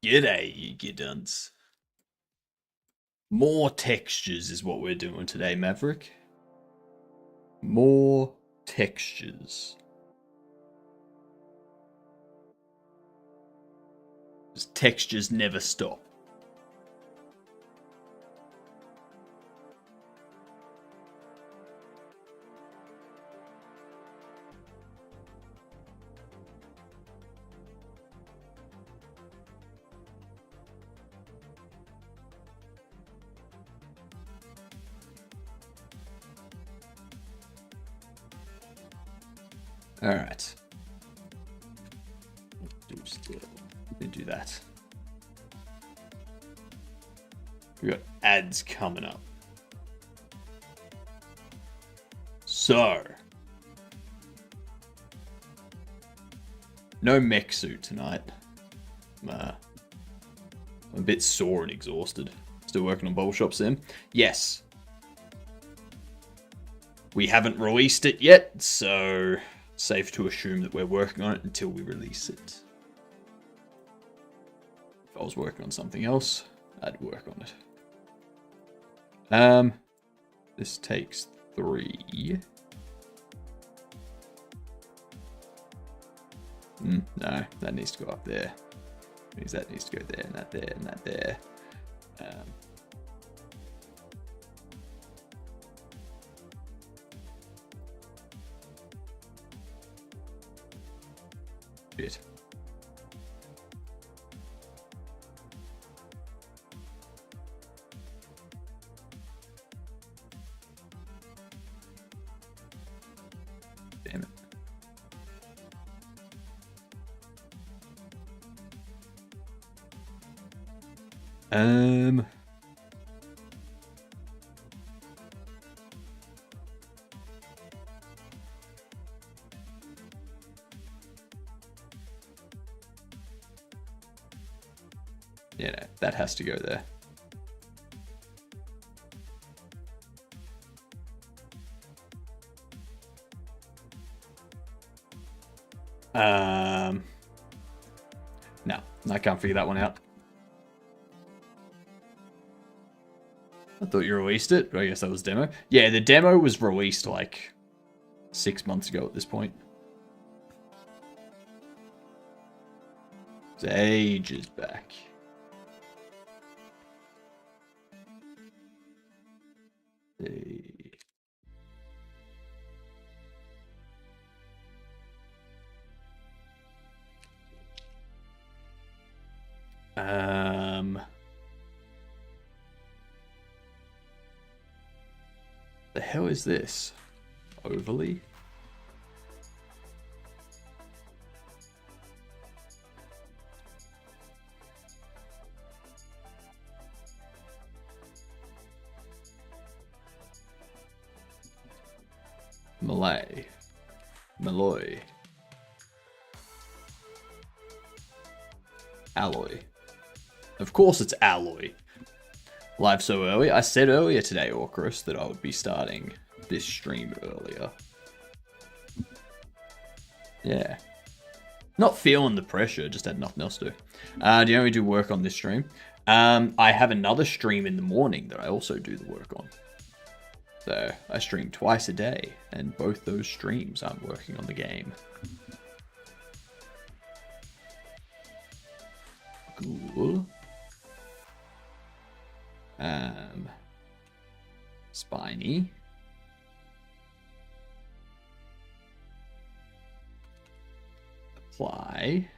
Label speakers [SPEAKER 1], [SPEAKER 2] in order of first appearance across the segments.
[SPEAKER 1] G'day, you giddons. More textures is what we're doing today, Maverick. More textures. 'Cause textures never stop. Alright. Do that. We got ads coming up. So. No mech suit tonight. I'm a bit sore and exhausted. Still working on Bobble Shop Sim? Yes. We haven't released it yet, so safe to assume that we're working on it until we release it. If I was working on something else, I'd work on it. This takes 3. No, that needs to go up there. That needs to go there, and that there, and that there. Shit. Damn it. Yeah, no, that has to go there. No, I can't figure that one out. I thought you released it, but I guess that was demo. Yeah, the demo was released like 6 months ago at this point. It's ages back. The hell is this? Overly? Malay. Malloy. Alloy. Of course it's alloy. Live so early. I said earlier today, Orchrus, that I would be starting this stream earlier. Yeah. Not feeling the pressure, just had nothing else to do. Do you only do work on this stream? I have another stream in the morning that I also do the work on. So I stream twice a day, and both those streams I'm working on the game. Cool. Spiny. Apply.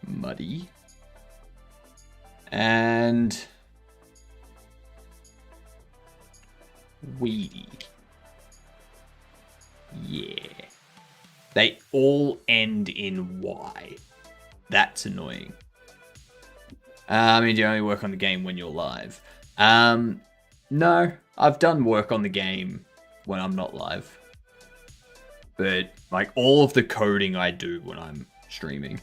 [SPEAKER 1] Muddy. And weedy. Yeah. They all end in Y. That's annoying. I mean, do you only work on the game when you're live? No. I've done work on the game when I'm not live. But, like, all of the coding I do when I'm streaming.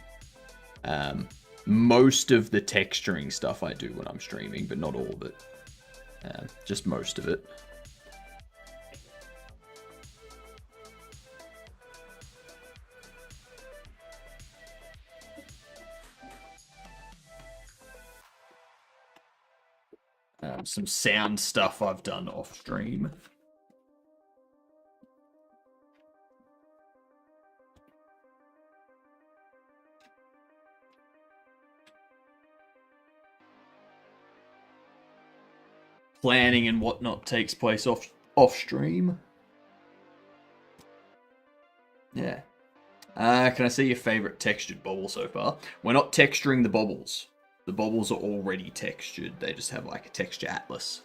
[SPEAKER 1] Most of the texturing stuff I do when I'm streaming, but not all of it. Just most of it. Some sound stuff I've done off stream. Planning and whatnot takes place off stream. Yeah. Can I see your favorite textured bobble so far? We're not texturing the bobbles. The bobbles are already textured. They just have like a texture atlas.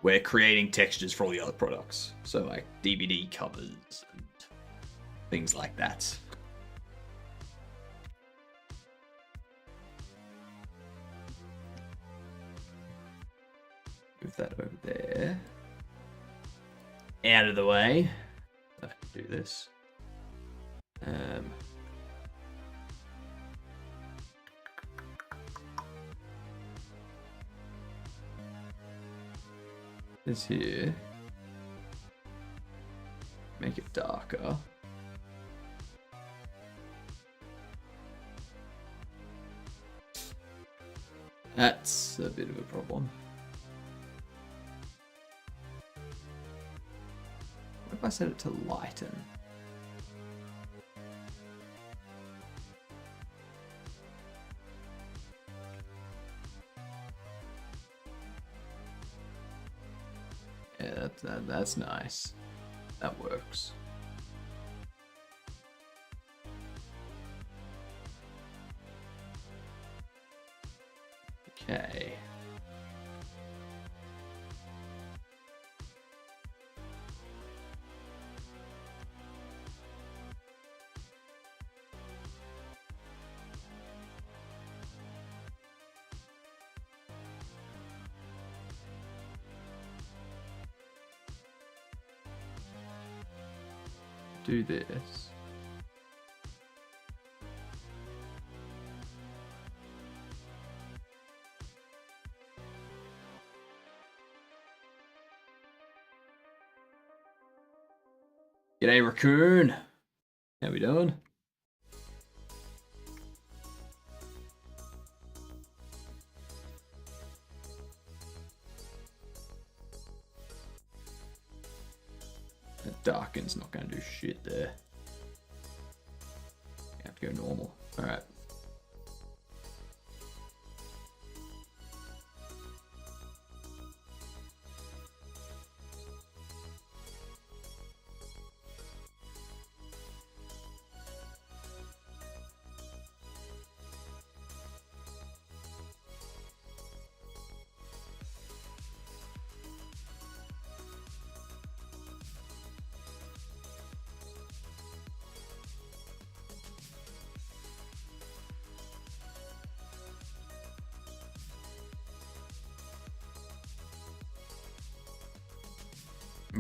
[SPEAKER 1] We're creating textures for all the other products. So like DVD covers and things like that. Move that over there. Out of the way. I can do this. This here. Make it darker. That's a bit of a problem. What if I set it to lighten? Yeah, that's nice. That works. Okay. Do this. G'day, Raccoon. How we doing? That darken's not going to do shit there. You have to go normal. All right.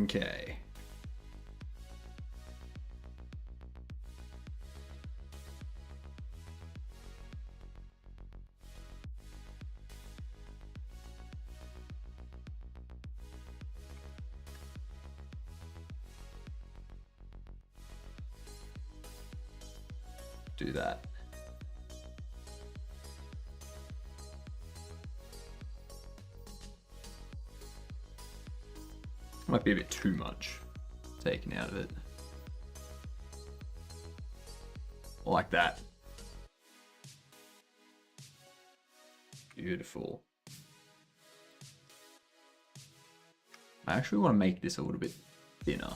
[SPEAKER 1] Okay. Do that. Might be a bit too much taken out of it. Like that. Beautiful. I actually want to make this a little bit thinner.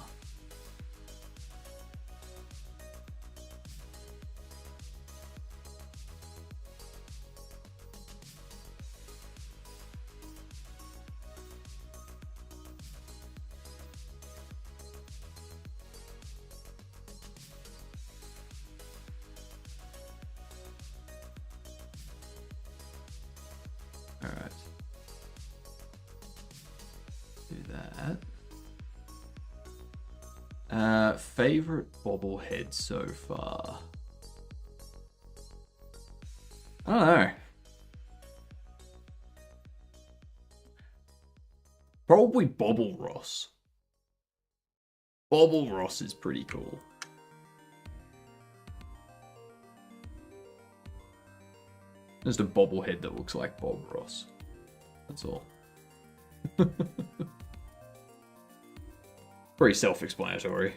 [SPEAKER 1] Favorite bobblehead so far? I don't know. Probably Bobble Ross. Bobble Ross is pretty cool. Just a bobblehead that looks like Bob Ross. That's all. Pretty self-explanatory.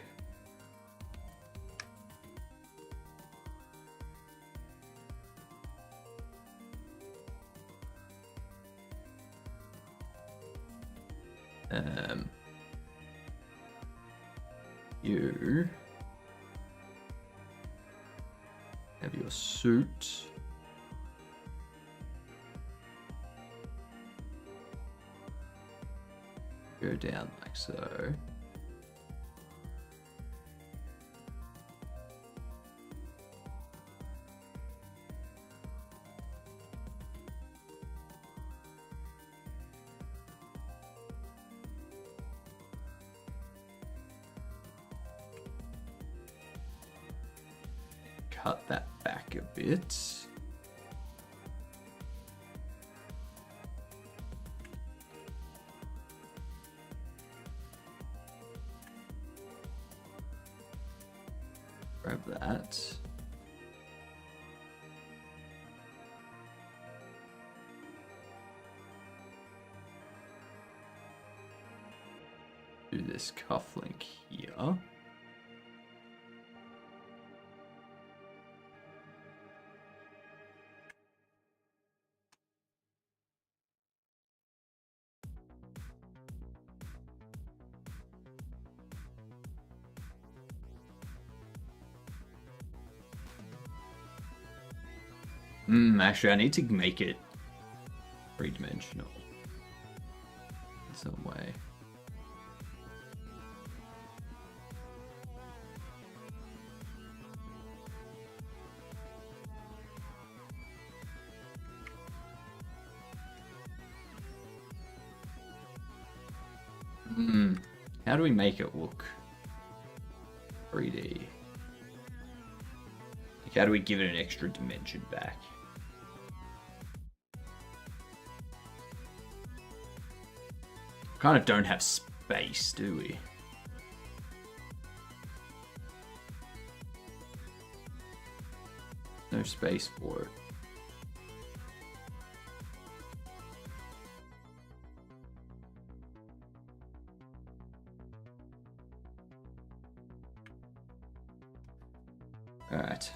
[SPEAKER 1] You have your suit. Go down like so. Cut that back a bit. Grab that. Do this cufflink here. Actually, I need to make it three-dimensional in some way. How do we make it look 3D? Like, how do we give it an extra dimension back? Kind of don't have space, do we? No space for it. All right.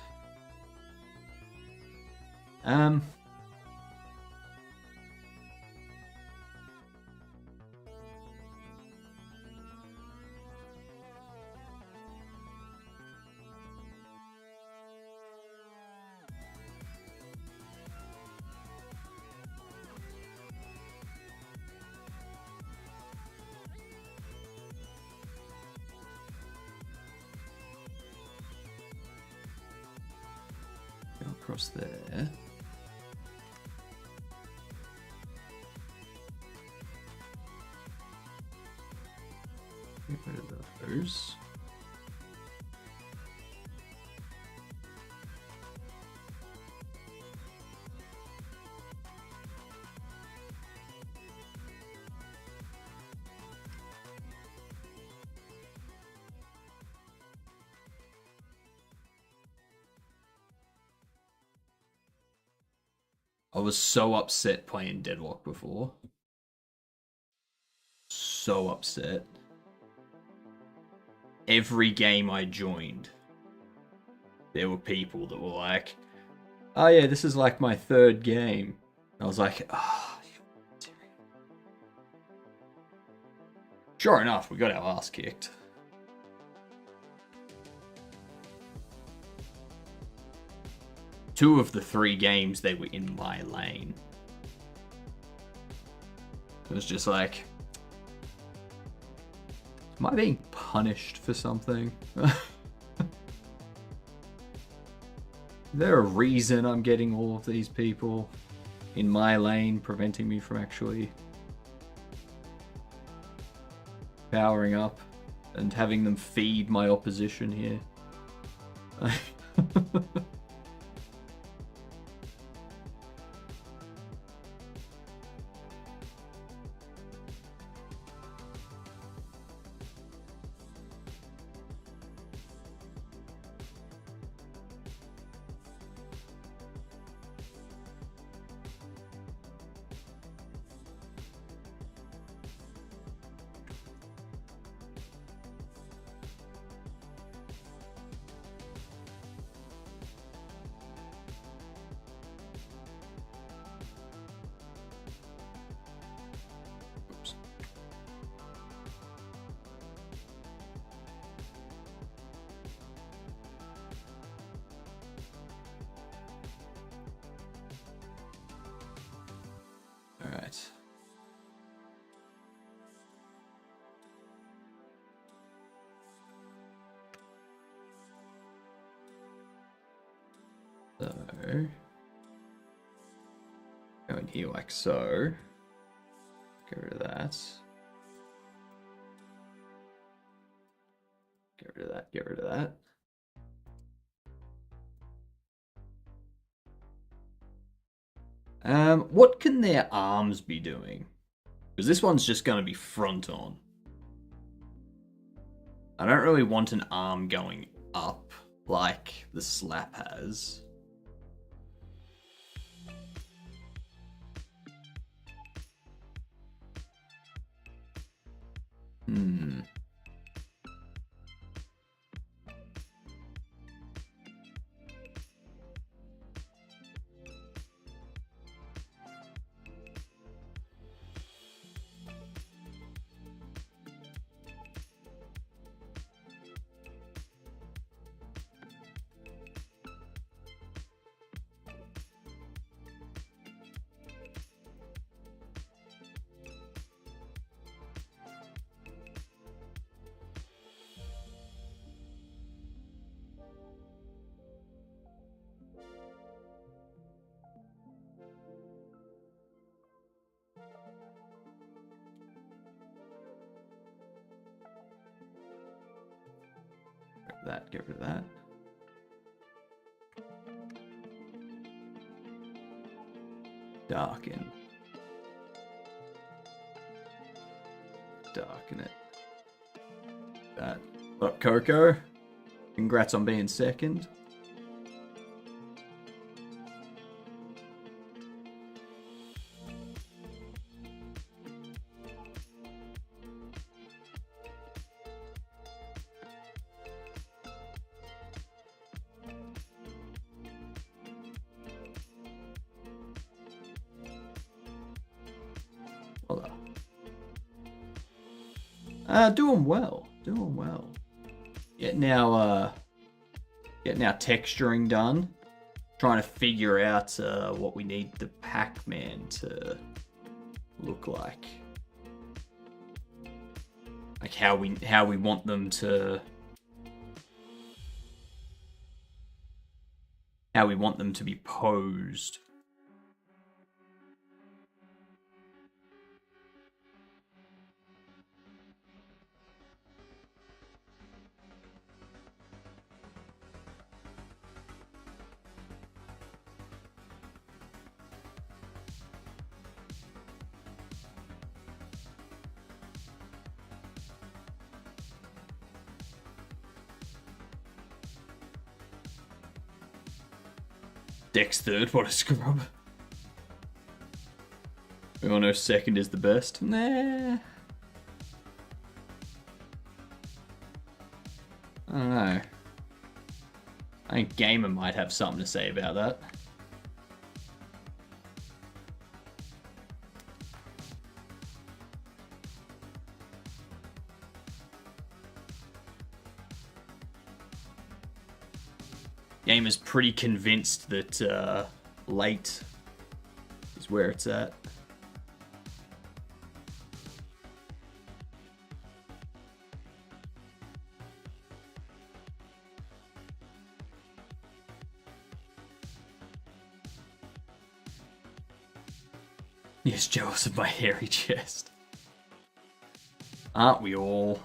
[SPEAKER 1] Go across there. Get rid of those. I was so upset playing Deadlock before. So upset. Every game I joined, there were people that were like, oh yeah, this is like my third game. I was like, ah. Oh. Sure enough, we got our ass kicked. Two of the three games, they were in my lane. It was just like, am I being punished for something? Is there a reason I'm getting all of these people in my lane, preventing me from actually powering up and having them feed my opposition here? go in here like so. Get rid of that. Get rid of that, get rid of that. What can their arms be doing? Because this one's just going to be front on. I don't really want an arm going up like the slap has. Get rid of that. Darken. Darken it. That. What up, Coco? Congrats on being second. Doing well. Doing well. Getting our texturing done. Trying to figure out what we need the Pac-Man to look like. Like how we want them to be posed. Dex third, what a scrub. We all know second is the best. Nah. I don't know. I think Gamer might have something to say about that. Gamer's pretty convinced that late is where it's at. He's jealous of my hairy chest. Aren't we all?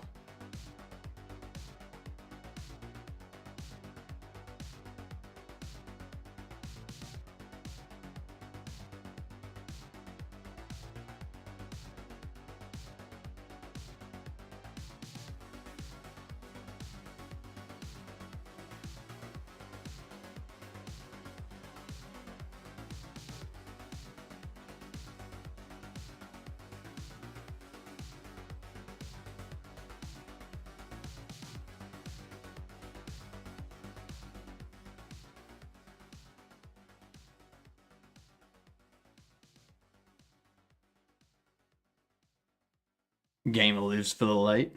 [SPEAKER 1] Gamer lives for the late.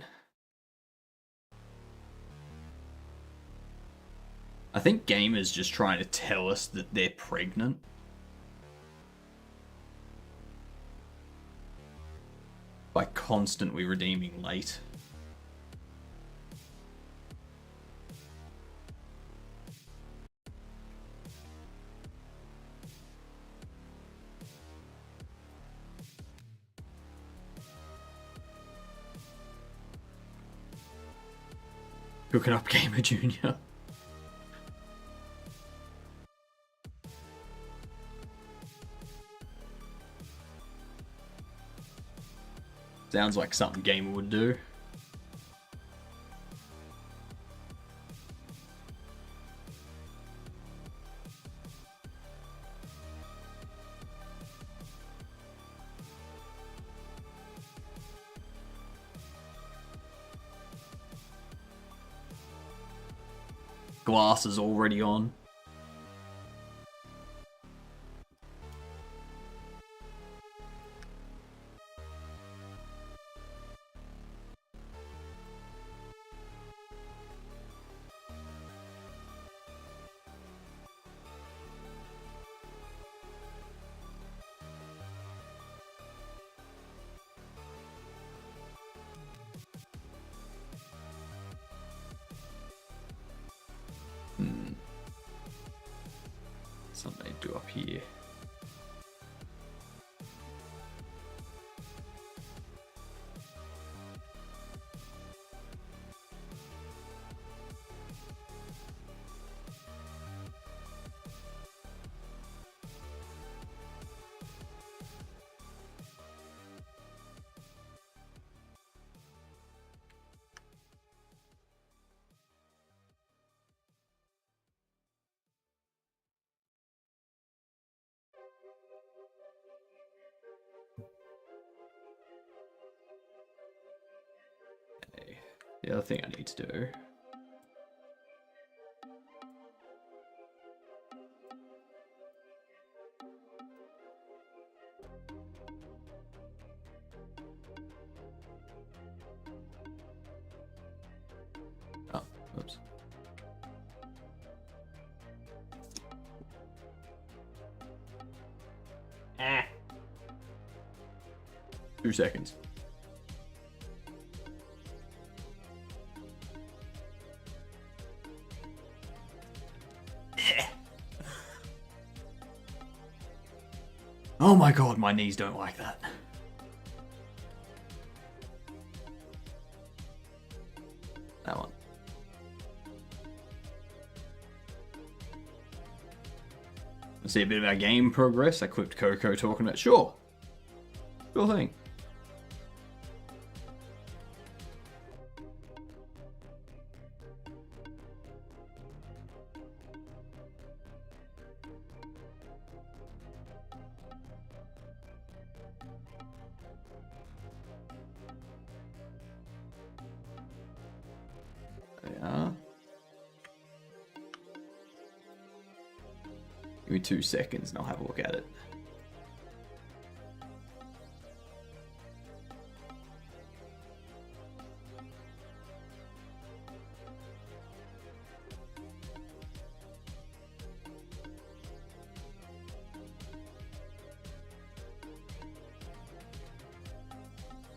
[SPEAKER 1] I think Gamer's just trying to tell us that they're pregnant. By constantly redeeming late. Cooking up Gamer Junior. Sounds like something Gamer would do. Glass is already on. Something to do up here. Okay. The other thing I need to do. Oh, oops. Ah. 2 seconds. Oh my god, my knees don't like that. That one. Let's see a bit of our game progress. I clipped Coco talking about sure. Sure thing. Yeah. Give me 2 seconds and I'll have a look at it.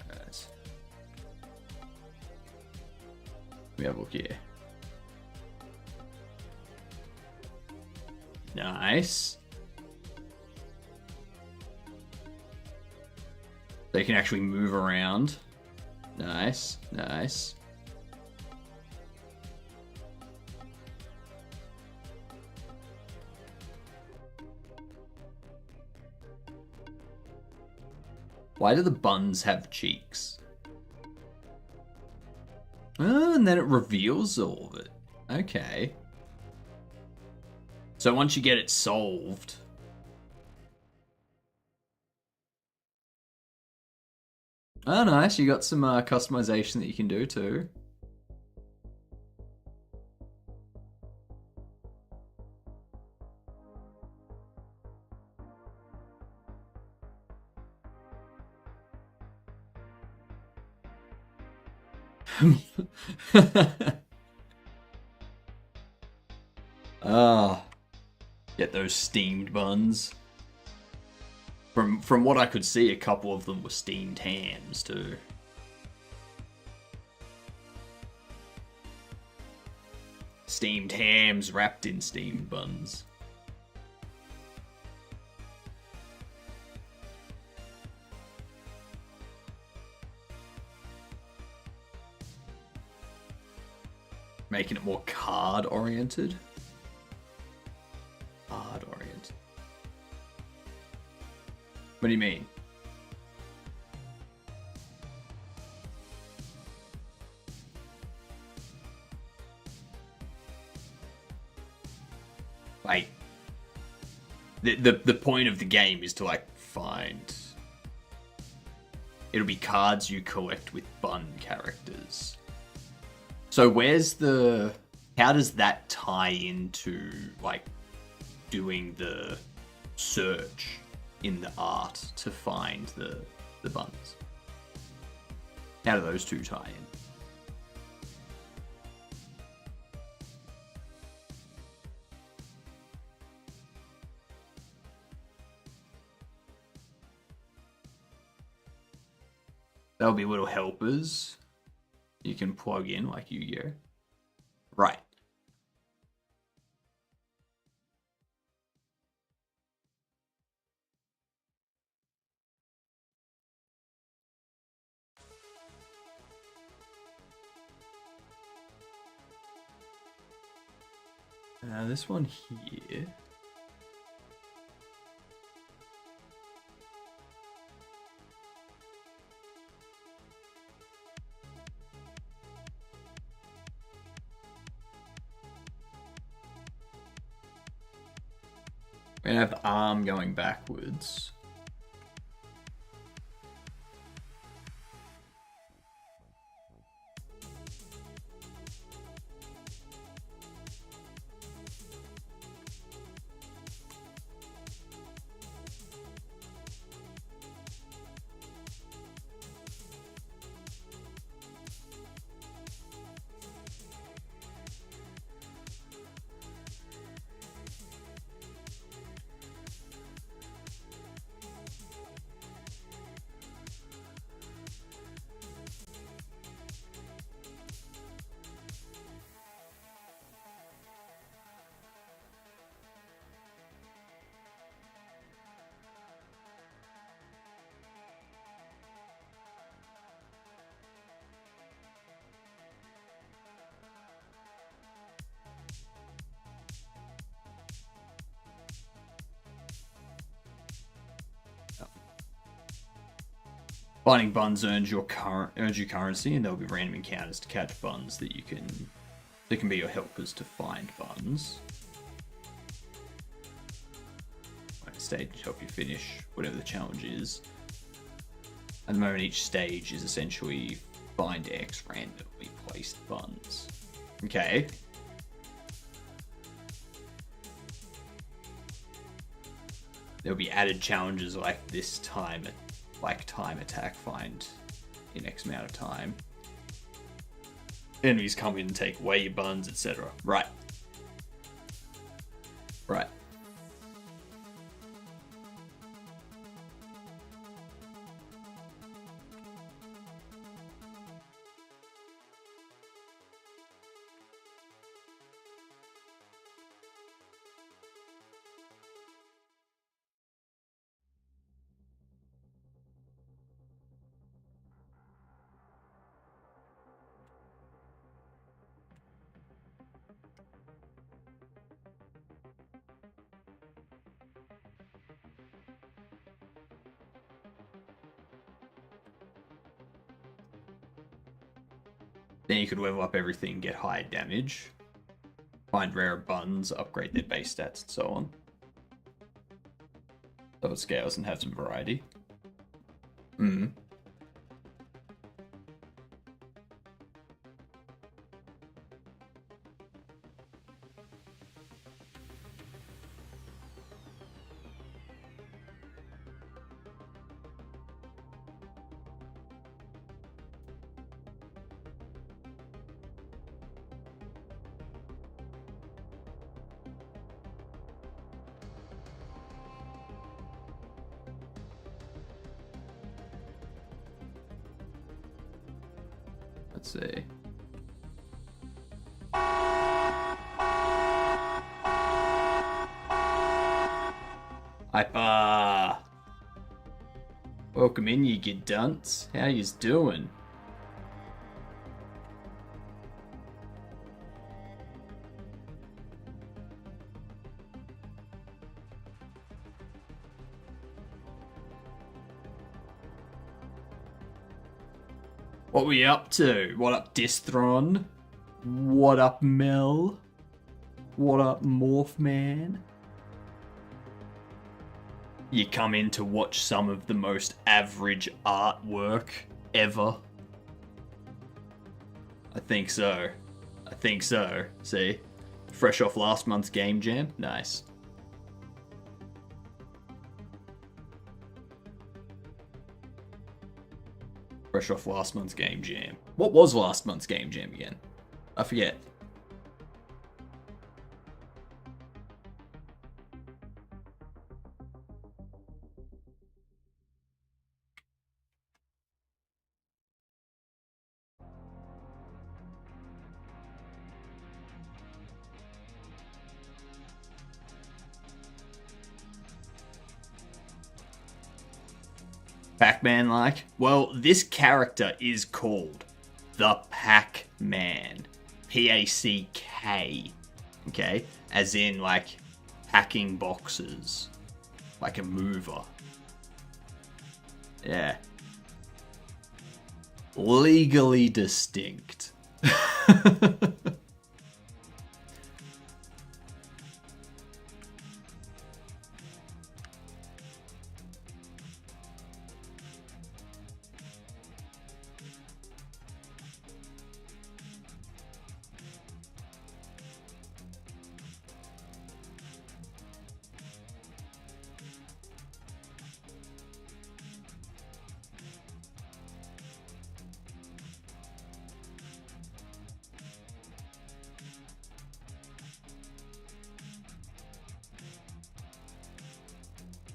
[SPEAKER 1] Right. Let me have a look here. Nice. They can actually move around. Nice, nice. Why do the buns have cheeks? Oh, and then it reveals all of it. Okay. So once you get it solved... Oh, nice. You got some customization that you can do too. Ah, get those steamed buns. From what I could see, a couple of them were steamed hams too. Steamed hams wrapped in steamed buns. Making it more card oriented. Card oriented. What do you mean? Like, the point of the game is to like find. It'll be cards you collect with bun characters. So where's the? How does that tie into like doing the search in the art to find the buns? How do those two tie in? There'll be little helpers you can plug in like Yu-Gi-Oh. Right. This one here. We're gonna have the arm going backwards. Finding buns earns you currency, and there'll be random encounters to catch buns that can be your helpers to find buns. Stage to help you finish whatever the challenge is. At the moment, each stage is essentially find X randomly placed buns. Okay. There'll be added challenges like this time, like time attack, find in X amount of time. Enemies come in and take away your buns, etc. Right. Right. Then you could level up everything, get higher damage, find rarer buns, upgrade their base stats, and so on. So it scales and have some variety. Let's see. Hyper. Welcome in, you good dunce. How yous doing? What we up to? What up, Distron? What up, Mel? What up, Morph Man? You come in to watch some of the most average artwork ever? I think so. I think so. See? Fresh off last month's Game Jam? Nice. Fresh off last month's Game Jam. What was last month's Game Jam again? I forget. Pac-Man like? Well, this character is called the Pac-Man. P-A-C-K. Okay? As in, like, packing boxes. Like a mover. Yeah. Legally distinct.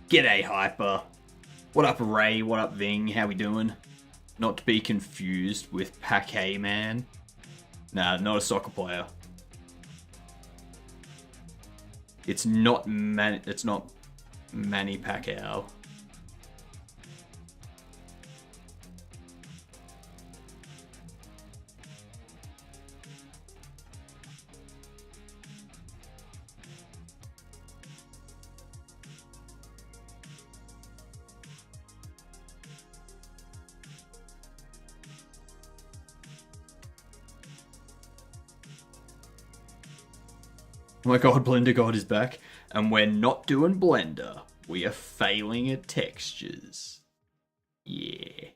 [SPEAKER 1] G'day, Hyper. What up, Ray? What up, Ving? How we doing? Not to be confused with Pac-Man. Nah, not a soccer player. It's not Manny Pacquiao. Oh my god, Blender God is back. And we're not doing Blender. We are failing at textures. Yeah.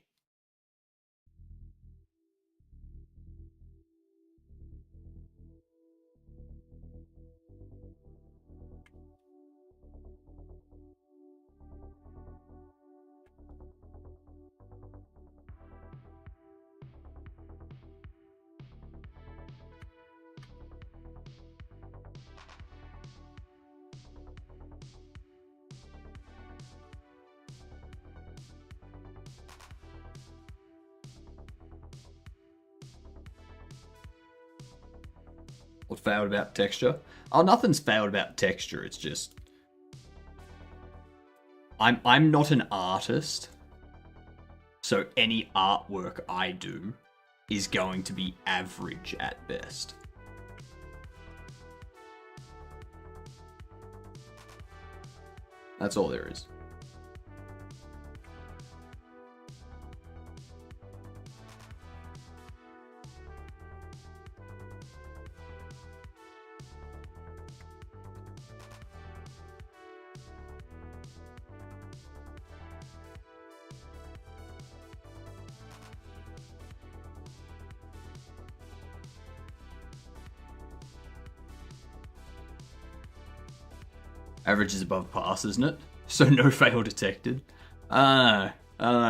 [SPEAKER 1] What failed about texture? Oh, nothing's failed about texture. It's just I'm not an artist, so any artwork I do is going to be average at best. That's all there is. Average is above pass, isn't it? So no fail detected. I don't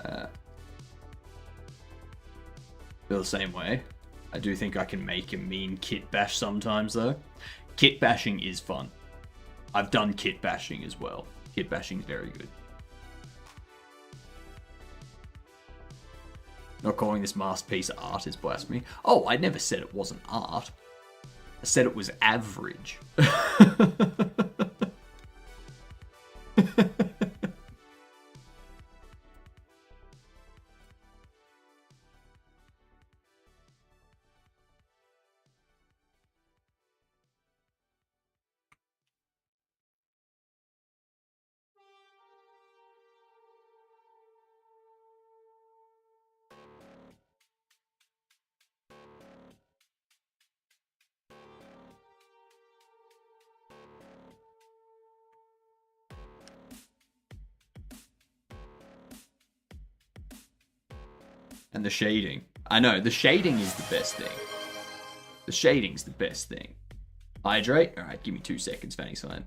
[SPEAKER 1] know. Feel the same way. I do think I can make a mean kit bash sometimes, though. Kit bashing is fun. I've done kit bashing as well. Kit bashing is very good. Not calling this masterpiece art is blasphemy. Oh, I never said it wasn't art. I said it was average. And the shading. I know, the shading is the best thing. The shading's the best thing. Hydrate? Alright, give me 2 seconds, Fanny Sign.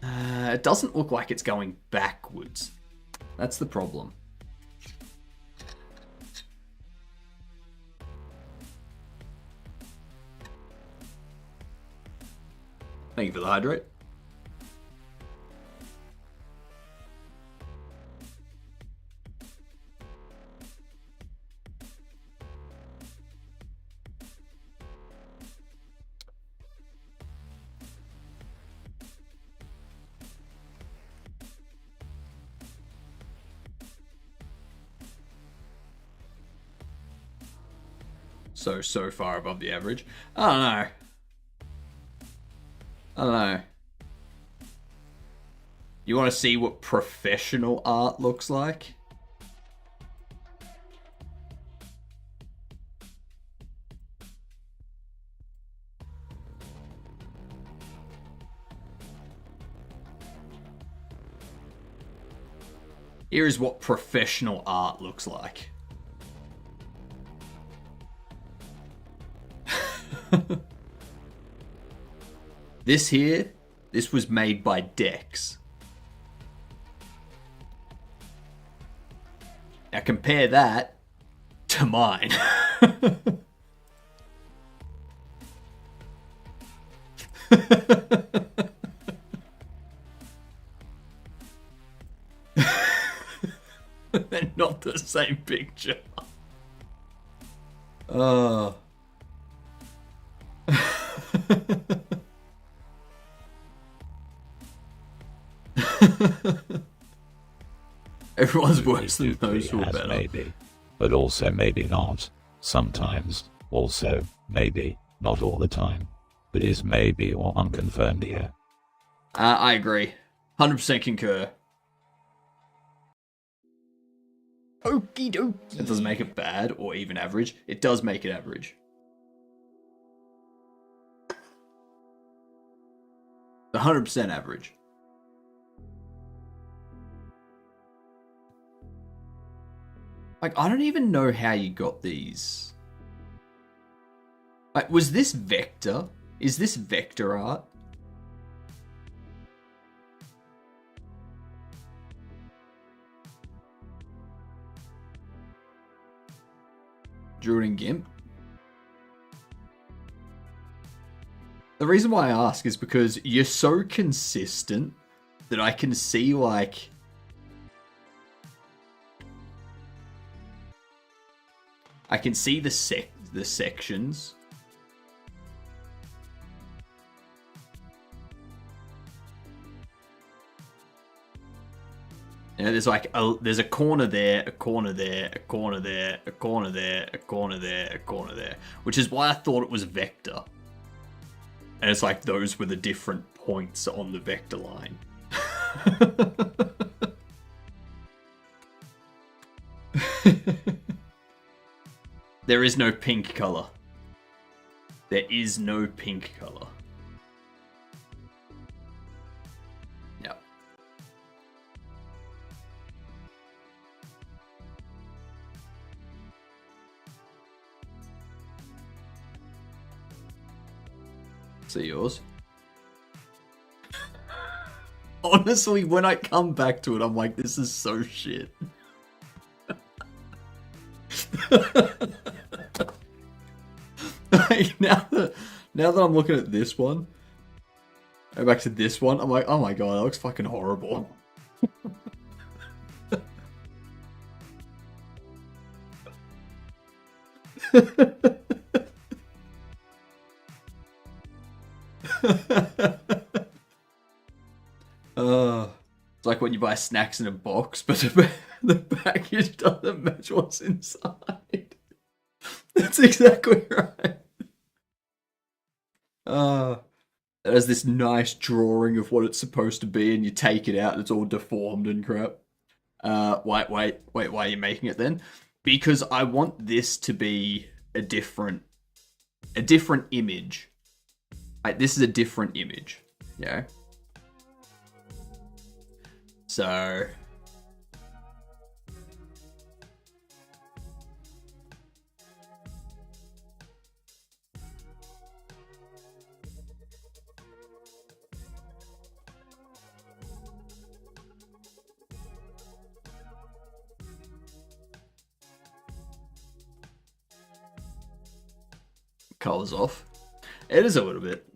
[SPEAKER 1] It doesn't look like it's going backwards. That's the problem. Thank you for the hydrate. So far above the average. I don't know. I don't know. You want to see what professional art looks like? Here is what professional art looks like. This here, this was made by Dex. Now compare that to mine. They're not the same picture. Oh. Everyone's worse than those who are better.
[SPEAKER 2] Maybe, but also maybe not. Sometimes, also, maybe, not all the time. But is maybe or unconfirmed here.
[SPEAKER 1] I agree. 100% concur. Okie dokie. It doesn't make it bad or even average. It does make it average. The 100% average. Like, I don't even know how you got these. Like, was this vector? Is this vector art? Drew it in GIMP? The reason why I ask is because you're so consistent that I can see, like... I can see the sections. You know, there's like there's a corner there, a corner there, a corner there, a corner there, a corner there, a corner there, which is why I thought it was vector. And it's like those were the different points on the vector line. There is no pink color. There is no pink color. Yep. See yours. Honestly, when I come back to it, I'm like, this is so shit. Like, now that I'm looking at this one, go back to this one, I'm like, oh my god, that looks fucking horrible. It's like when you buy snacks in a box, but the package doesn't match what's inside. That's exactly right. There's this nice drawing of what it's supposed to be, and you take it out and it's all deformed and crap. Wait, why are you making it then? Because I want this to be a different image. Like, this is a different image, yeah? So colours off. It is a little bit.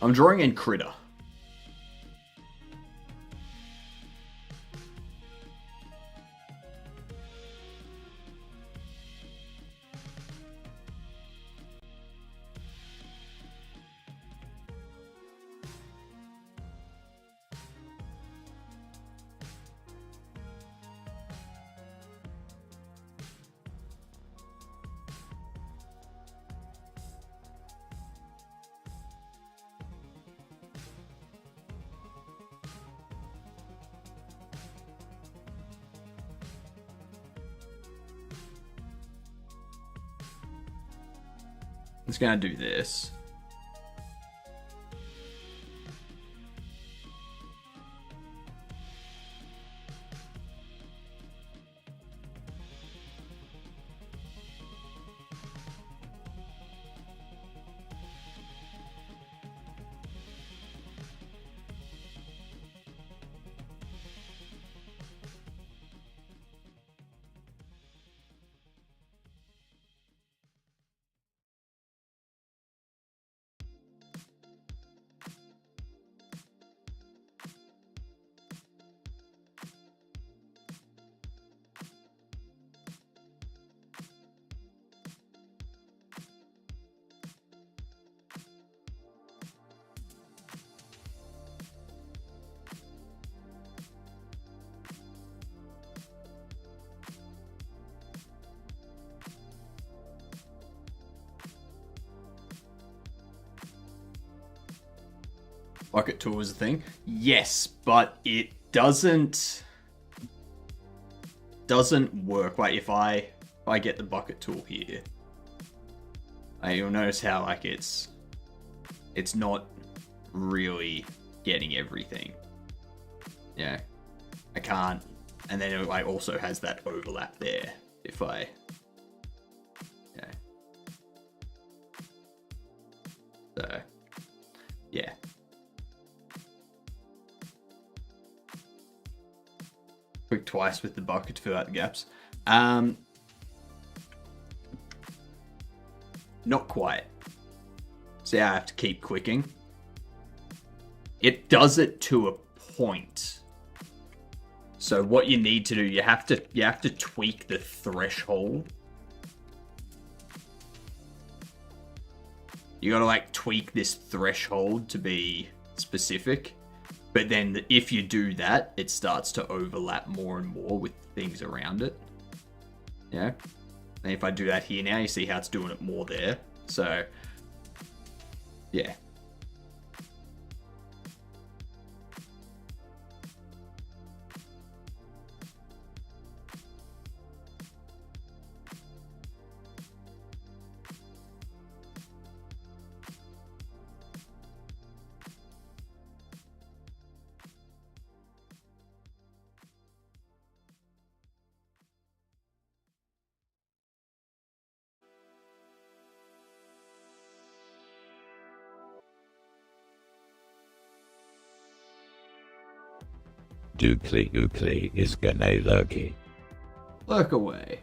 [SPEAKER 1] I'm drawing in Critter. It's gonna do this. Bucket tool is a thing. Yes, but it doesn't work. Like if I get the bucket tool here, you'll notice how like it's not really getting everything. Yeah, I can't. And then it like also has that overlap there. If I so yeah. Click twice with the bucket to fill out the gaps. Not quite. See how I have to keep clicking? It does it to a point. So what you need to do, you have to tweak the threshold. You gotta like tweak this threshold to be specific. But then if you do that, it starts to overlap more and more with things around it. Yeah. And if I do that here now, you see how it's doing it more there. So, yeah.
[SPEAKER 2] Dukli Ukli is gane lurky.
[SPEAKER 1] Lurk away.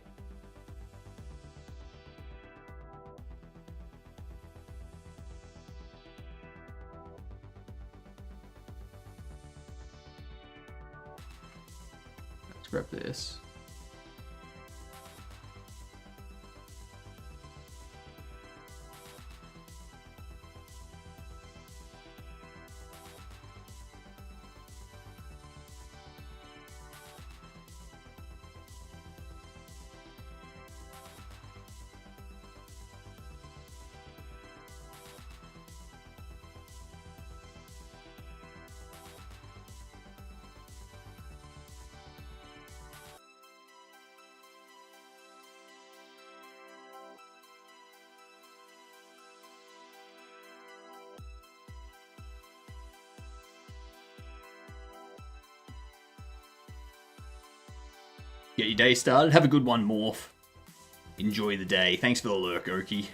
[SPEAKER 1] this. Get your day started. Have a good one, Morph. Enjoy the day. Thanks for the lurk, Oki.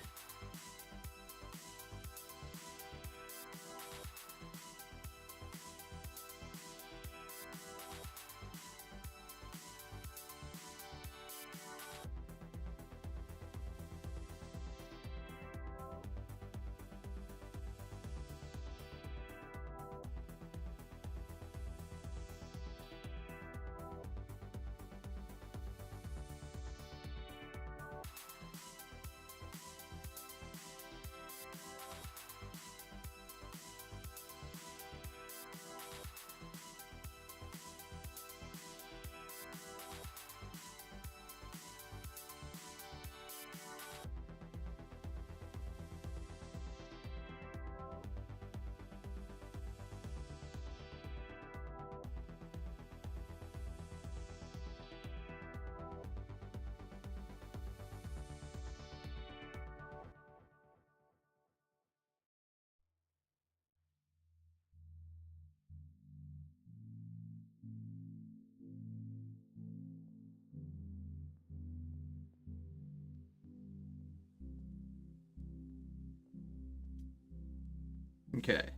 [SPEAKER 1] Okay.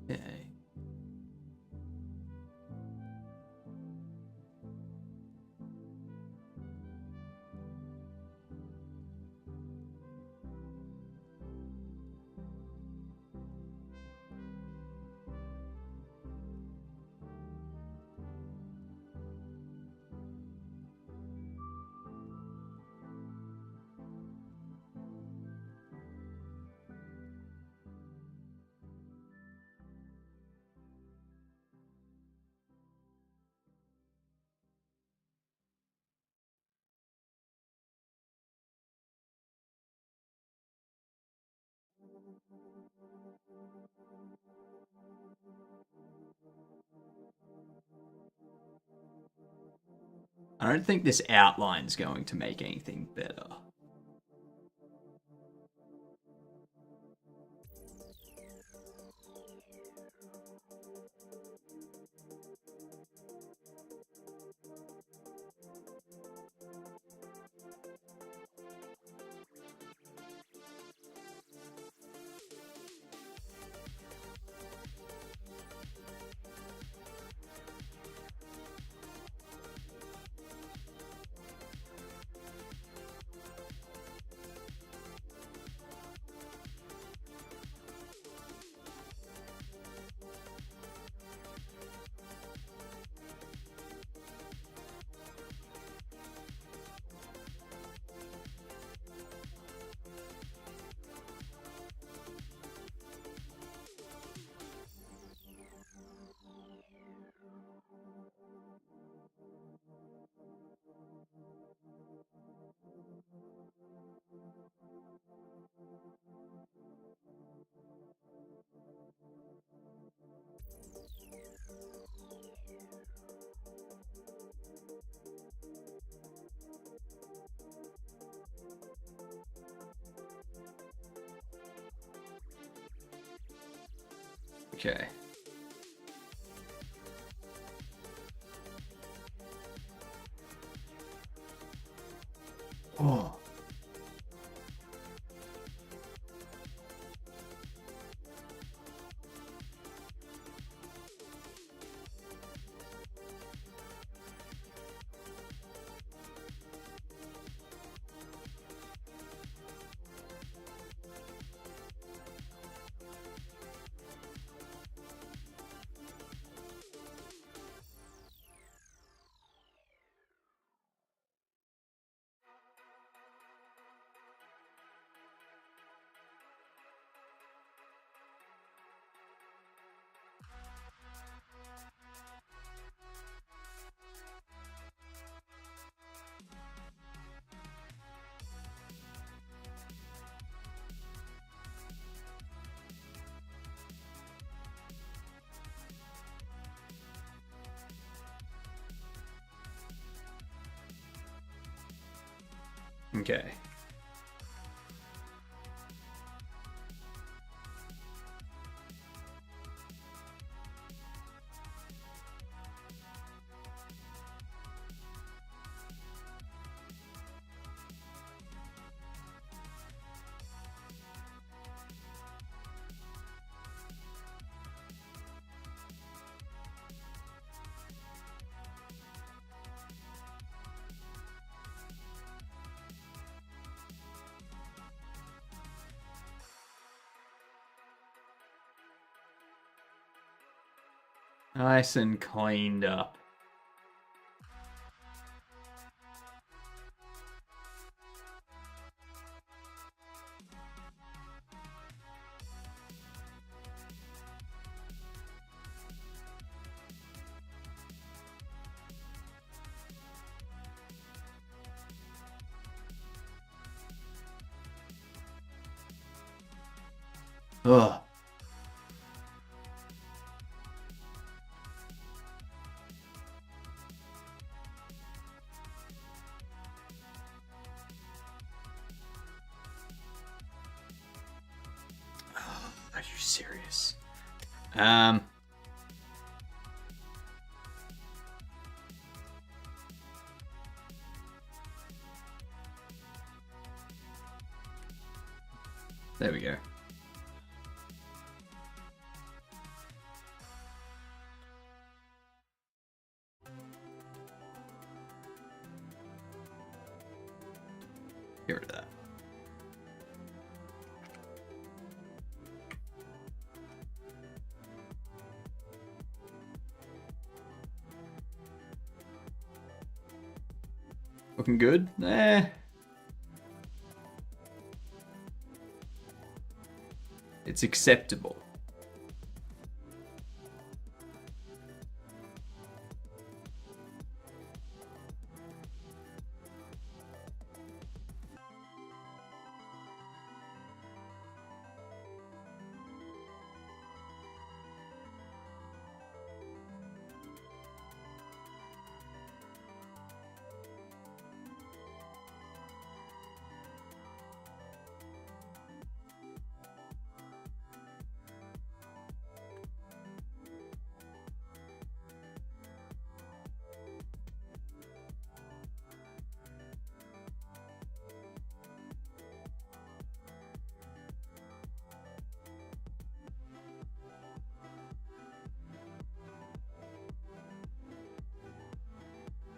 [SPEAKER 1] Okay. I don't think this outline's going to make anything better. Okay. Oh. Okay. Nice and cleaned up. Ugh. Are you serious? There we go. Get rid of that. Looking good? It's acceptable.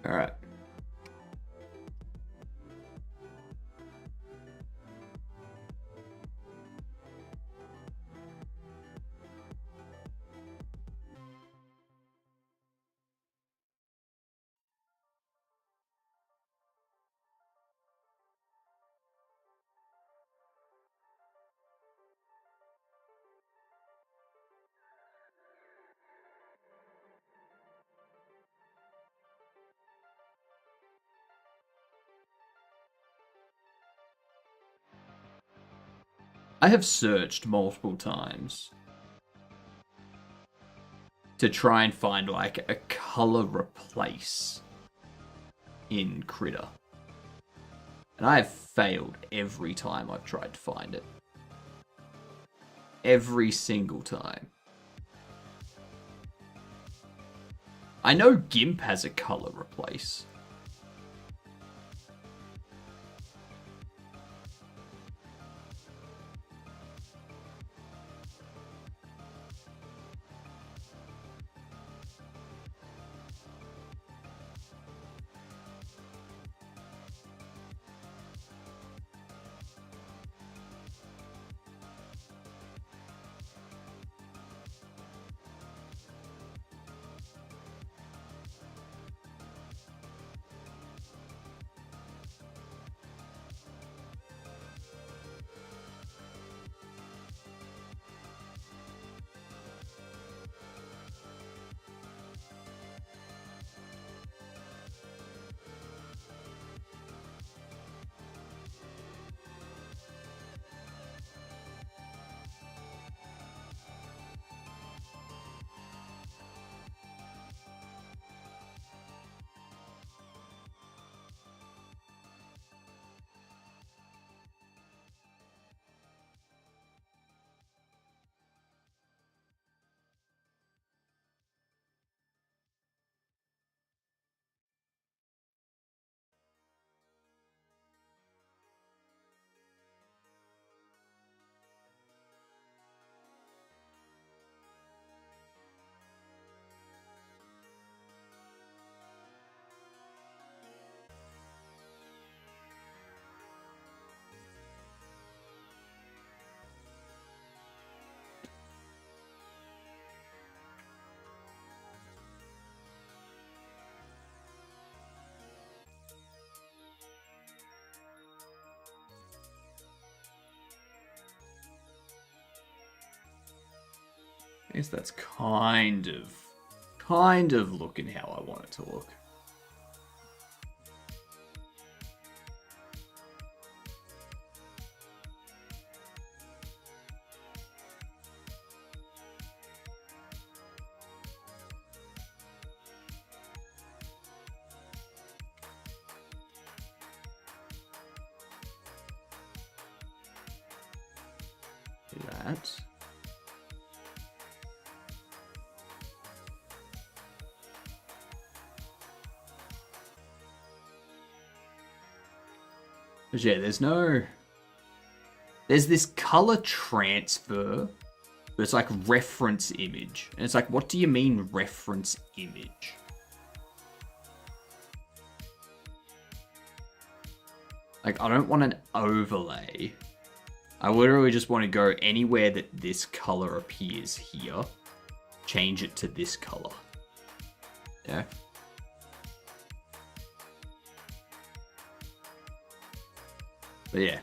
[SPEAKER 1] All right. I have searched multiple times to try and find like a color replace in Critter. And I have failed every time I've tried to find it. Every single time. I know GIMP has a color replace. I guess that's kind of looking how I want it to look. Do that. But yeah, there's this color transfer, but it's like reference image. And it's like, what do you mean reference image? Like, I don't want an overlay. I literally just want to go anywhere that this color appears here, change it to this color. Yeah. But yeah.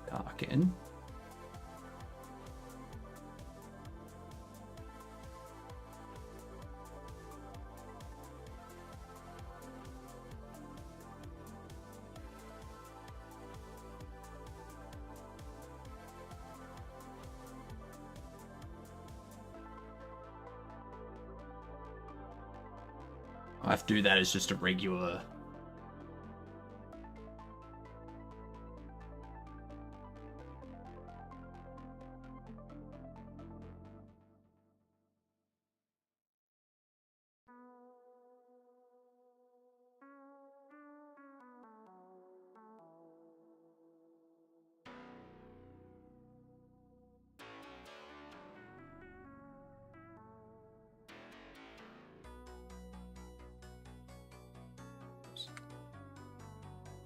[SPEAKER 1] Darken. I have to do that as just a regular.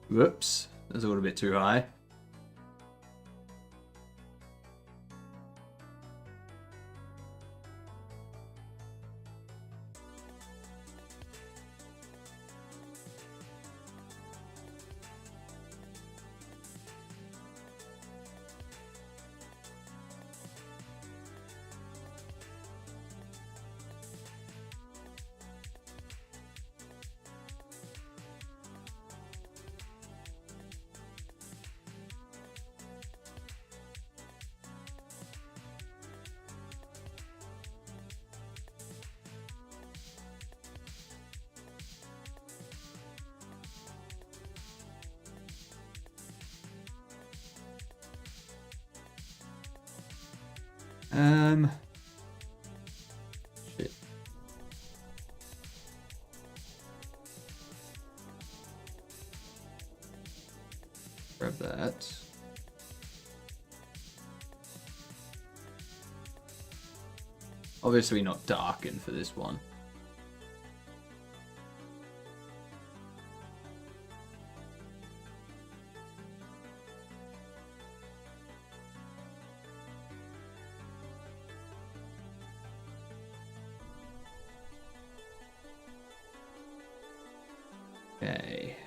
[SPEAKER 1] Whoops, that's a little bit too high. Shit. Grab that. Obviously not darken for this one. Okay.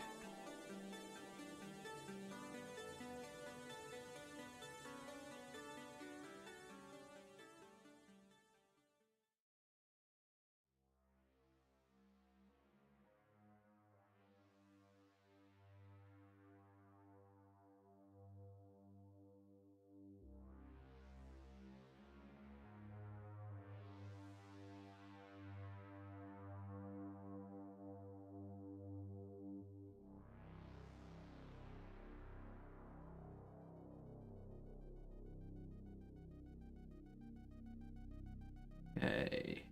[SPEAKER 1] Okay.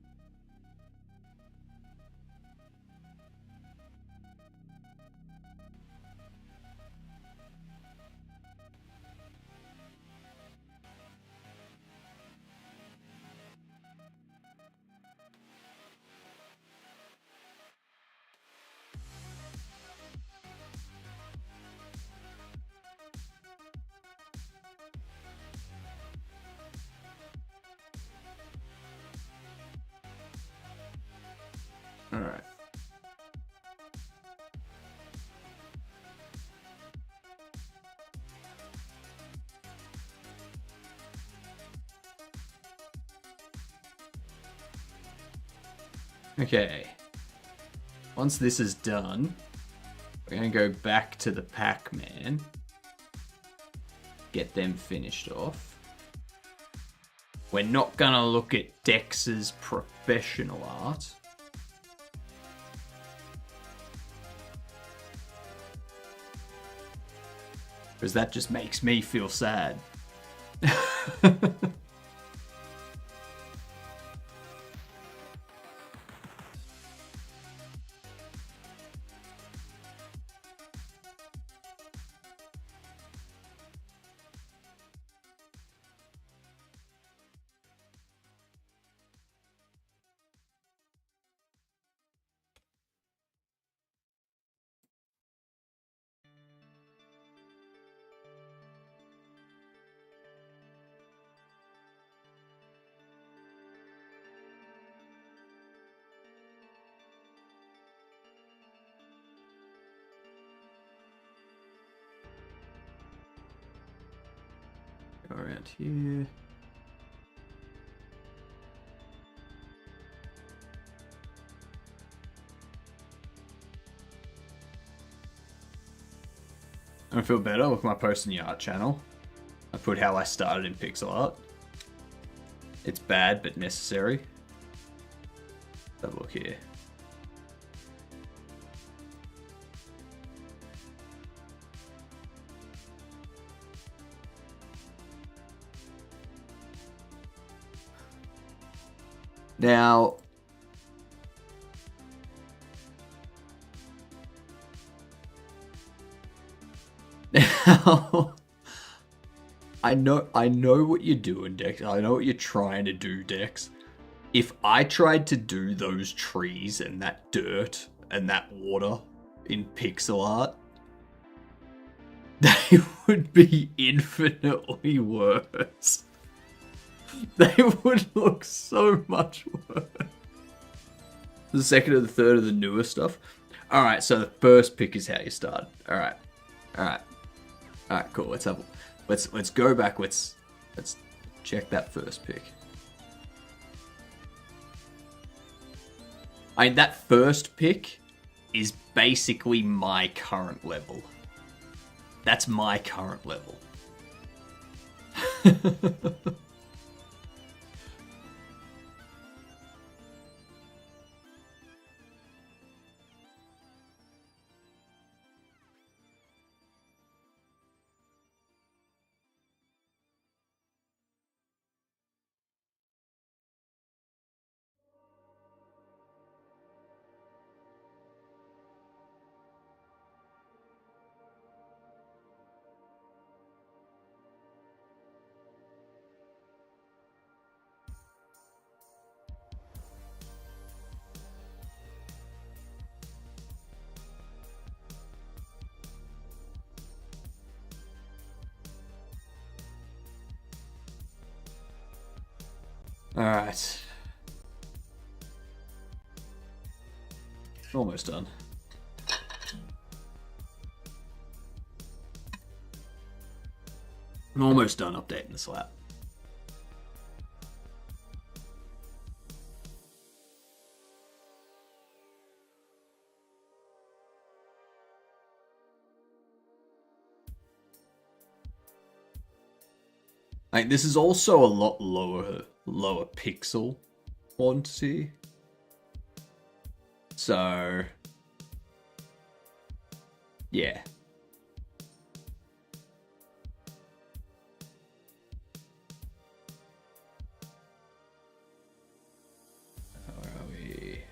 [SPEAKER 1] All right. Okay. Once this is done, we're going to go back to the Pac-Man. Get them finished off. We're not going to look at Dex's professional art. Because that just makes me feel sad. Go around here. I feel better with my post in the art channel. I put how I started in pixel art. It's bad, but necessary. Have a look here. Now, I know what you're doing, Dex. I know what you're trying to do, Dex. If I tried to do those trees and that dirt and that water in pixel art, they would be infinitely worse. They would look so much worse. The second or the third of the newer stuff. Alright, so the first pick is how you start. Alright. Alright, cool. Let's go back. Let's check that first pick. I mean, that first pick is basically my current level. That's my current level. Alright. Almost done. I'm almost done updating the slab. Like, this is also a lot lower pixel quantity. So, yeah. Where are we?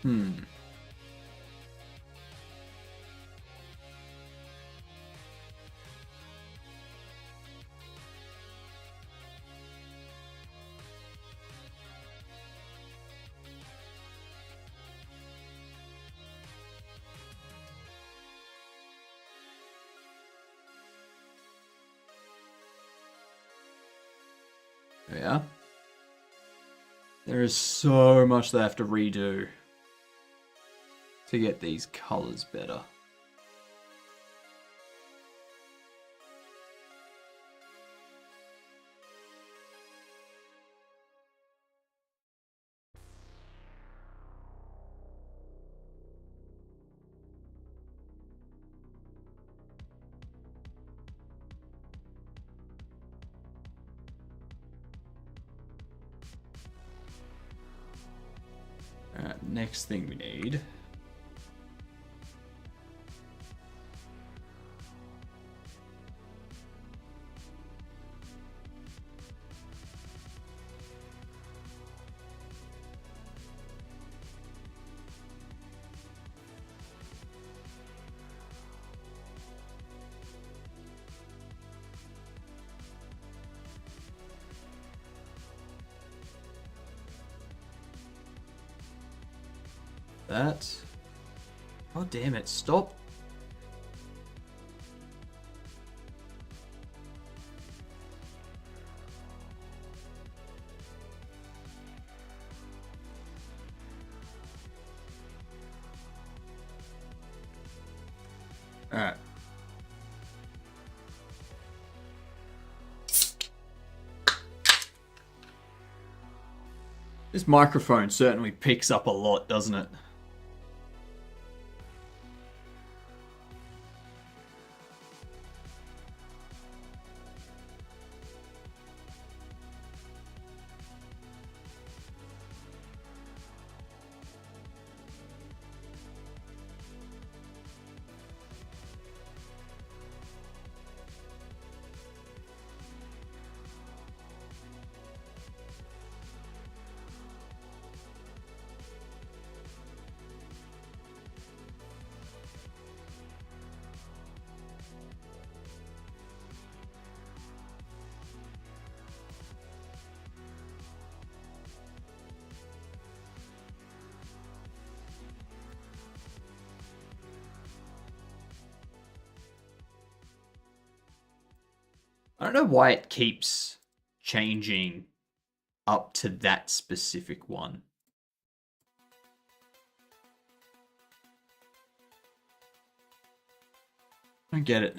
[SPEAKER 1] Hmm. Yeah. There is so much they have to redo to get these colors better. Alright, next thing we need. That. Oh, damn it. Stop. Alright. This microphone certainly picks up a lot, doesn't it? I don't know why it keeps changing up to that specific one. I don't get it.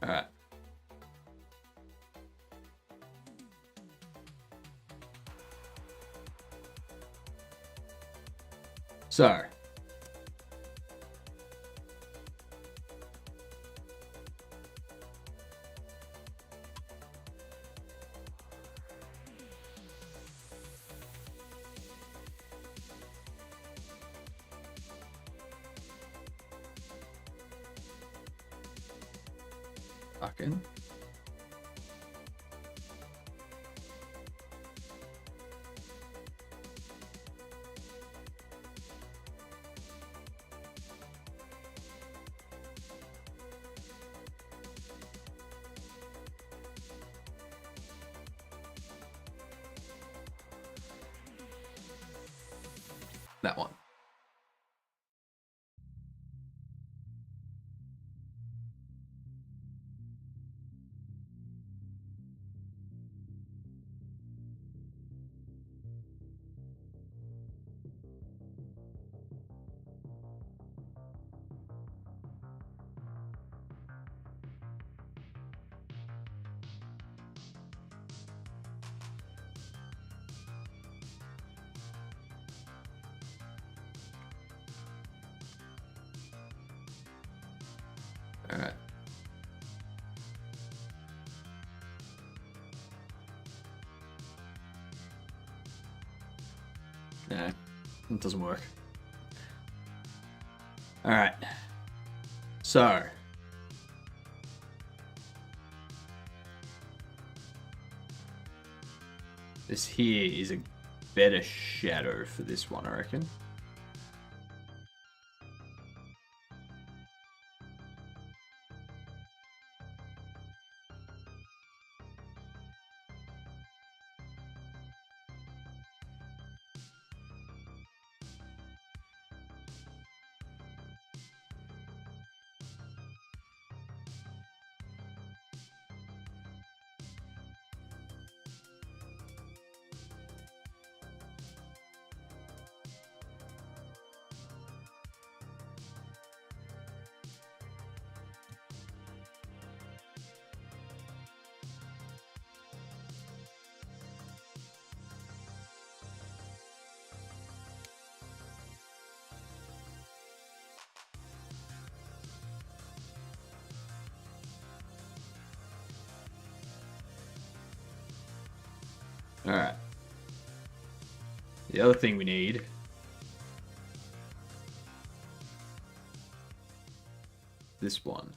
[SPEAKER 1] Alright. So. Fucking. That one. All right. Nah, it doesn't work. All right. So, this here is a better shadow for this one, I reckon. All right. The other thing we need this one.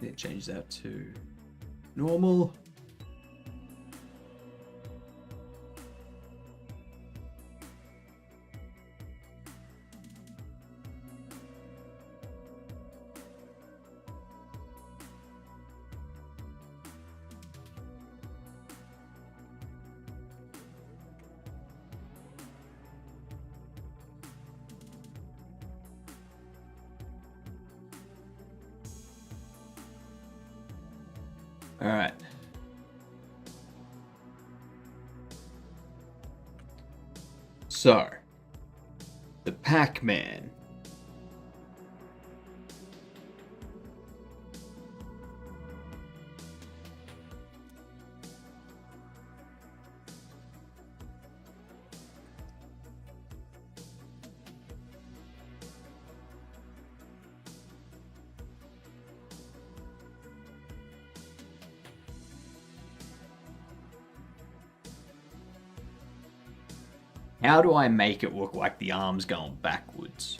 [SPEAKER 1] Yeah, change that to normal. All right. So, the Pac-Man. How do I make it look like the arm's going backwards?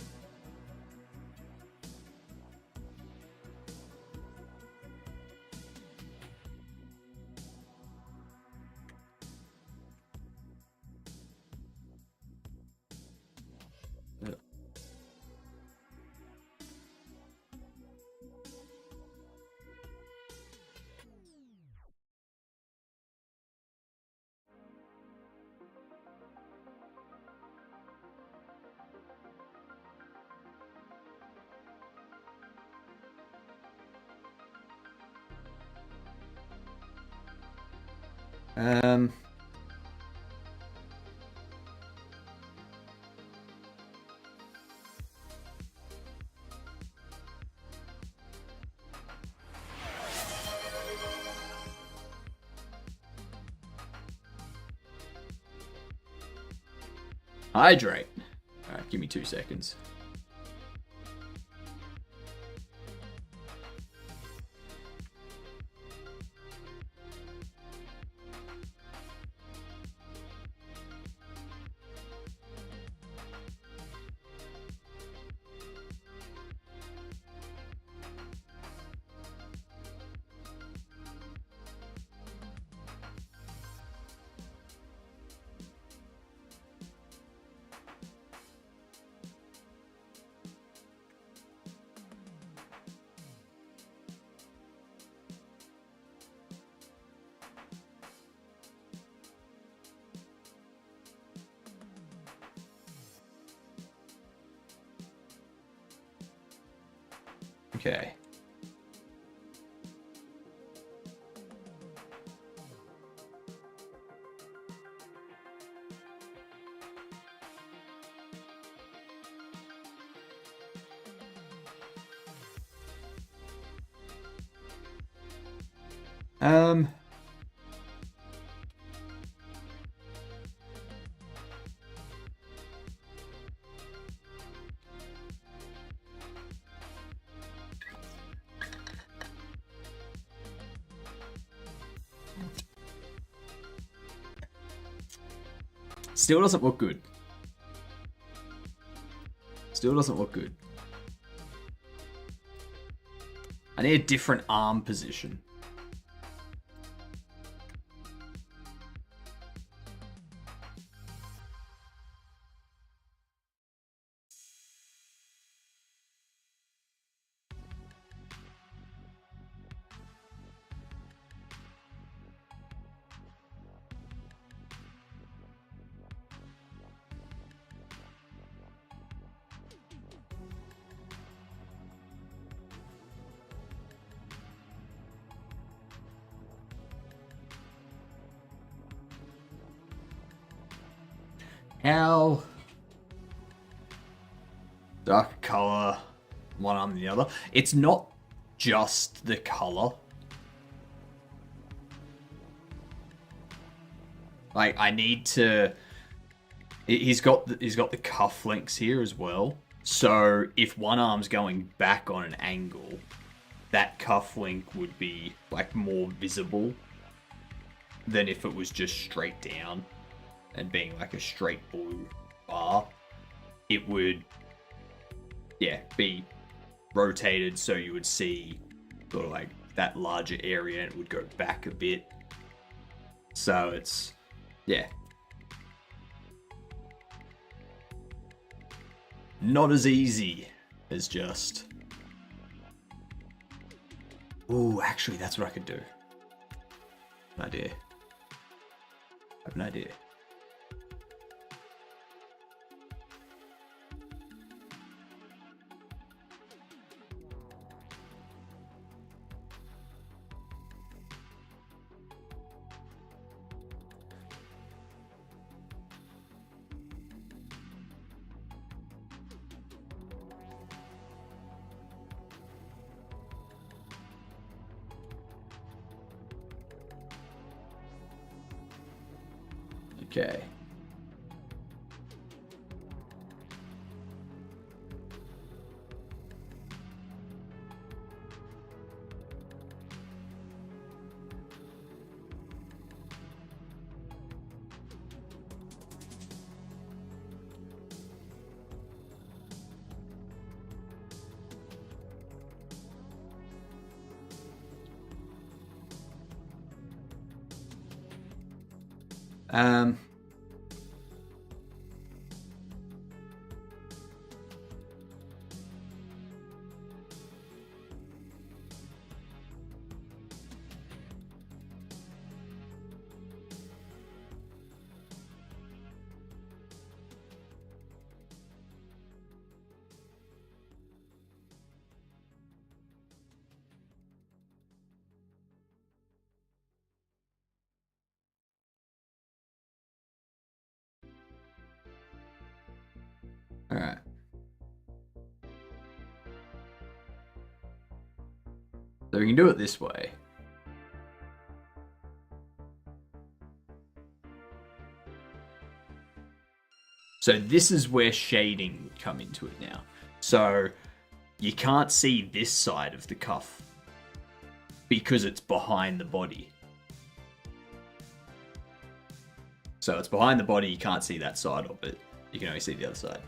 [SPEAKER 1] Um, Hydrate. Alright, give me 2 seconds. Okay. Um, Still doesn't look good. Still doesn't look good. I need a different arm position. How dark color, one arm than the other. It's not just the color. Like I need to. He's got the cufflinks here as well. So if one arm's going back on an angle, that cufflink would be like more visible than if it was just straight down and being like a straight blue bar. It would, yeah, be rotated so you would see sort of like that larger area and it would go back a bit. So it's, yeah. Not as easy as just... Ooh, actually, that's what I could do. An idea. I have an idea. Okay. Um, Alright. So we can do it this way. So this is where shading would come into it now. So you can't see this side of the cuff because it's behind the body. So it's behind the body, you can't see that side of it. You can only see the other side.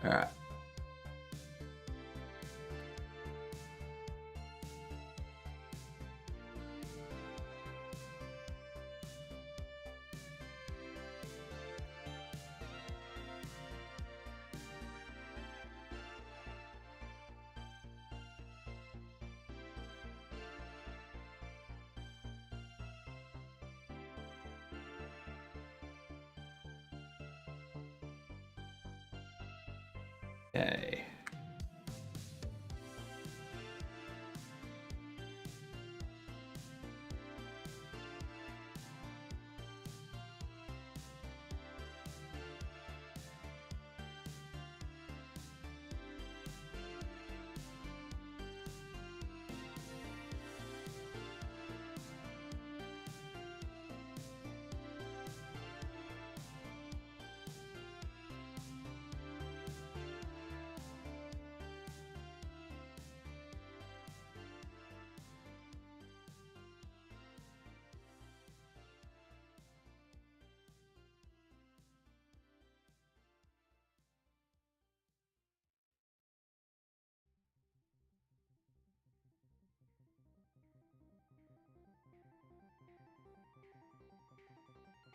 [SPEAKER 1] Alright. Okay.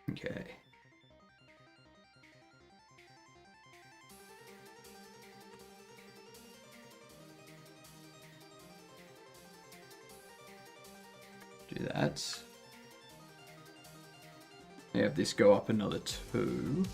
[SPEAKER 1] Okay. Do that. Have this go up another 2.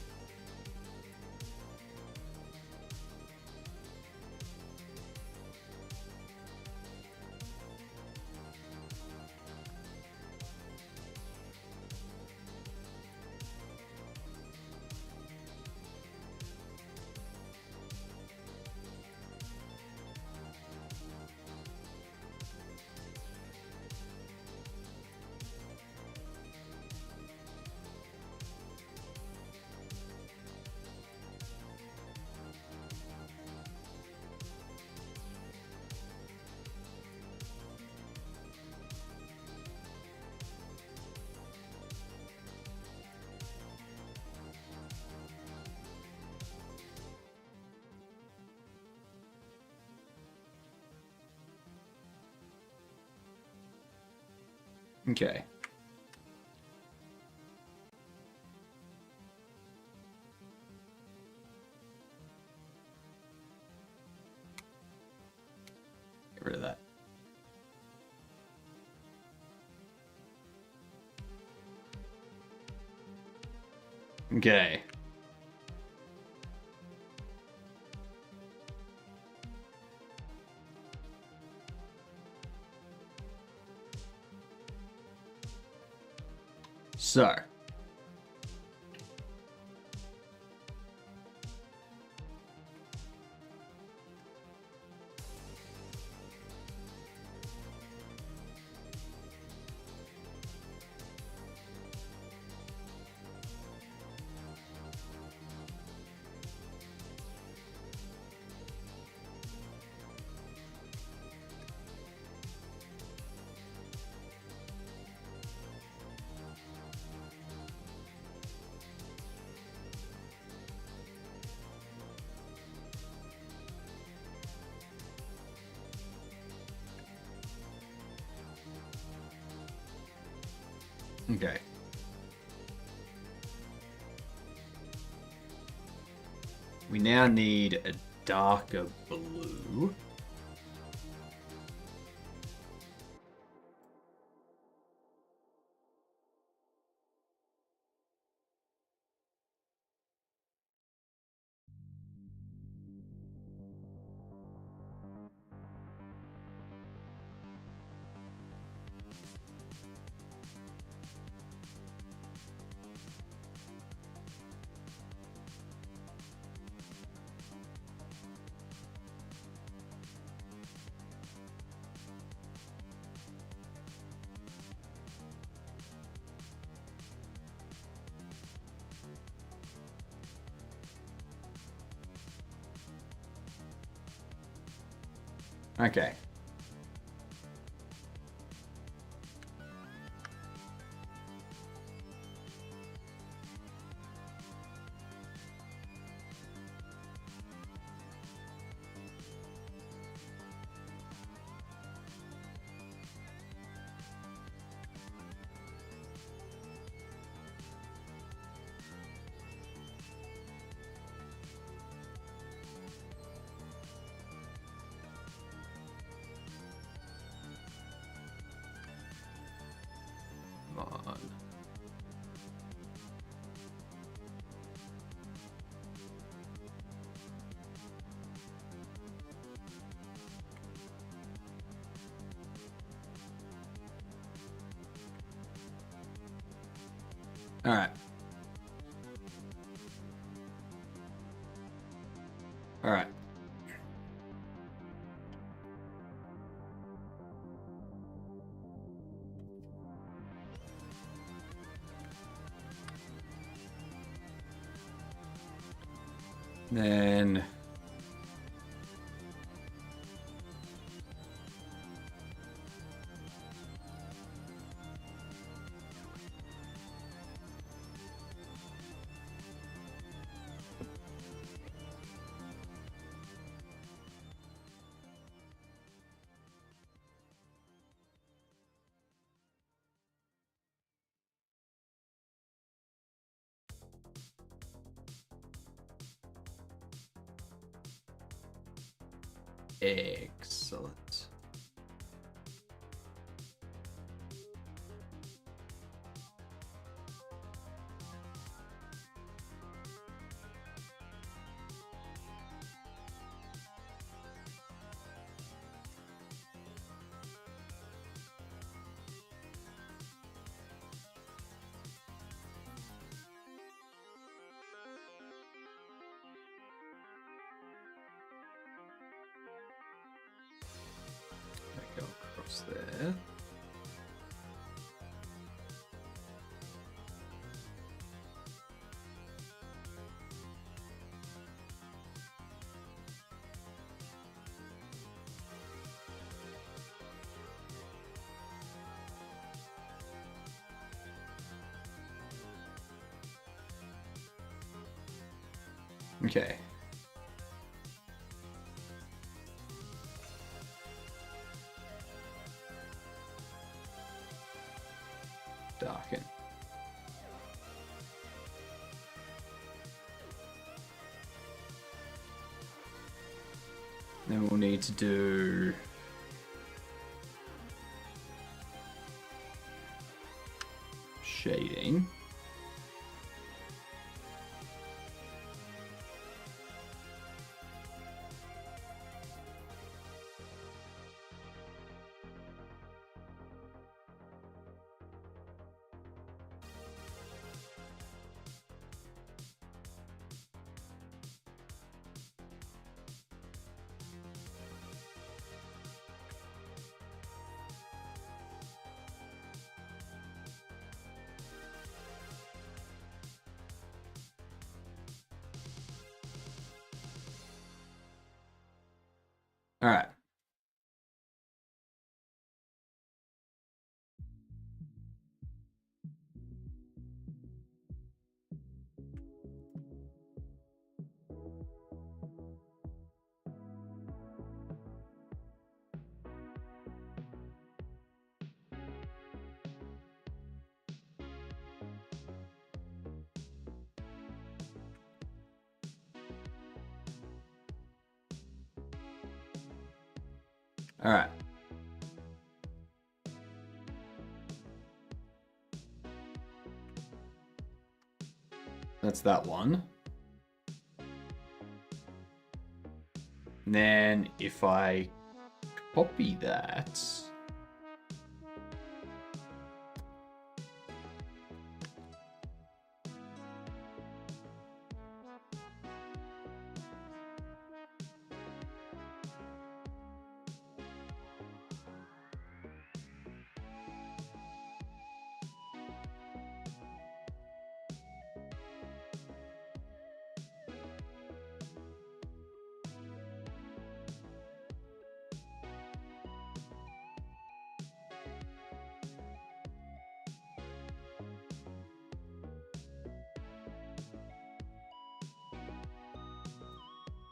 [SPEAKER 1] Okay. Get rid of that. Okay. So. Okay. We now need a darker blue. Okay. Come on. All right. All right. Then excellent. Go across there. Okay. Darken. Then we'll need to do shading. All right. All right. That's that one. And then if I copy that,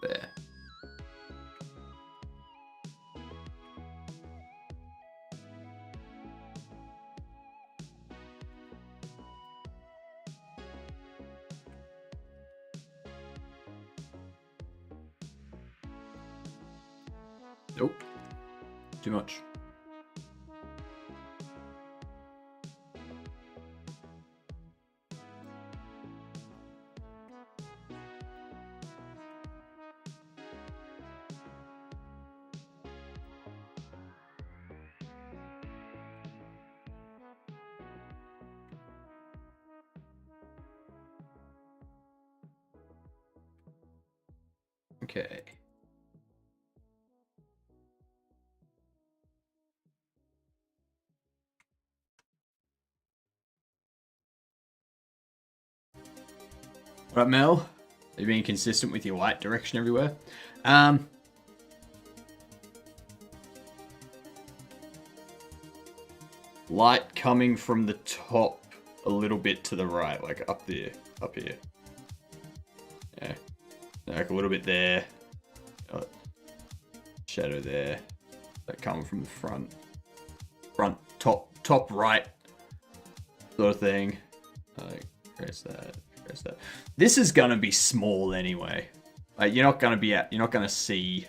[SPEAKER 1] There. Nope. Too much. Okay. Right, Mel? Are you being consistent with your light direction everywhere? Light coming from the top a little bit to the right, like up there, up here. Yeah, like a little bit there. Shadow there. That coming from the front, top right, sort of thing. Like, where's that? Where's that? This is gonna be small anyway. Like, you're not gonna see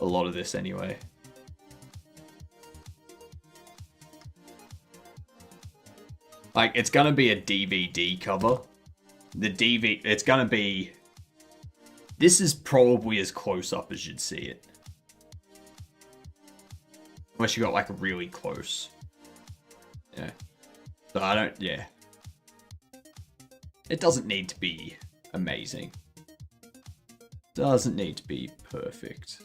[SPEAKER 1] a lot of this anyway. Like, it's gonna be a DVD cover. It's gonna be. This is probably as close up as you'd see it. Unless you got, like, really close. Yeah. So I don't, yeah. It doesn't need to be amazing. Doesn't need to be perfect.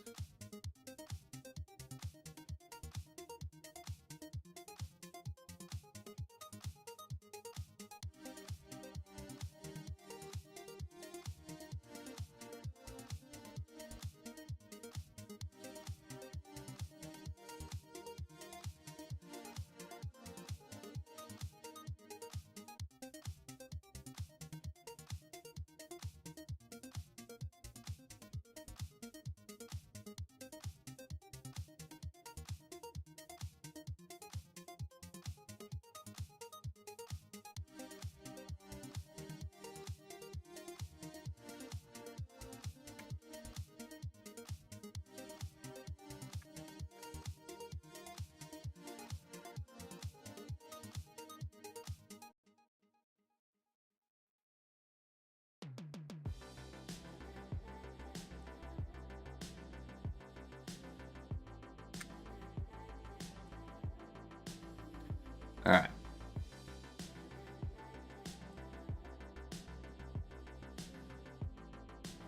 [SPEAKER 1] All right.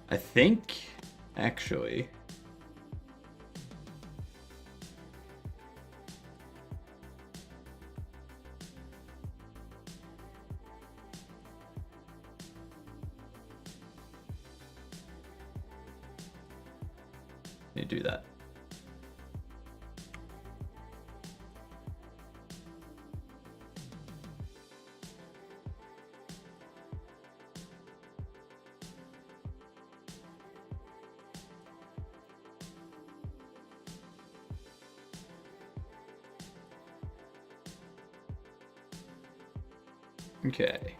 [SPEAKER 1] I think, actually, let me do that. Okay.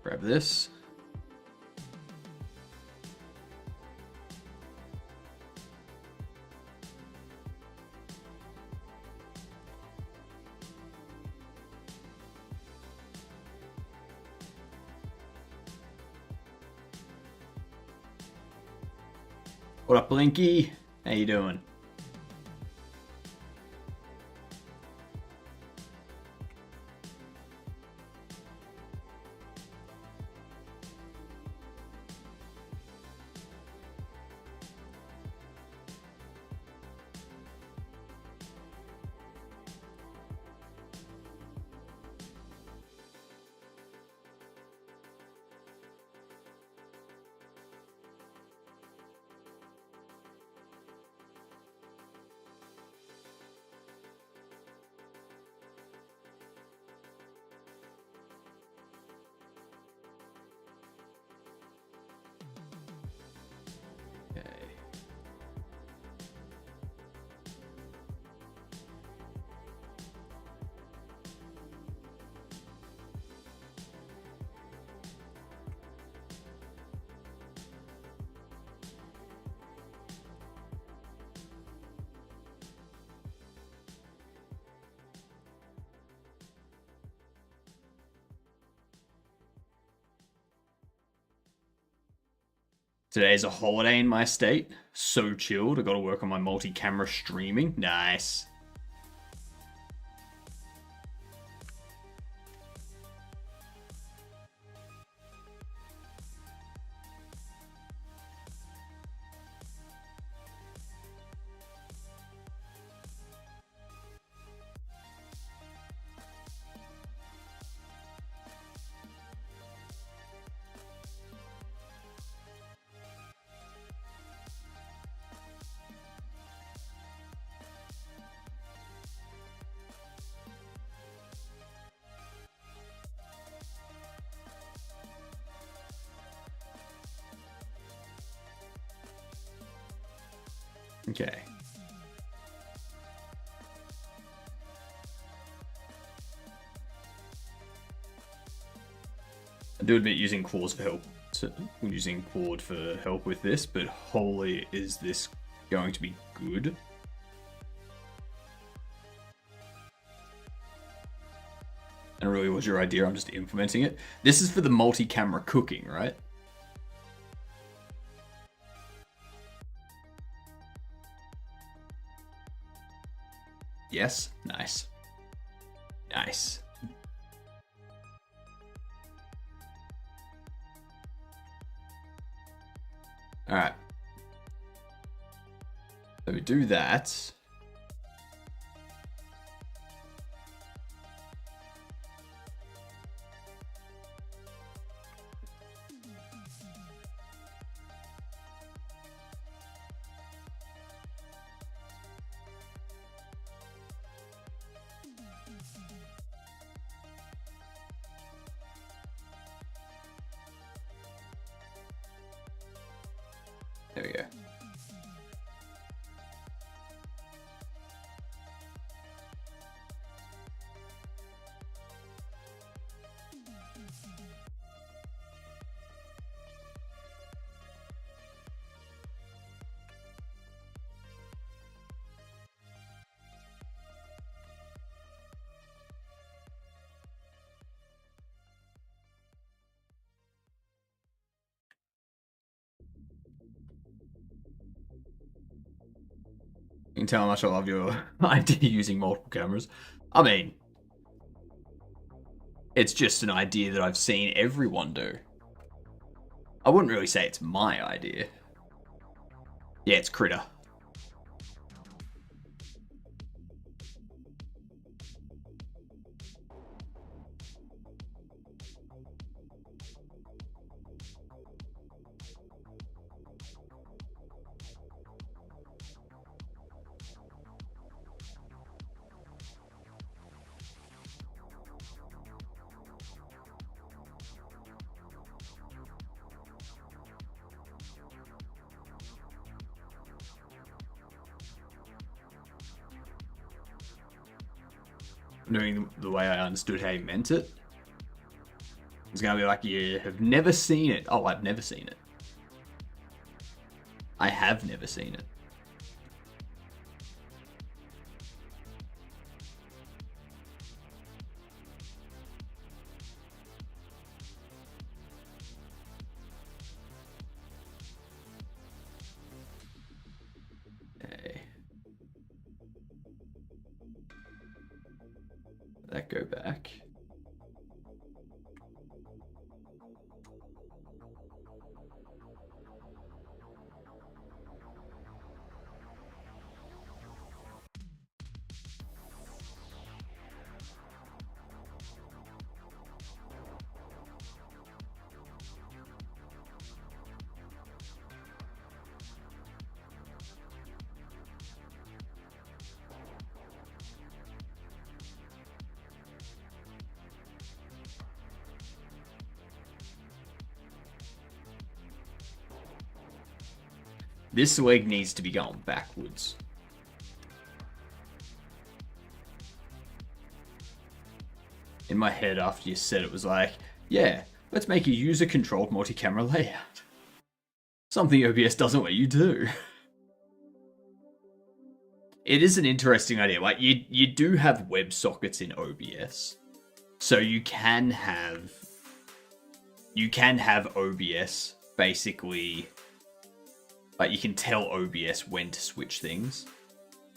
[SPEAKER 1] Grab this. What up, Blinky? How you doing? Today's a holiday in my state. So chilled. I got to work on my multi-camera streaming. Nice. Okay. I do admit using Claws for help. Using Claude for help with this, but holy, is this going to be good? And really, what's your idea? I'm just implementing it. This is for the multi-camera cooking, right? Yes? Nice. Nice. Alright. So we do that. There we go. You can tell how much I love your idea using multiple cameras. I mean, it's just an idea that I've seen everyone do. I wouldn't really say it's my idea. Yeah, it's Critter. Doing the way I understood how he meant it. It's gonna be like, you have never seen it. Oh, I've never seen it. I have never seen it. Okay. That go back. This leg needs to be going backwards. In my head, after you said it, was like, yeah, let's make a user-controlled multi-camera layout. Something OBS doesn't let you do. It is an interesting idea. Like, you do have WebSockets in OBS. So you can have OBS basically Like you can tell OBS when to switch things.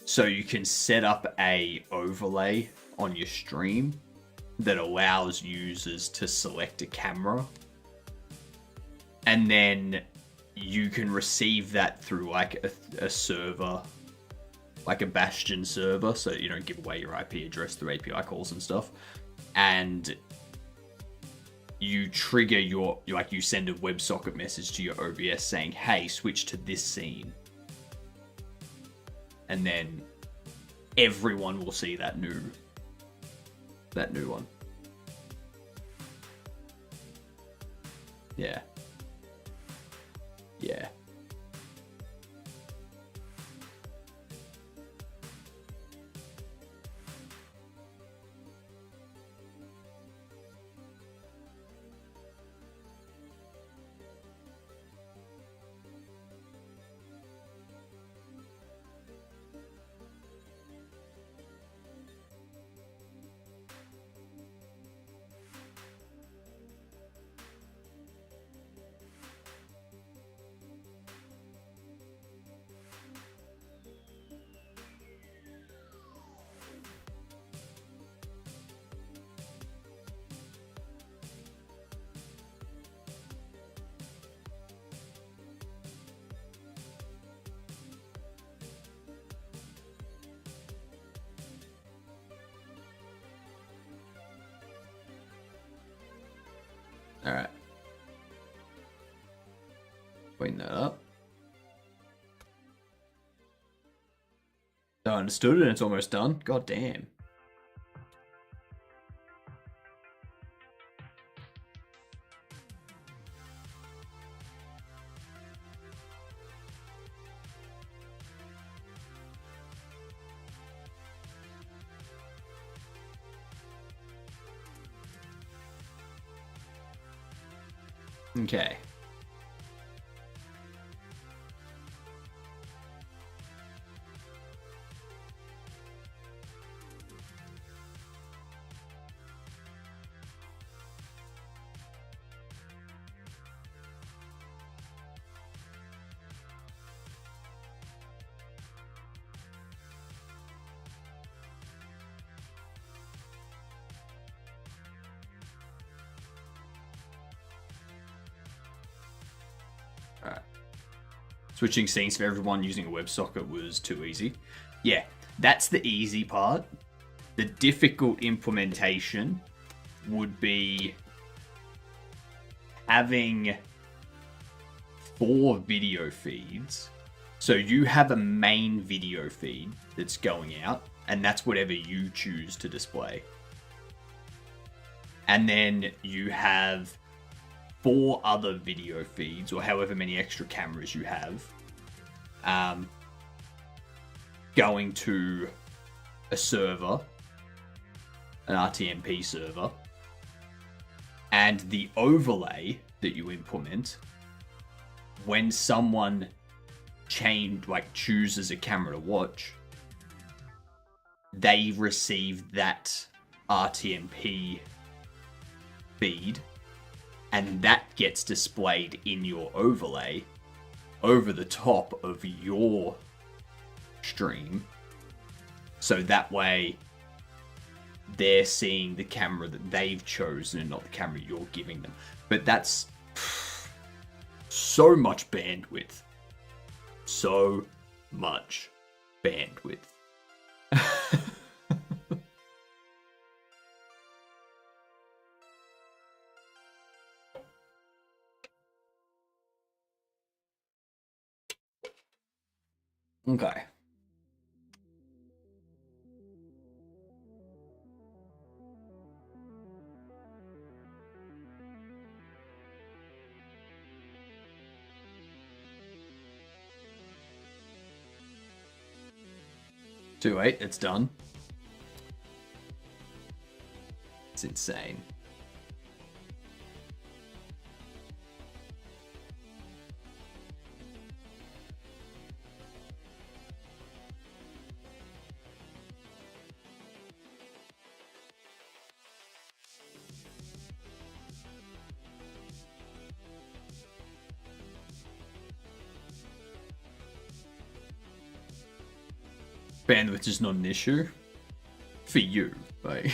[SPEAKER 1] So you can set up a overlay on your stream that allows users to select a camera. And then you can receive that through like a server, like a Bastion server, so you don't give away your IP address through API calls and stuff. And you trigger you send a WebSocket message to your OBS saying, hey, switch to this scene. And then everyone will see that new one. Yeah. Yeah. All right. Clean that up. I understood it and it's almost done. God damn. Okay. Alright. Switching scenes for everyone using a WebSocket was too easy. Yeah, that's the easy part. The difficult implementation would be having 4 video feeds. So you have a main video feed that's going out, and that's whatever you choose to display. And then you have 4 other video feeds, or however many extra cameras you have, going to a server, an RTMP server, and the overlay that you implement when someone chooses a camera to watch, they receive that RTMP feed, and that gets displayed in your overlay over the top of your stream. So that way they're seeing the camera that they've chosen and not the camera you're giving them. But that's so much bandwidth. So much bandwidth. Okay. Too late, it's done. It's insane. Bandwidth is not an issue for you, like.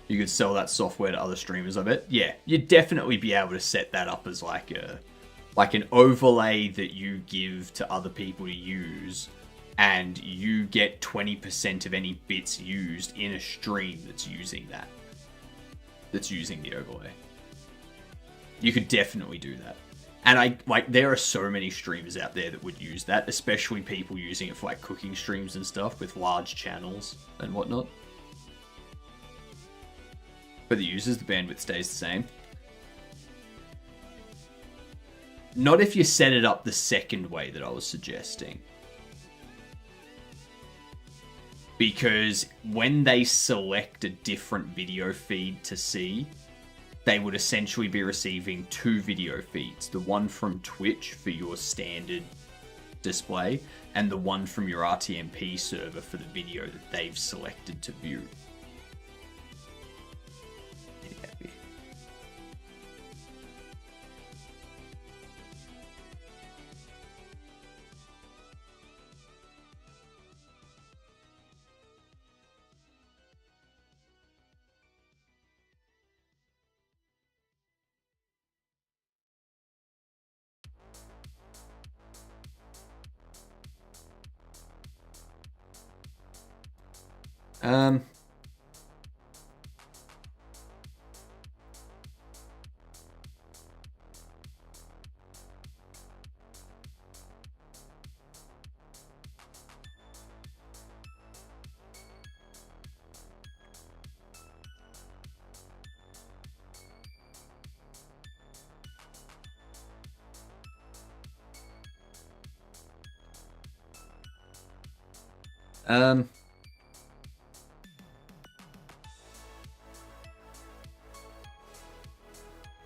[SPEAKER 1] You could sell that software to other streamers, I bet. Yeah, you'd definitely be able to set that up as like an overlay that you give to other people to use, and you get 20% of any bits used in a stream that's using that. That's using the overlay. You could definitely do that. And there are so many streamers out there that would use that, especially people using it for like cooking streams and stuff with large channels and whatnot. For the users, the bandwidth stays the same. Not if you set it up the second way that I was suggesting. Because when they select a different video feed to see, they would essentially be receiving two video feeds. The one from Twitch for your standard display, and the one from your RTMP server for the video that they've selected to view.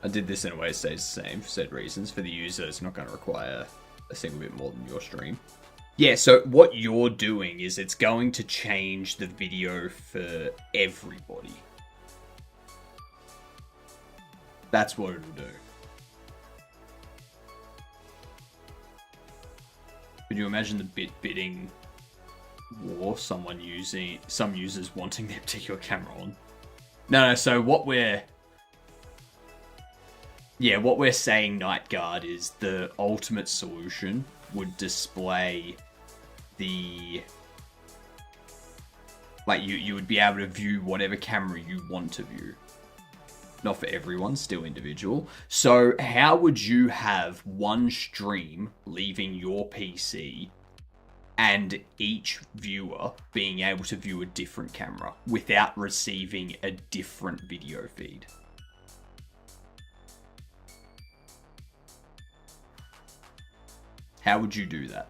[SPEAKER 1] I did this in a way that stays the same for said reasons. For the user, it's not going to require a single bit more than your stream. Yeah, so what you're doing is it's going to change the video for everybody. That's what it'll do. Could you imagine the bidding war? Some users wanting their particular camera on. No, so what we're saying, Night Guard, is the ultimate solution would display the... Like, you would be able to view whatever camera you want to view. Not for everyone, still individual. So how would you have one stream leaving your PC and each viewer being able to view a different camera without receiving a different video feed? How would you do that?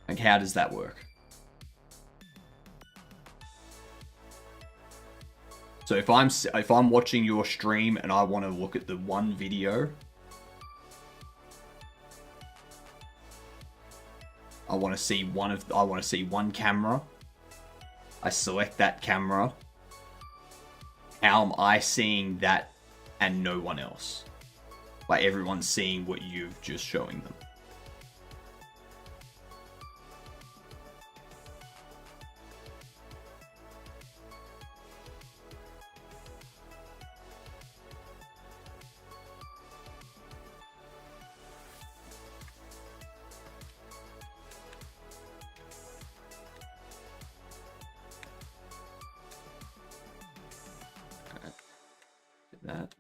[SPEAKER 1] Like, how does that work? So if I'm watching your stream and I want to look at the one video, I want to see one camera. I select that camera. How am I seeing that and no one else? Like, everyone's seeing what you've just showing them. That.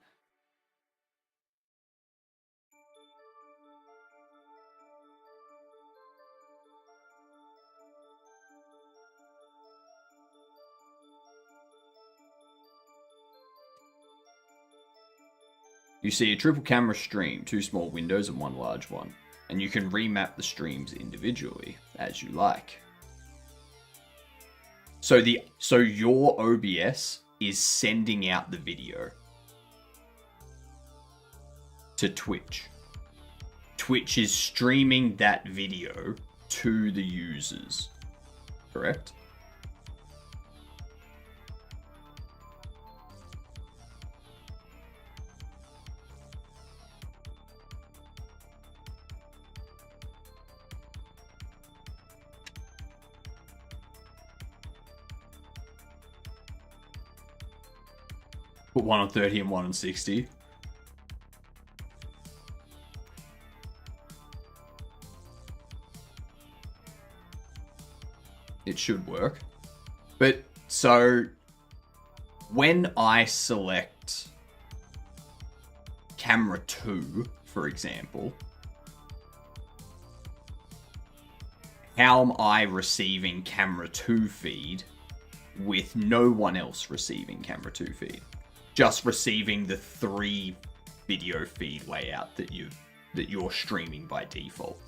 [SPEAKER 1] You see a triple camera stream, 2 small windows and 1 large one, and you can remap the streams individually as you like. So your OBS is sending out the video to Twitch. Twitch is streaming that video to the users, correct? Put one on 30 and one on 60. It should work. But, so, when I select camera 2, for example, how am I receiving camera 2 feed with no one else receiving camera 2 feed? Just receiving the 3 video feed layout that you're streaming by default.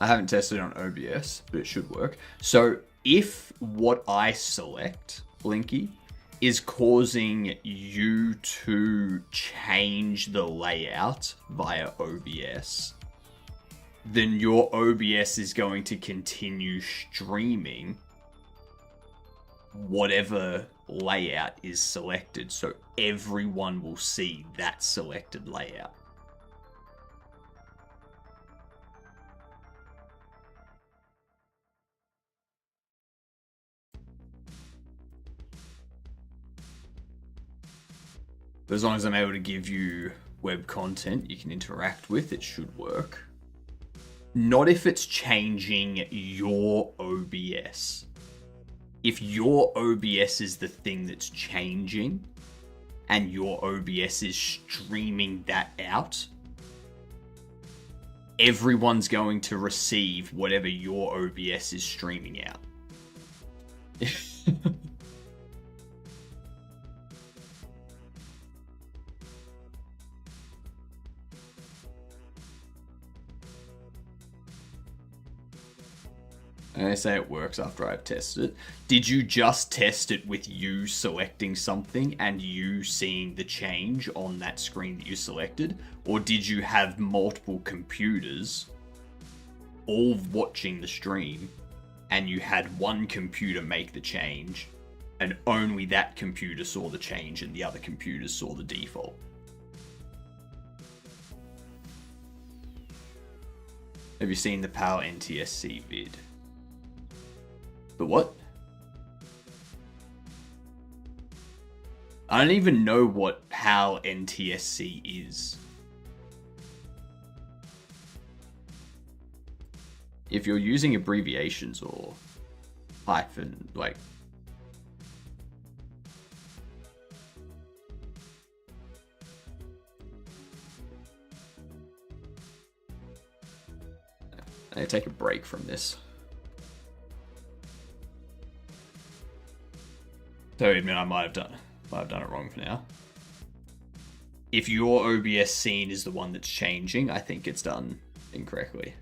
[SPEAKER 1] I haven't tested it on OBS, but it should work. So if what I select, Blinky, is causing you to change the layout via OBS, then your OBS is going to continue streaming whatever layout is selected, so everyone will see that selected layout. But as long as I'm able to give you web content you can interact with, it should work. Not if it's changing your OBS. If your OBS is the thing that's changing, and your OBS is streaming that out, everyone's going to receive whatever your OBS is streaming out. And I say it works after I've tested it. Did you just test it with you selecting something and you seeing the change on that screen that you selected? Or did you have multiple computers all watching the stream and you had one computer make the change and only that computer saw the change and the other computers saw the default? Have you seen the PAL NTSC vid? The what? I don't even know what PAL NTSC is. If you're using abbreviations or hyphen, like... I take a break from this. So I admit I might have done it wrong for now. If your OBS scene is the one that's changing, I think it's done incorrectly.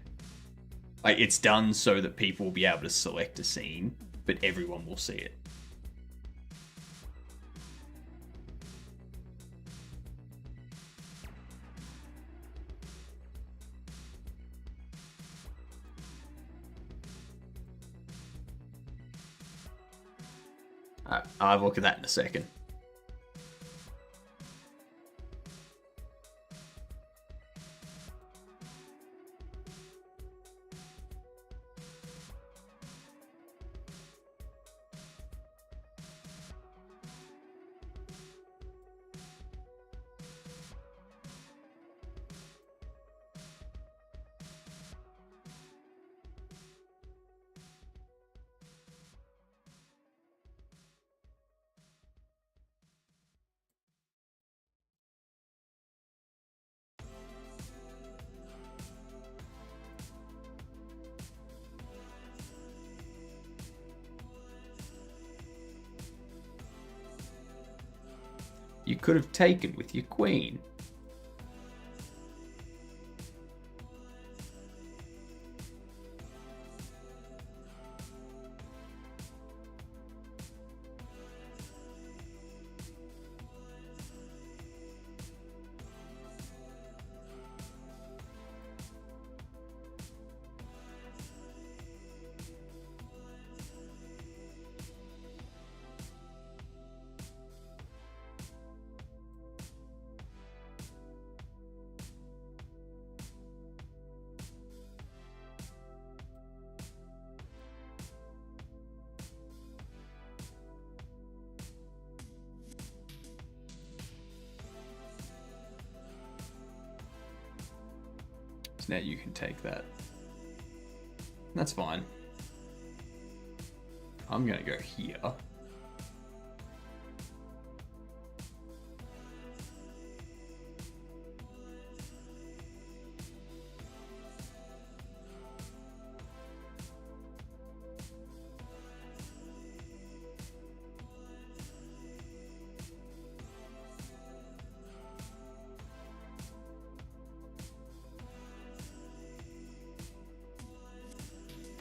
[SPEAKER 1] Like, it's done so that people will be able to select a scene, but everyone will see it. I'll have a look at that in a second. You could have taken with your queen. Now you can take that. That's fine. I'm gonna go here.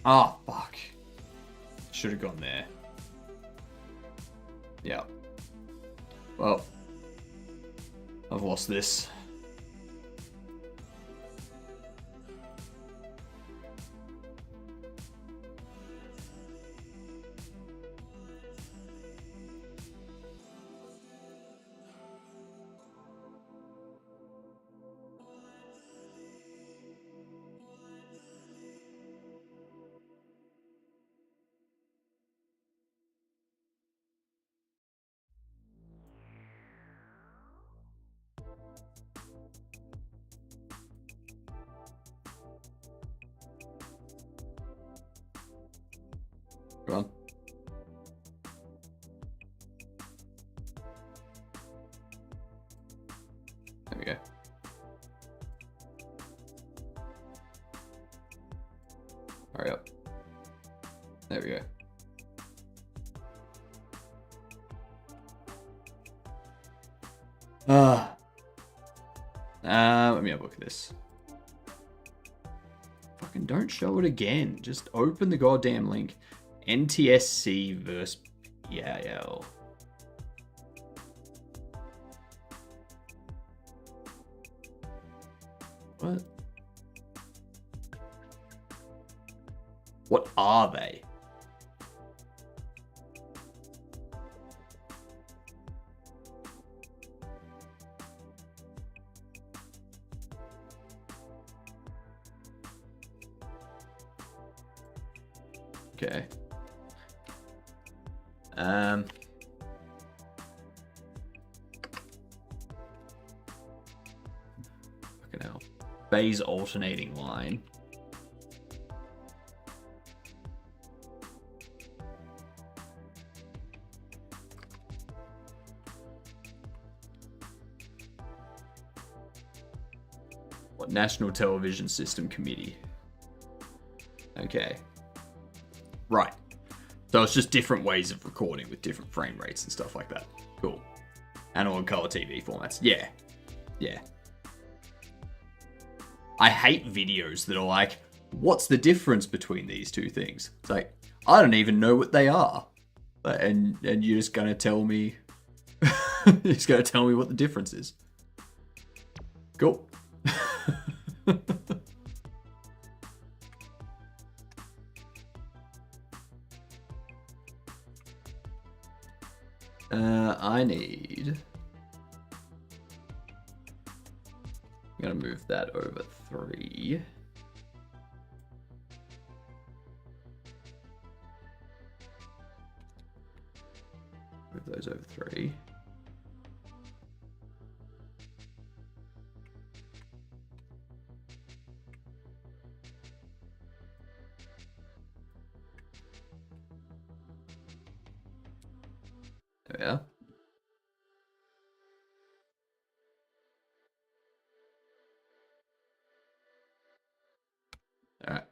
[SPEAKER 1] Oh, fuck. Should have gone there. Yeah. Well, I've lost this. Go on. There we go. Hurry up. There we go. Let me have a look at this. Fucking don't show it again. Just open the goddamn link. NTSC versus PAL. What? What are they? Okay. Fucking hell. Phase alternating line. What National Television System Committee? Okay. Right. So it's just different ways of recording with different frame rates and stuff like that. Cool. Analog color TV formats. Yeah. Yeah. I hate videos that are like, what's the difference between these two things? It's like, I don't even know what they are. And you're just gonna tell me you're just gonna tell me what the difference is. Cool. I need... I'm gonna move that over 3. Move those over 3. There we are. All right.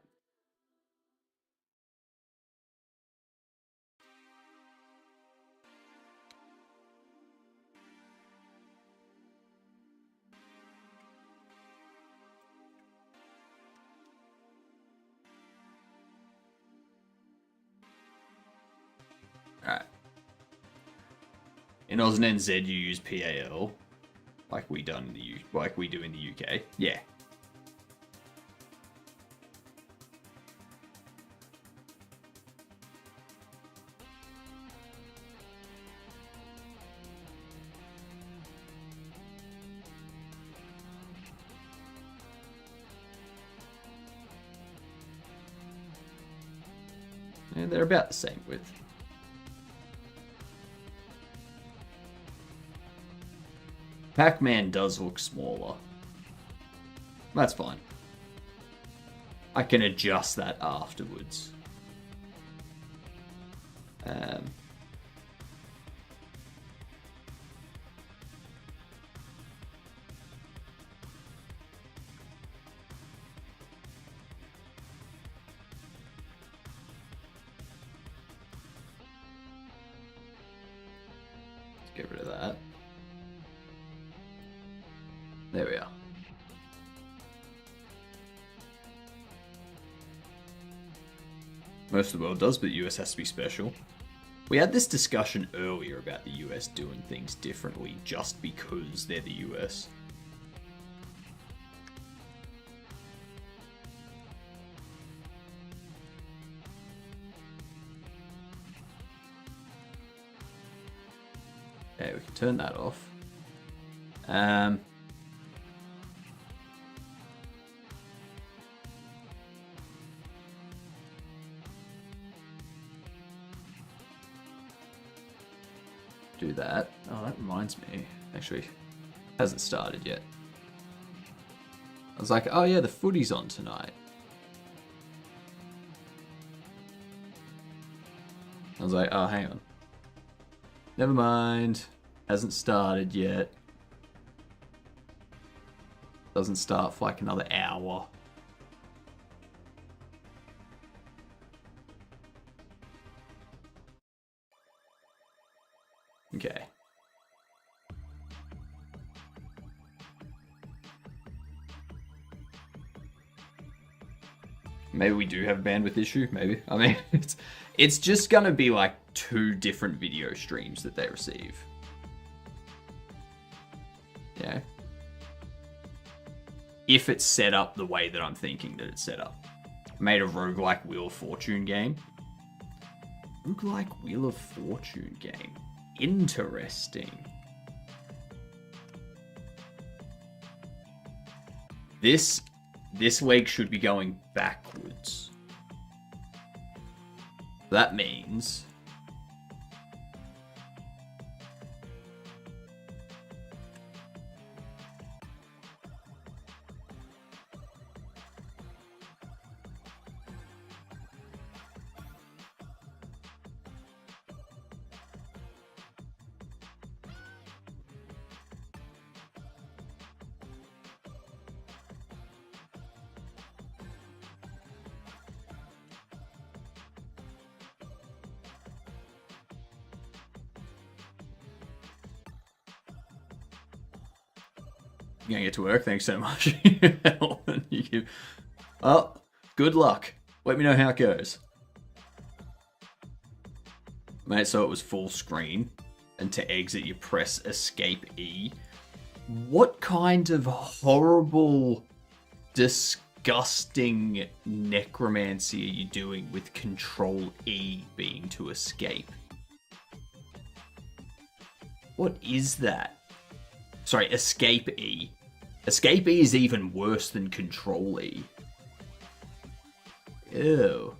[SPEAKER 1] All right. In Oz and NZ, you use PAL, like we do in the UK. Yeah. Yeah, they're about the same width. Pac-Man does look smaller. That's fine. I can adjust that afterwards. Get rid of that. There we are. Most of the world does, but the US has to be special. We had this discussion earlier about the US doing things differently just because they're the US. Okay, we can turn that off. Do that. Oh, that reminds me. Actually, hasn't started yet. I was like, oh yeah, the footy's on tonight. I was like, oh, hang on. Never mind. Hasn't started yet. Doesn't start for like another hour. Okay. Maybe we do have a bandwidth issue, maybe. I mean, it's just gonna be like 2 different video streams that they receive. Yeah. If it's set up the way that I'm thinking that it's set up. I made a roguelike Wheel of Fortune game. Roguelike Wheel of Fortune game. Interesting. This leg should be going backwards. That means you're gonna get to work. Thanks so much. Oh, good luck. Let me know how it goes. Mate, so it was full screen, and to exit you press Escape E. What kind of horrible, disgusting necromancy are you doing with Control E being to escape? What is that? Sorry, Escape E. Escape E is even worse than Control E. Ew.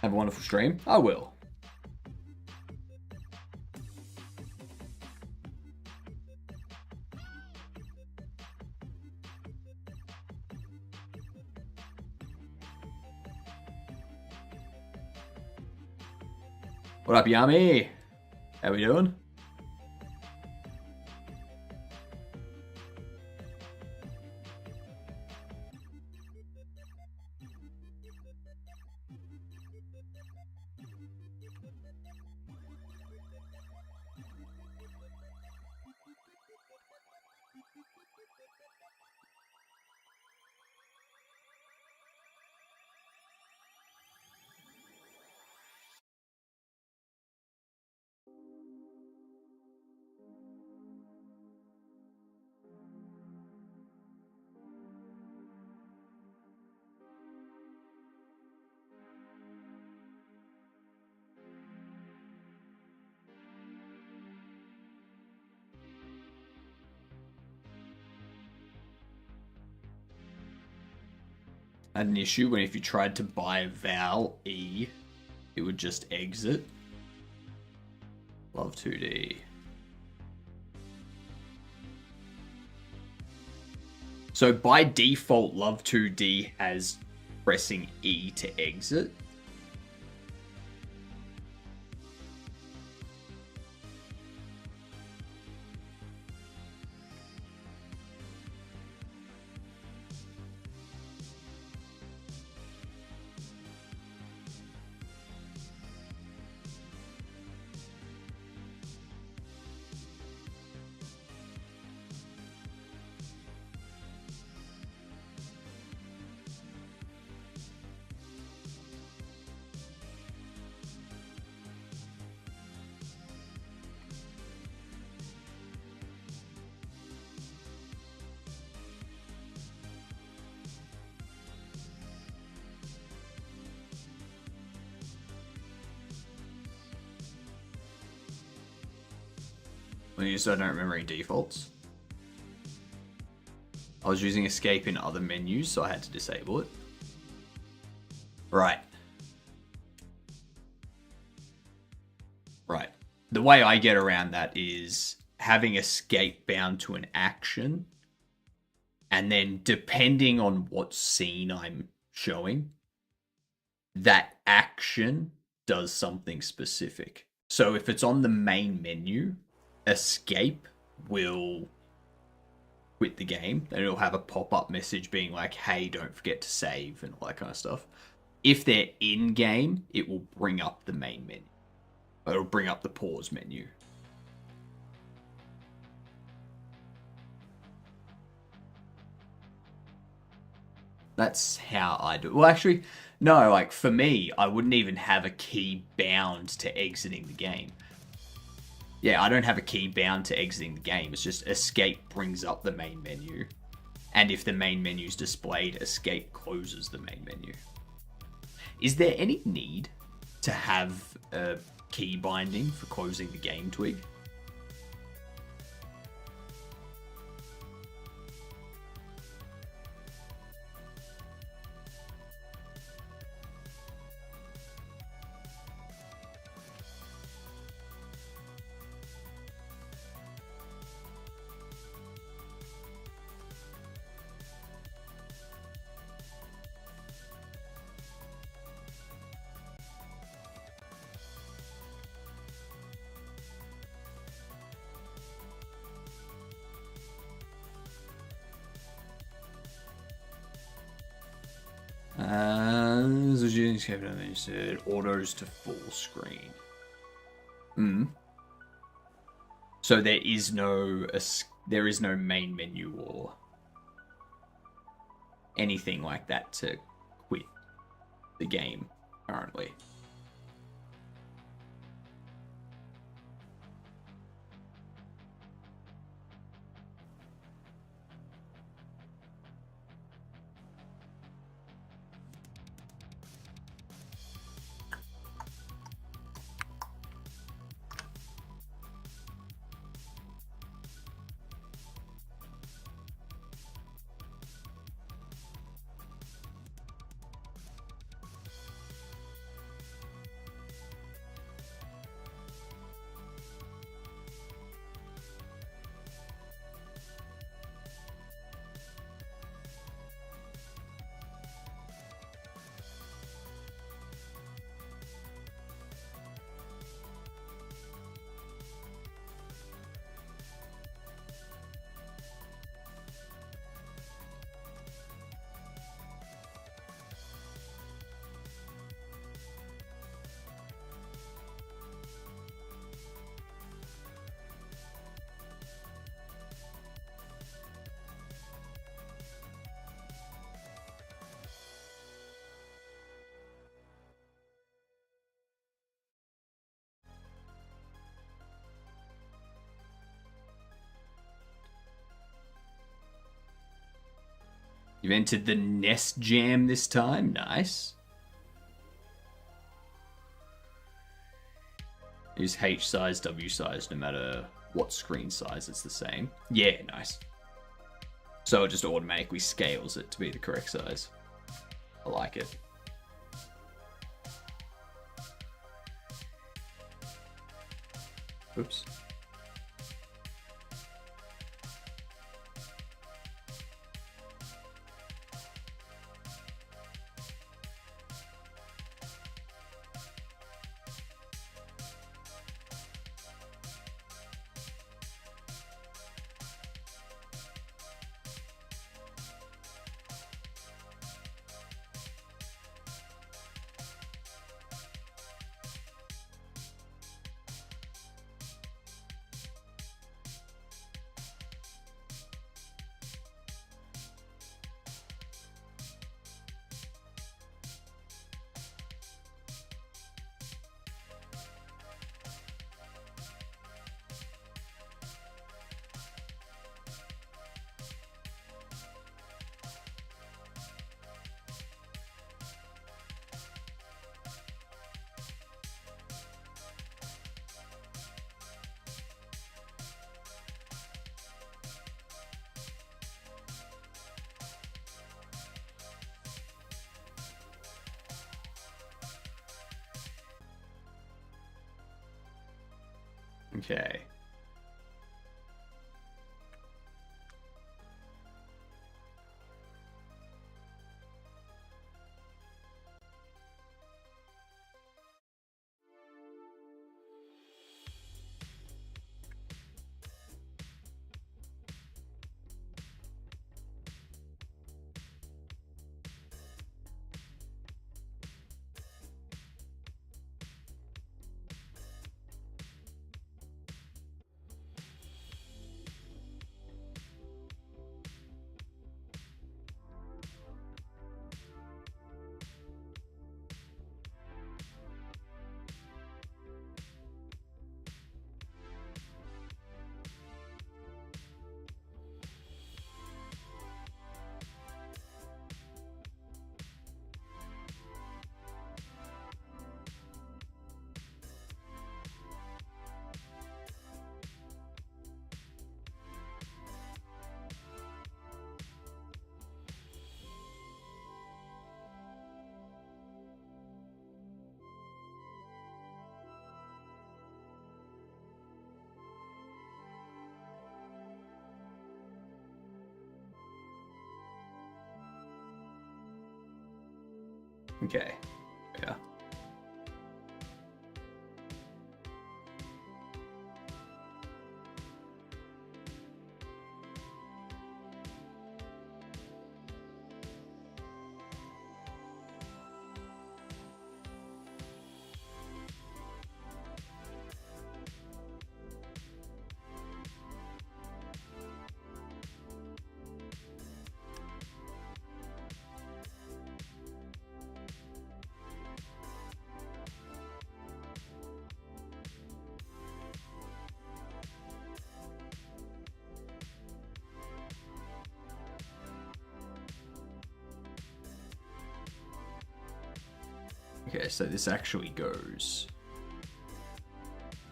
[SPEAKER 1] Have a wonderful stream. I will. What up, Yummy? How we doing? I had an issue when if you tried to buy Val E, it would just exit. Love 2D. So by default, Love 2D has pressing E to exit. When you said I don't remember any defaults. I was using escape in other menus, so I had to disable it. Right. Right. The way I get around that is having escape bound to an action, and then depending on what scene I'm showing, that action does something specific. So if it's on the main menu, escape will quit the game, and it'll have a pop-up message being like, hey, don't forget to save and all that kind of stuff. If they're in game, it will bring up the main menu. It'll bring up the pause menu. That's how I do it. Well, actually, no, like for me, I wouldn't even have a key bound to exiting the game. Yeah, I don't have a key bound to exiting the game. It's just escape brings up the main menu. And if the main menu is displayed, escape closes the main menu. Is there any need to have a key binding for closing the game twig? Said autos to full screen. So there is no main menu or anything like that to quit the game currently. You've entered the Nest Jam this time. Nice. Use H size, W size, no matter what screen size, it's the same. Yeah, nice. So it just automatically scales it to be the correct size. I like it. Oops. Okay. Okay. Yeah. Okay, so this actually goes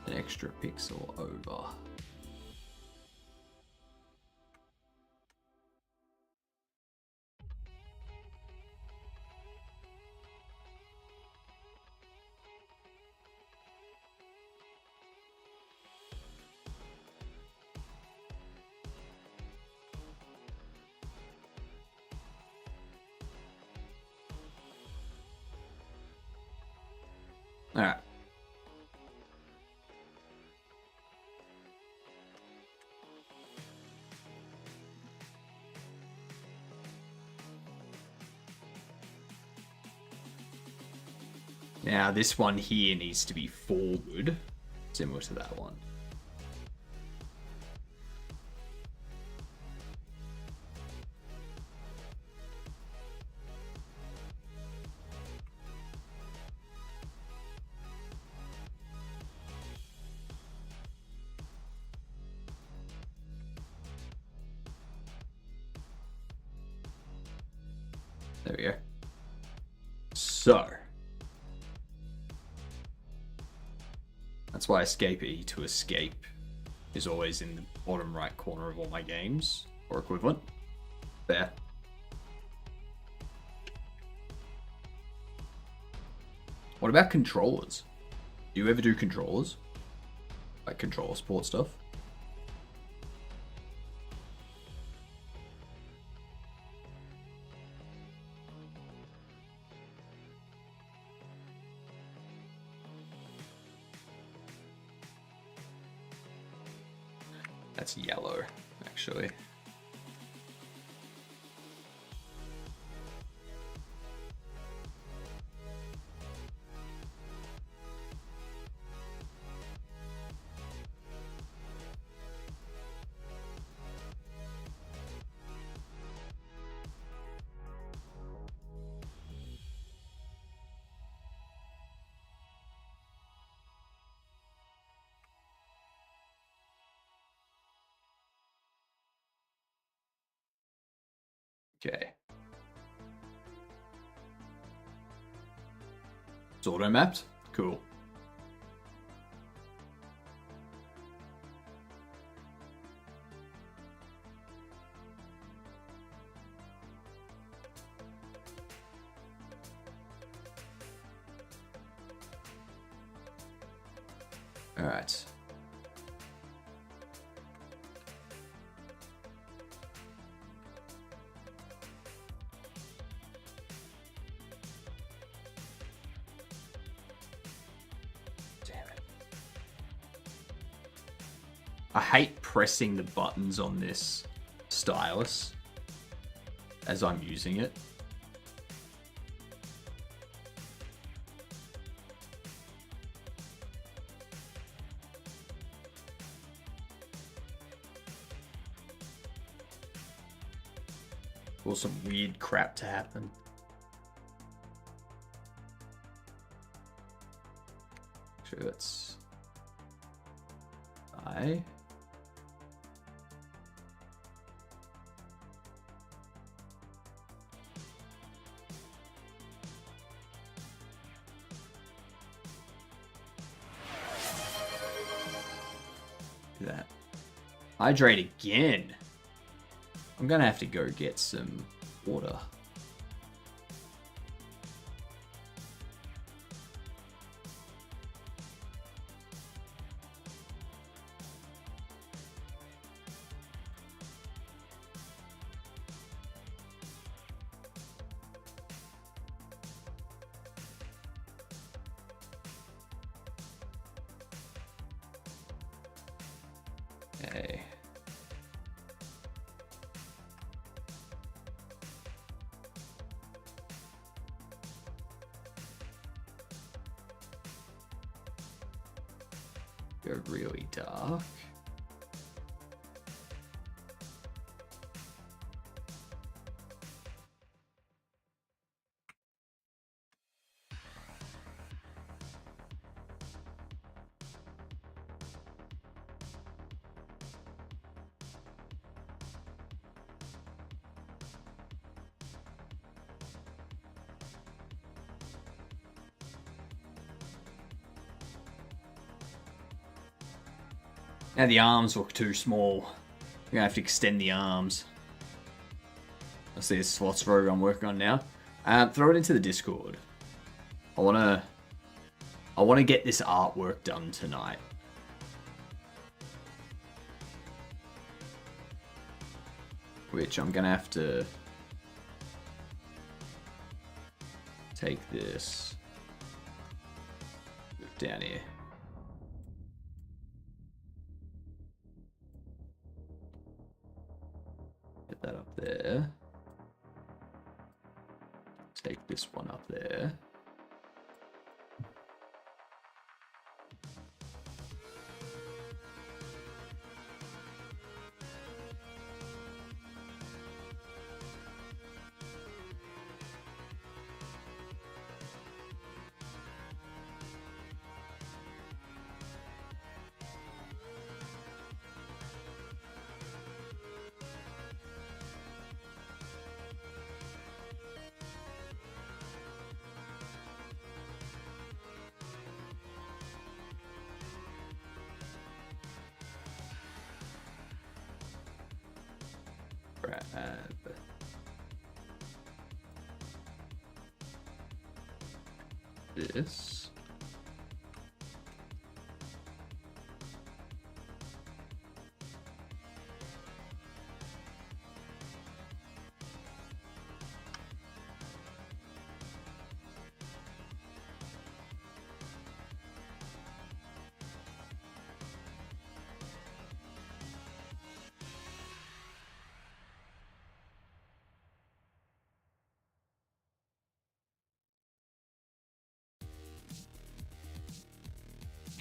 [SPEAKER 1] an extra pixel over. All right. Now this one here needs to be forward, similar to that one. There we go. So that's why escape E to escape is always in the bottom right corner of all my games, or equivalent. There. What about controllers? Do you ever do controllers? like control support stuff. That's yellow, actually. Okay. It's auto mapped? Cool. All right. Damn it. I hate pressing the buttons on this stylus as I'm using it. Or some weird crap to happen. Actually, let's... I... Do that. Hydrate again. I'm gonna have to go get some water. Okay. Go really dark. Now the arms look too small. I'm gonna have to extend the arms. I see a slots rogue I'm working on now. Throw it into the Discord. I wanna get this artwork done tonight. Which I'm gonna have to take this, move down here. Get that up there. Take this one up there. Grab this.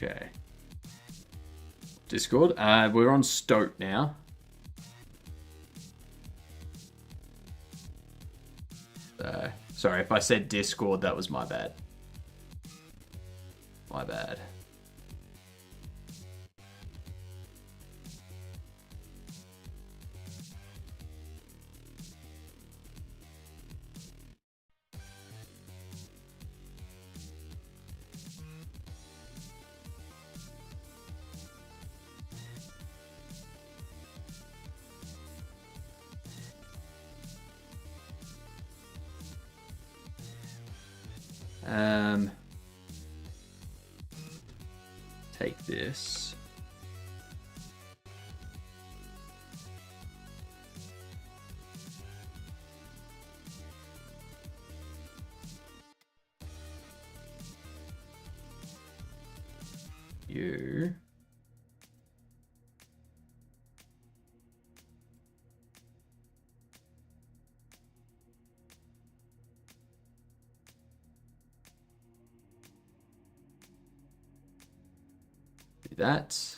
[SPEAKER 1] Okay. Discord. We're on Stoat now. Sorry, if I said Discord, that was my bad. My bad. Take this. You. Do that.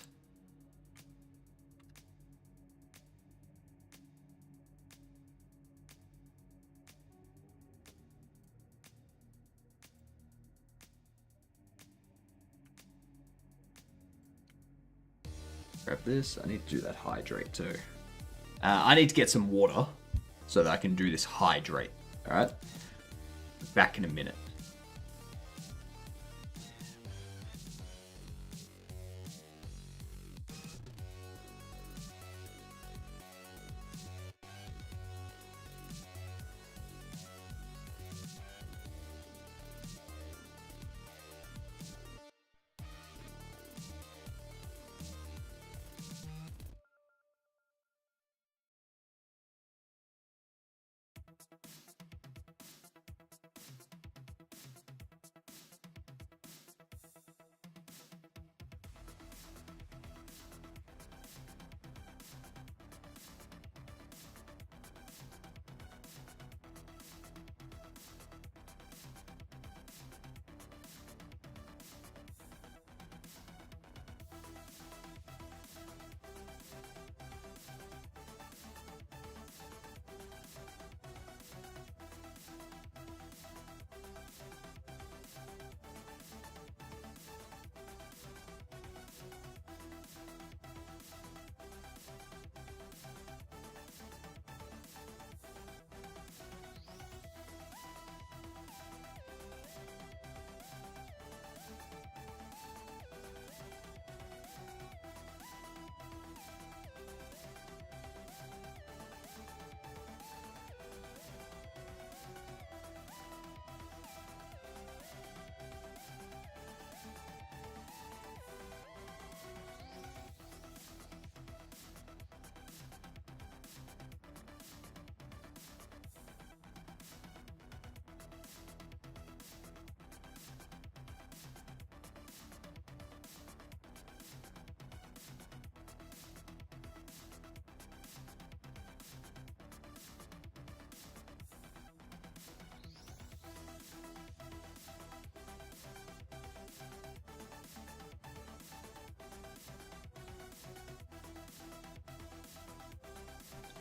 [SPEAKER 1] Grab this. I need to do that hydrate too. I need to get some water so that I can do this hydrate. Alright? Back in a minute.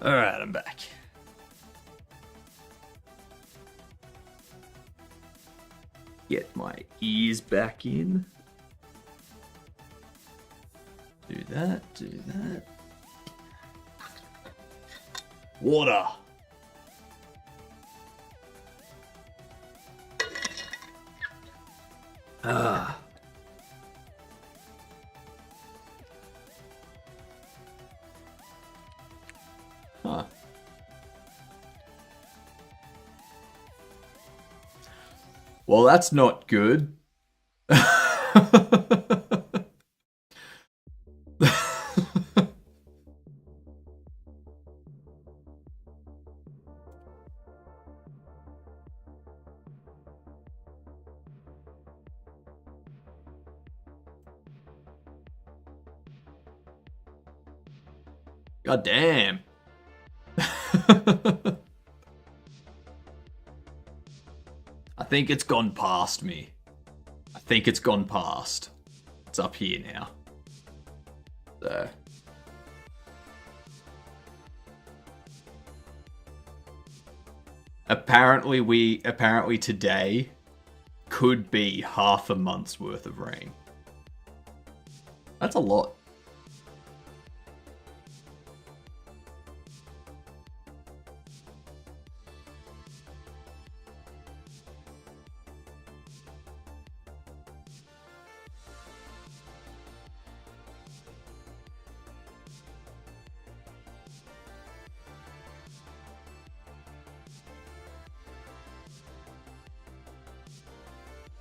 [SPEAKER 1] Alright, I'm back. Get my ears back in. Do that, do that. Water. Ah. Huh. Well, that's not good. God damn. I think it's gone past me. I think it's gone past. It's up here now. So. Apparently today could be half a month's worth of rain. That's a lot.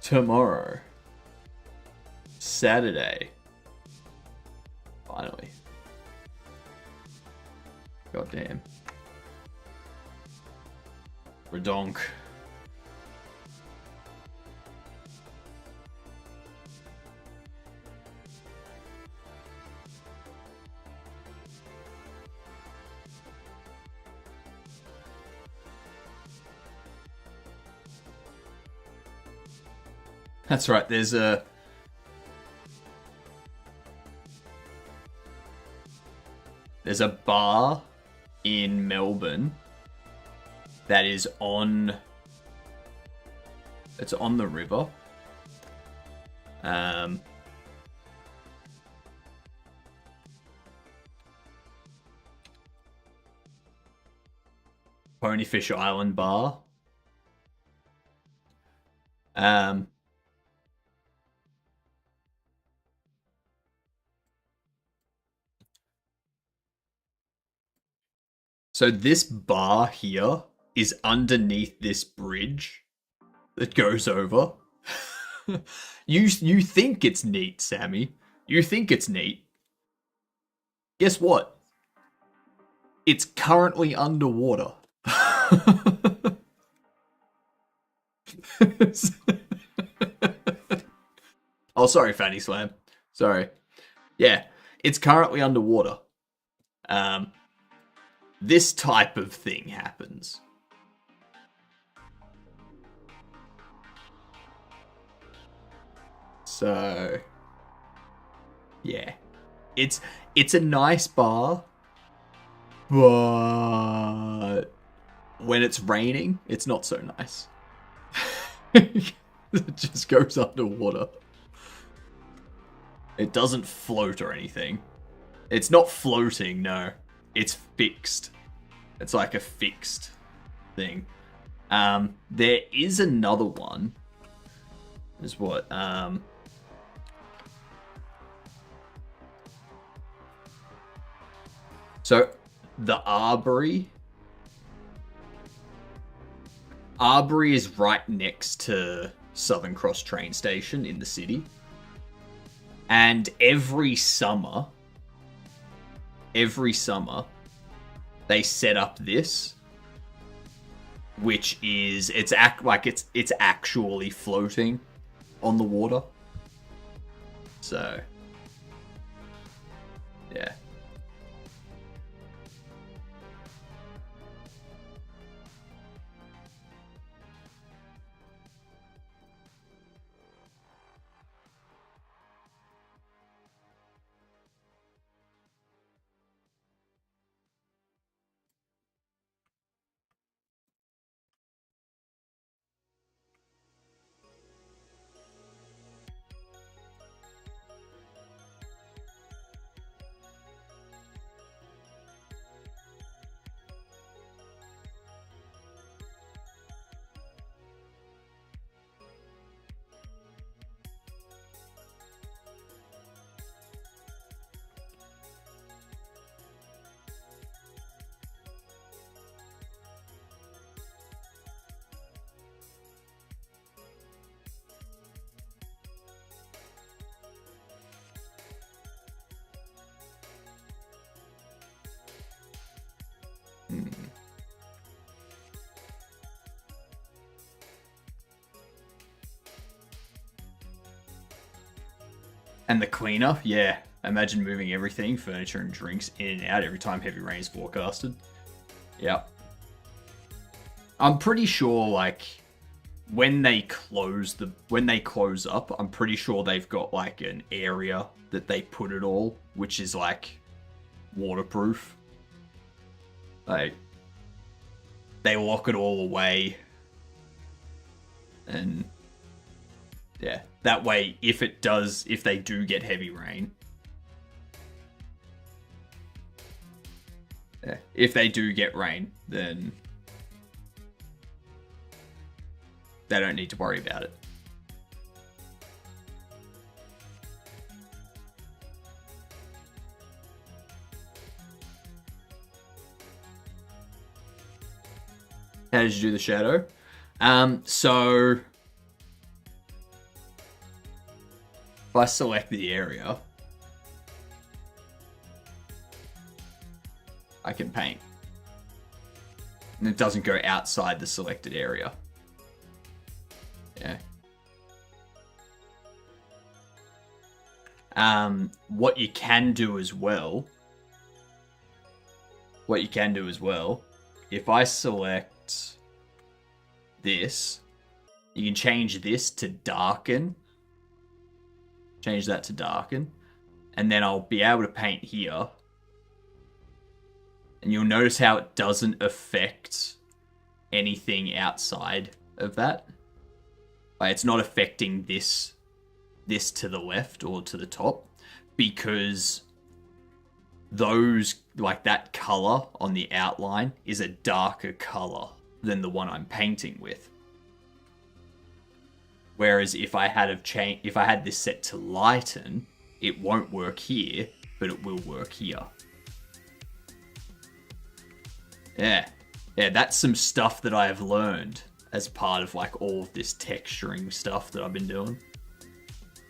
[SPEAKER 1] Tomorrow. Saturday. Finally. Goddamn. Redonk. That's right, there's a bar in Melbourne that is on the river. Ponyfish Island Bar. So this bar here is underneath this bridge that goes over. You think it's neat, Sammy. You think it's neat. Guess what? It's currently underwater. Oh, sorry, Fanny Slam. Sorry. Yeah, it's currently underwater. This type of thing happens. So, yeah. It's a nice bar, but when it's raining, it's not so nice. It just goes underwater. It doesn't float or anything. It's not floating, no. It's fixed. It's like a fixed thing. There is another one. Is what? So the Arbory. Arbory is right next to Southern Cross train station in the city. And every summer, they set up this, which is it's actually floating on the water. So, yeah. And the cleaner, yeah. Imagine moving everything, furniture and drinks in and out every time heavy rain is forecasted. Yep. I'm pretty sure, like, when they close up, I'm pretty sure they've got like an area that they put it all, which is like waterproof. Like they lock it all away, and yeah, that way if they do get heavy rain, yeah, if they do get rain, then they don't need to worry about it. How did you do the shadow? So if I select the area, I can paint. And it doesn't go outside the selected area. Yeah. What you can do as well, if I select this, you can change this to darken. Change that to darken. And then I'll be able to paint here. And you'll notice how it doesn't affect anything outside of that. Like it's not affecting this to the left or to the top, because those, like that color on the outline is a darker color than the one I'm painting with. Whereas if I had this set to lighten, it won't work here, but it will work here. Yeah, that's some stuff that I have learned as part of like all of this texturing stuff that I've been doing.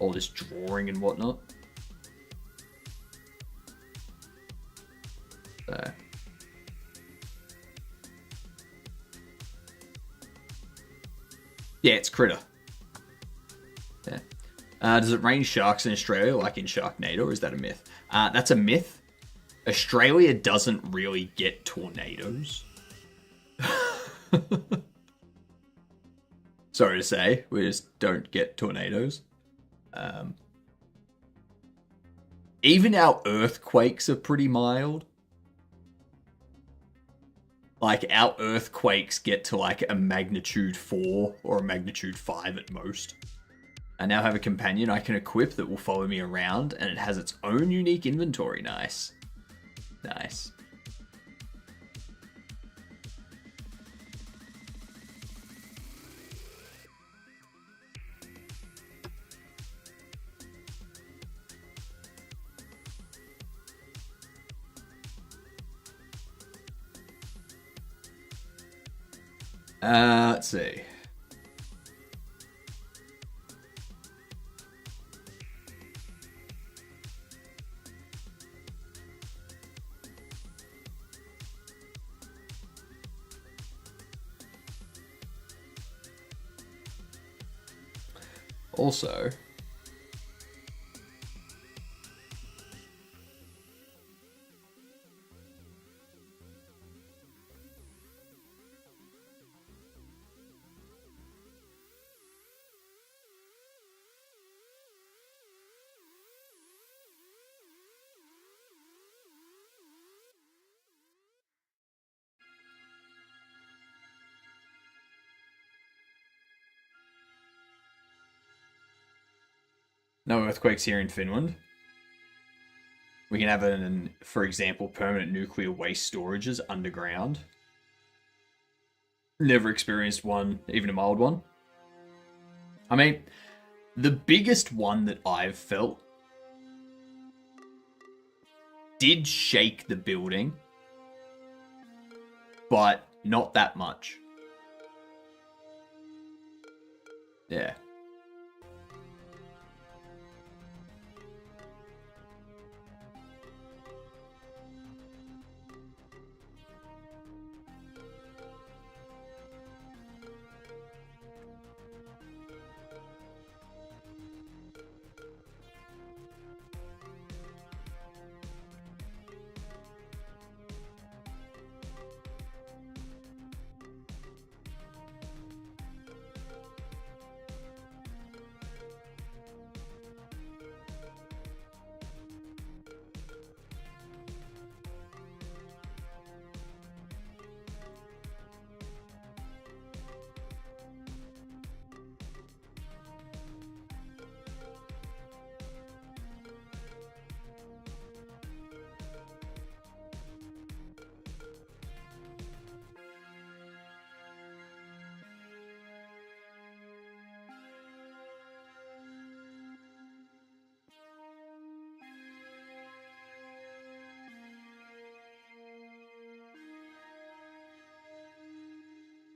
[SPEAKER 1] All this drawing and whatnot. So. Yeah, it's Critter. Yeah. Does it rain sharks in Australia like in Sharknado, or is that a myth? That's a myth. Australia doesn't really get tornadoes. Sorry to say, we just don't get tornadoes. Even our earthquakes are pretty mild. Like, our earthquakes get to like a magnitude 4 or a magnitude 5 at most. I now have a companion I can equip that will follow me around, and it has its own unique inventory. Nice. Nice. Let's see. Also, no earthquakes here in Finland. We can have for example, permanent nuclear waste storages underground. Never experienced one, even a mild one. I mean, the biggest one that I've felt did shake the building, but not that much. Yeah.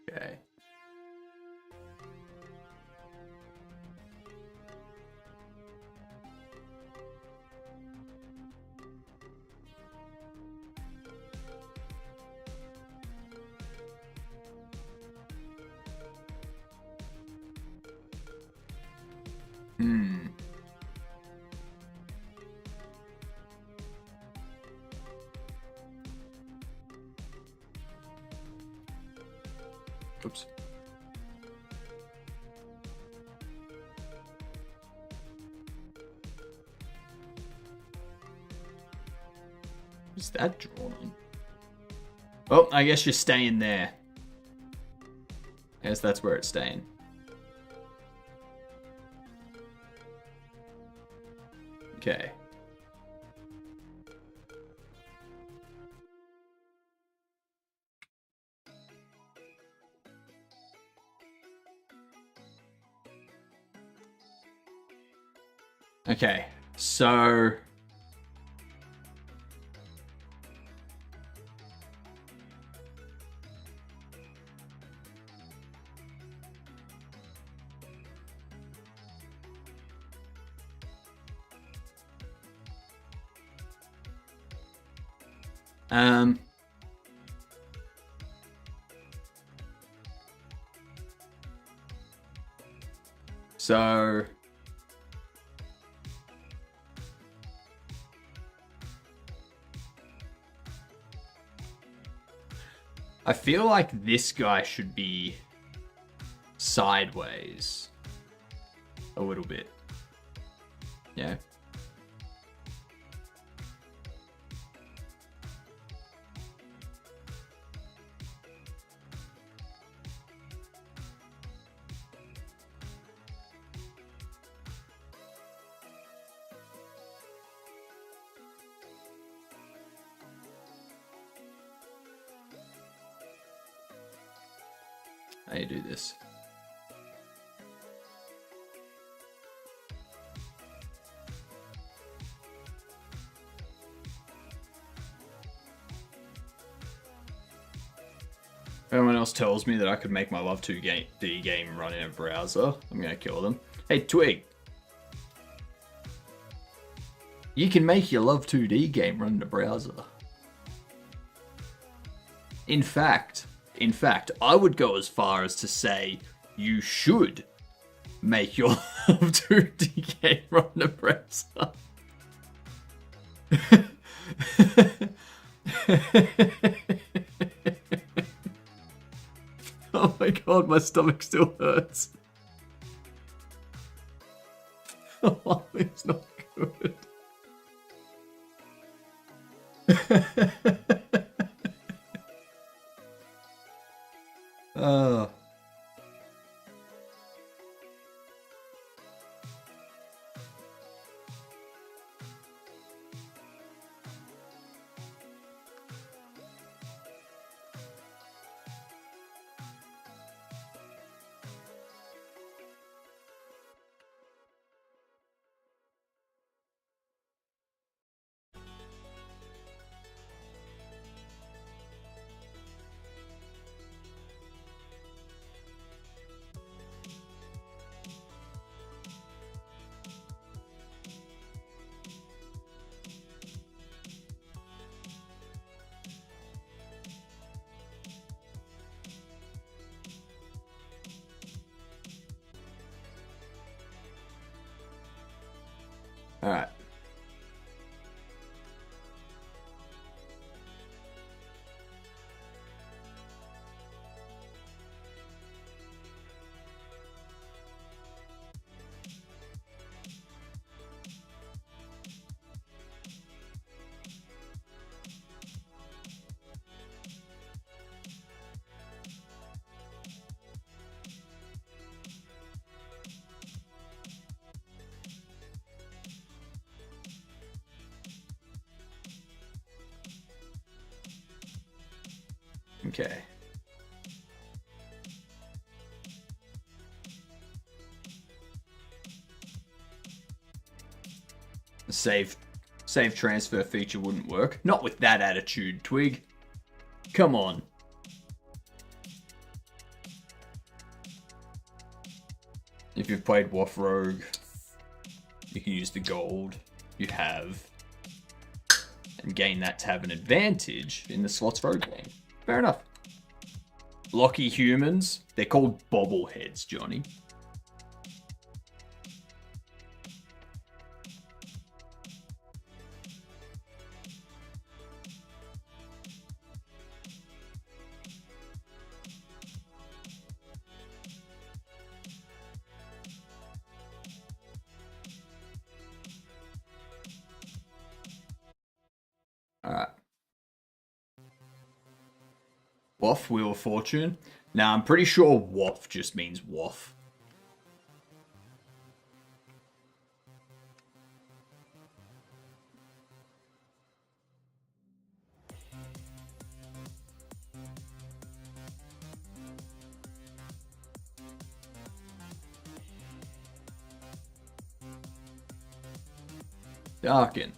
[SPEAKER 1] Okay. Oops. Is that drawn on? Oh, I guess you're staying there. I guess that's where it's staying. Okay. Okay, so... So... I feel like this guy should be sideways a little bit. Yeah. How do you do this? If anyone else tells me that I could make my Love 2D game run in a browser, I'm gonna kill them. Hey, Twig. You can make your Love 2D game run in a browser. In fact, I would go as far as to say you should make your Love 2D game run in a browser. Oh my god, my stomach still hurts. Oh, it's not good. Oh. All right. Okay. The save transfer feature wouldn't work. Not with that attitude, Twig. Come on. If you've played Waff Rogue, you can use the gold you have and gain that to have an advantage in the Slots Rogue game. Fair enough. Blocky humans, they're called bobbleheads, Johnny. Alright. Waff, Wheel of Fortune. Now, I'm pretty sure Waff just means Waff. Darken.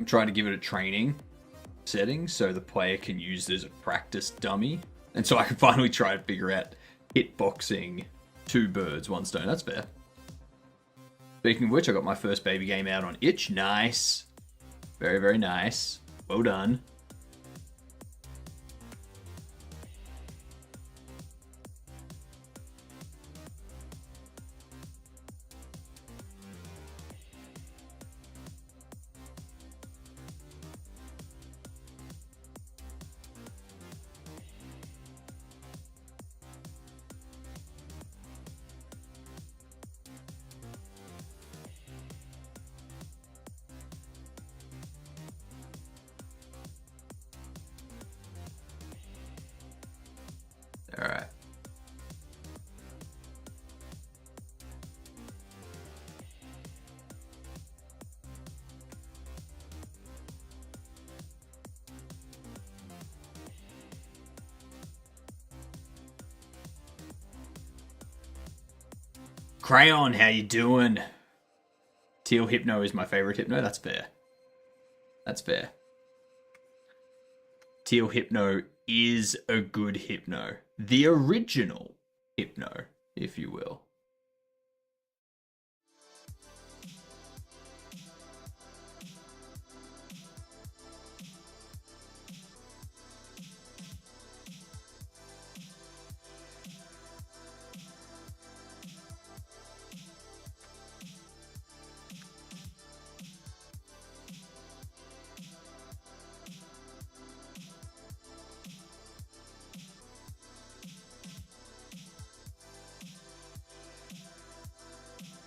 [SPEAKER 1] I'm trying to give it a training setting so the player can use it as a practice dummy. And so I can finally try to figure out hitboxing 2 birds, 1 stone. That's fair. Speaking of which, I got my first baby game out on itch. Nice. Very, very nice. Well done. All right. Crayon, how you doing? Teal Hypno is my favorite Hypno. That's fair. That's fair. Teal Hypno is a good Hypno. The original Hypno, if you will.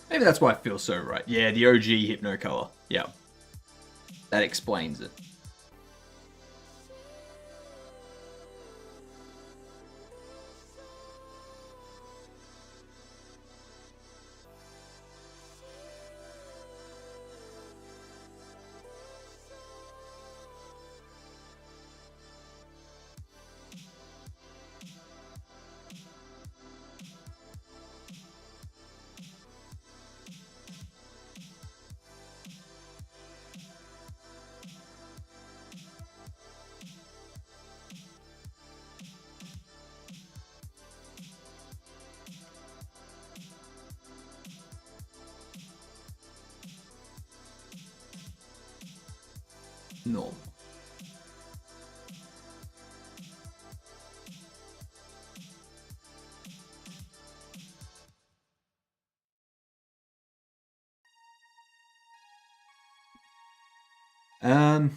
[SPEAKER 1] Maybe that's why it feels so right. Yeah, the OG Hypno color. Yeah. That explains it. Normal. Um,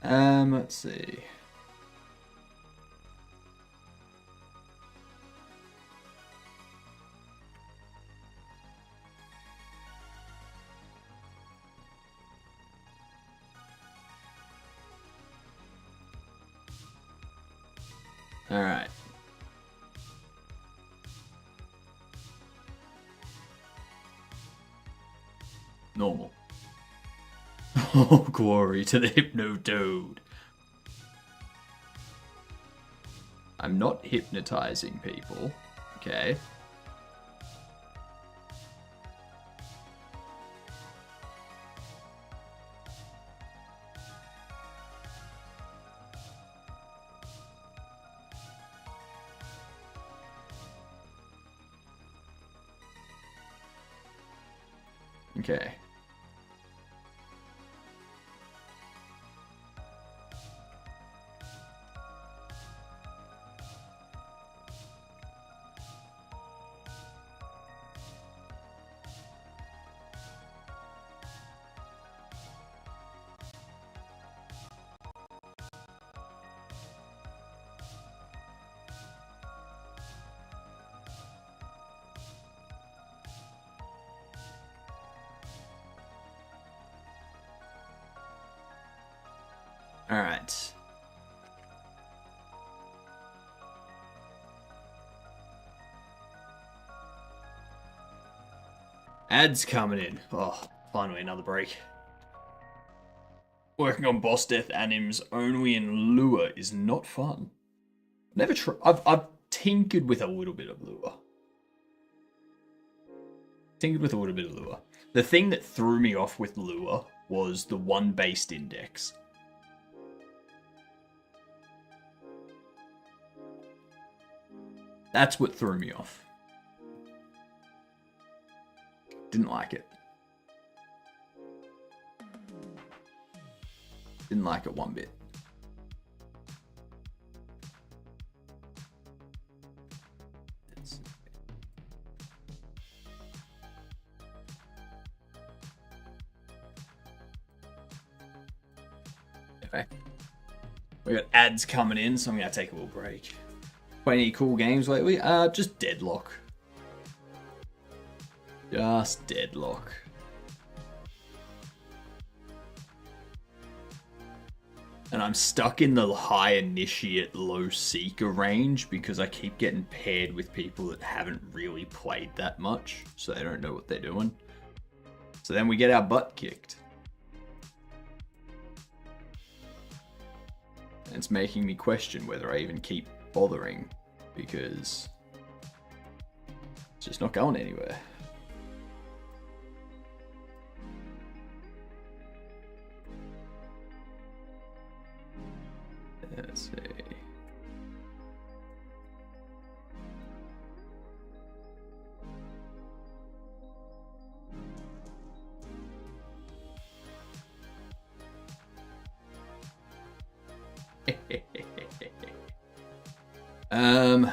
[SPEAKER 1] Let's see. All right. Normal. Oh, glory to the Hypnotoad. I'm not hypnotizing people. Okay. Okay. All right. Ads coming in. Oh, finally another break. Working on boss death anims only in Lure is not fun. Never tried. I've tinkered with a little bit of Lure. The thing that threw me off with Lure was the one based index. That's what threw me off. Didn't like it. Didn't like it one bit. Okay. We got ads coming in, so I'm gonna take a little break. Playing any cool games lately? Just Deadlock. Just Deadlock. And I'm stuck in the high initiate, low seeker range because I keep getting paired with people that haven't really played that much, so they don't know what they're doing. So then we get our butt kicked. And it's making me question whether I even keep bothering because it's just not going anywhere. Let's see. um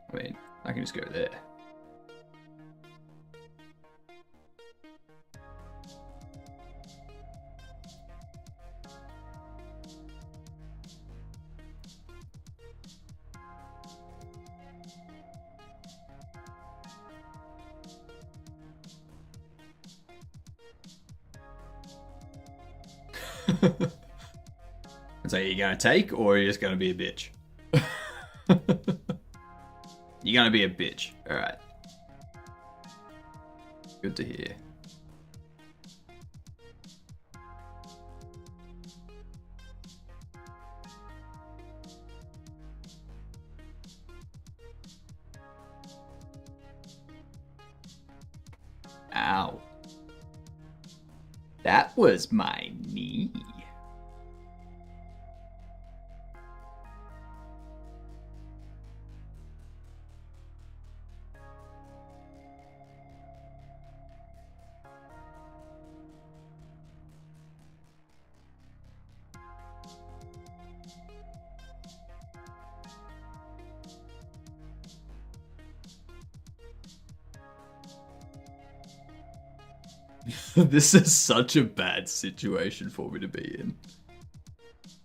[SPEAKER 1] I mean, I can just go there. So you're gonna take, or are you just gonna be a bitch? You're gonna be a bitch. Alright. Good to hear. That was my knee. This is such a bad situation for me to be in.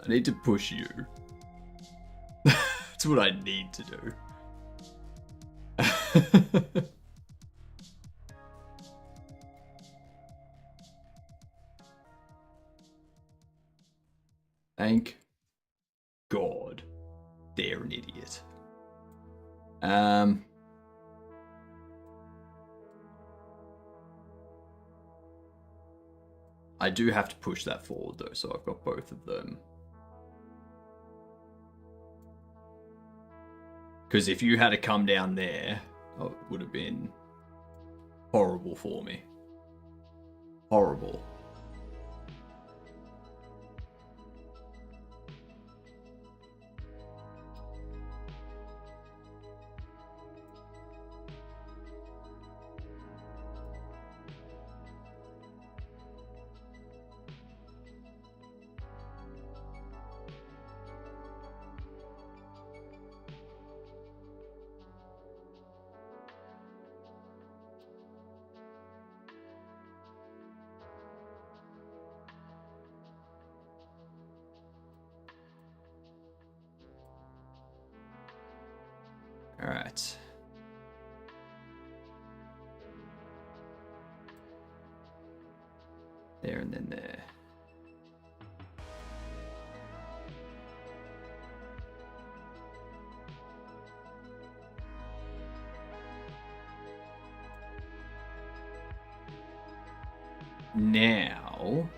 [SPEAKER 1] I need to push you. That's what I need to do. Thank God. They're an idiot. I do have to push that forward though, so I've got both of them. Because if you had to come down there, oh, it would have been horrible for me. Horrible. All right. There and then there. Now...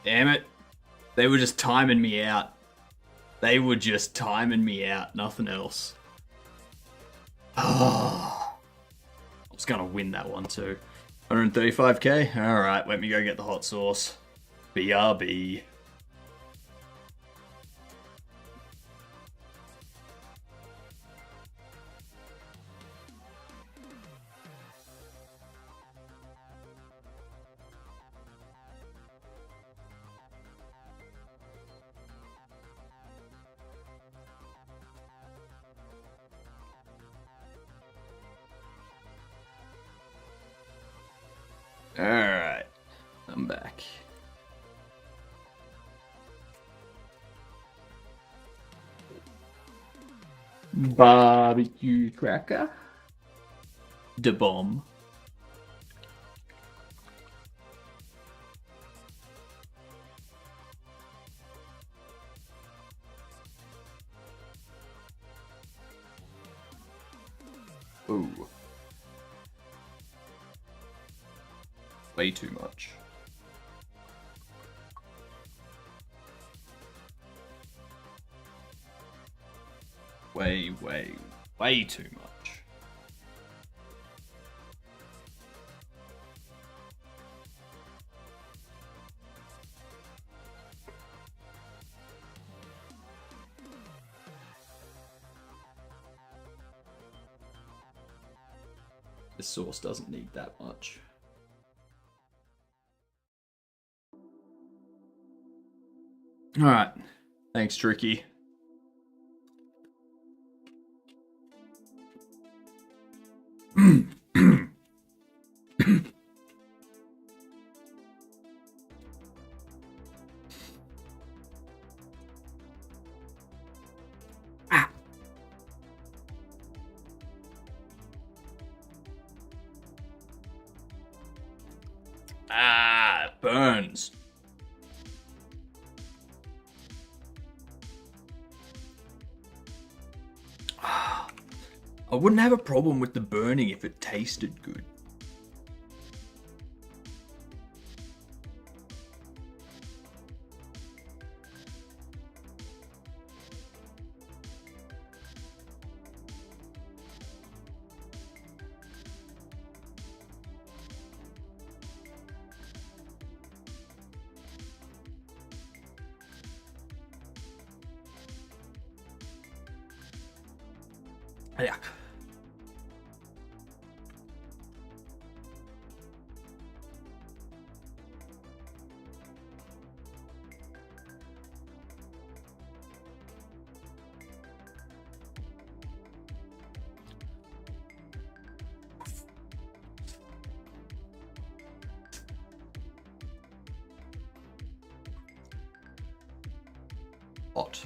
[SPEAKER 1] Damn it. They were just timing me out. They were just timing me out, nothing else. Oh, I was gonna win that one too. 135k? Alright, let me go get the hot sauce. BRB. Alright, I'm back. Barbecue cracker. Da bomb. Ooh. Way too much. Way too much. the sauce doesn't need that much. All right. Thanks, Tricky. It burns. I wouldn't have a problem with the burning if it tasted good. Yuck. Hot.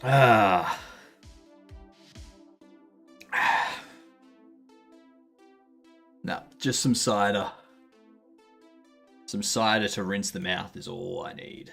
[SPEAKER 1] Ah. No, just some cider. Some cider to rinse the mouth is all I need.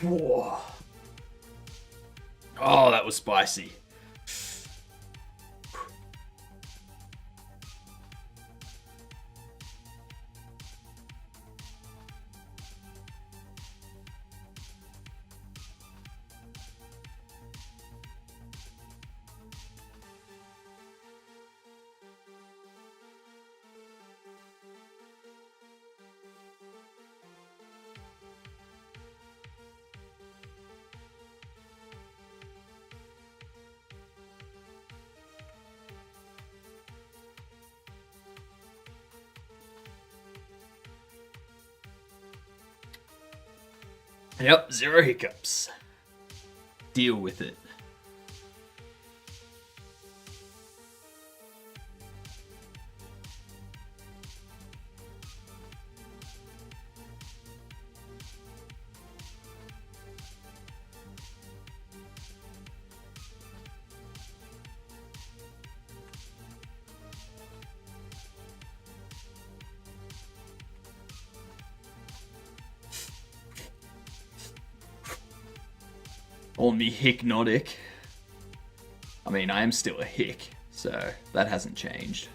[SPEAKER 1] Whoa. Oh, that was spicy. Yep, 0 hiccups. Deal with it. On me hypnotic. I mean, I am still a hick, so that hasn't changed.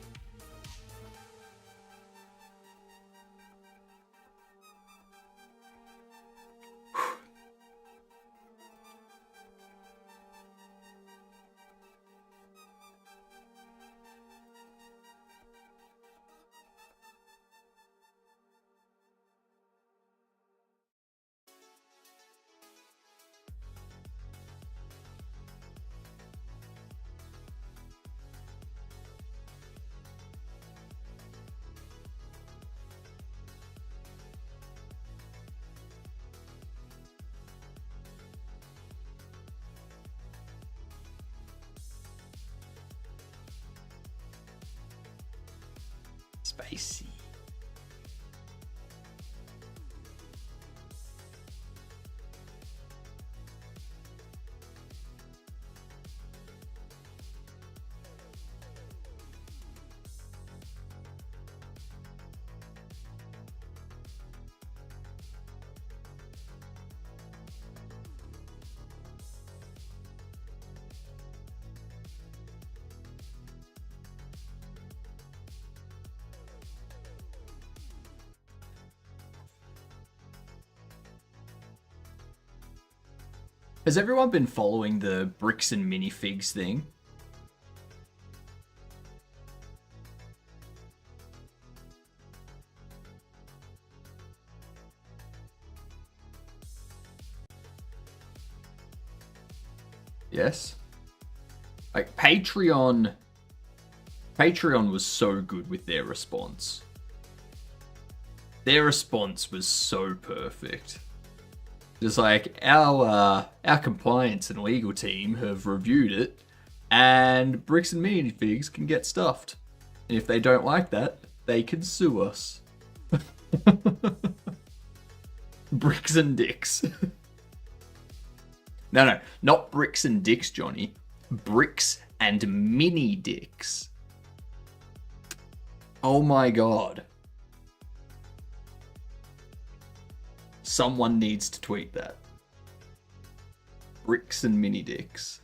[SPEAKER 1] Spicy. Has everyone been following the bricks and minifigs thing? Yes? Like, Patreon was so good with their response. Their response was so perfect. Just like, our compliance and legal team have reviewed it, and bricks and minifigs can get stuffed. And if they don't like that, they can sue us. Bricks and dicks. No, not bricks and dicks, Johnny. Bricks and mini dicks. Oh my god. Someone needs to tweet that. Bricks and mini dicks.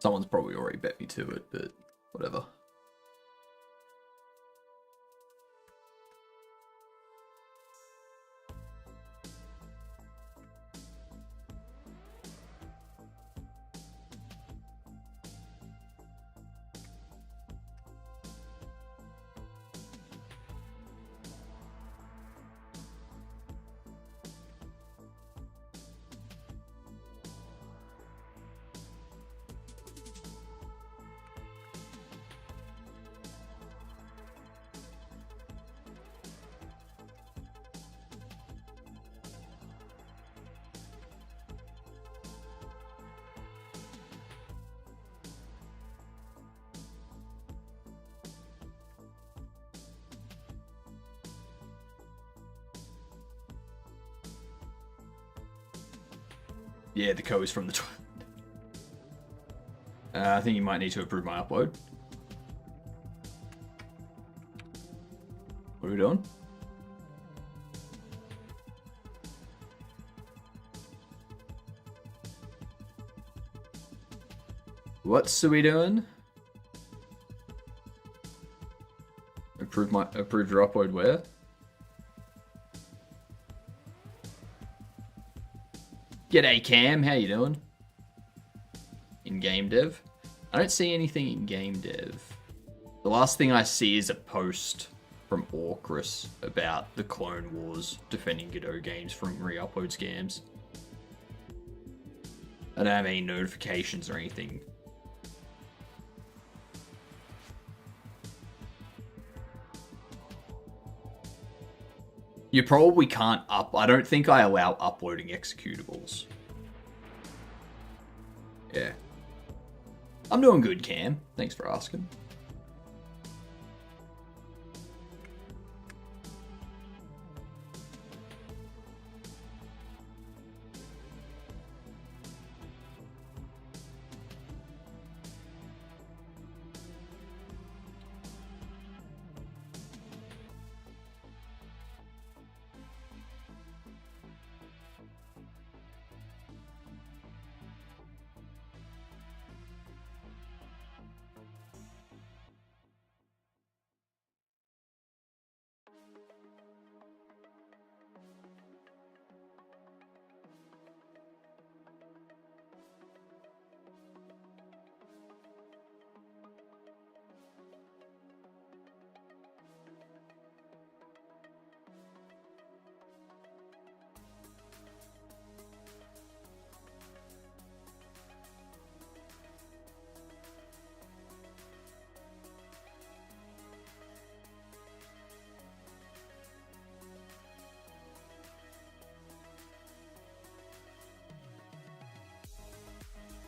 [SPEAKER 1] Someone's probably already bet me to it, but whatever. Yeah, the code is from the... I think you might need to approve my upload. What are we doing? What's we doing? Approve your upload where? G'day Cam, how you doing? In game dev? I don't see anything in game dev. The last thing I see is a post from Orcris about the Clone Wars defending Godot games from re-upload scams. I don't have any notifications or anything. You probably can't I don't think I allow uploading executables. Yeah. I'm doing good, Cam. Thanks for asking.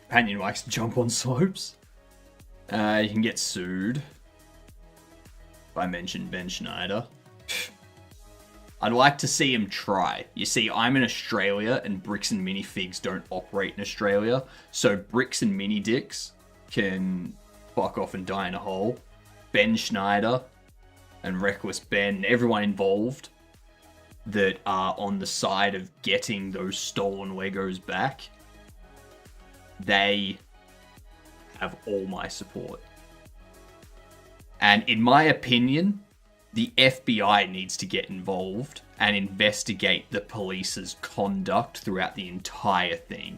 [SPEAKER 1] Companion likes to jump on slopes. You can get sued. If I mentioned Ben Schneider. I'd like to see him try. You see, I'm in Australia and Bricks and Minifigs don't operate in Australia. So Bricks and Mini Dicks can fuck off and die in a hole. Ben Schneider and Reckless Ben, everyone involved that are on the side of getting those stolen Legos back, they have all my support. And in my opinion, the FBI needs to get involved and investigate the police's conduct throughout the entire thing.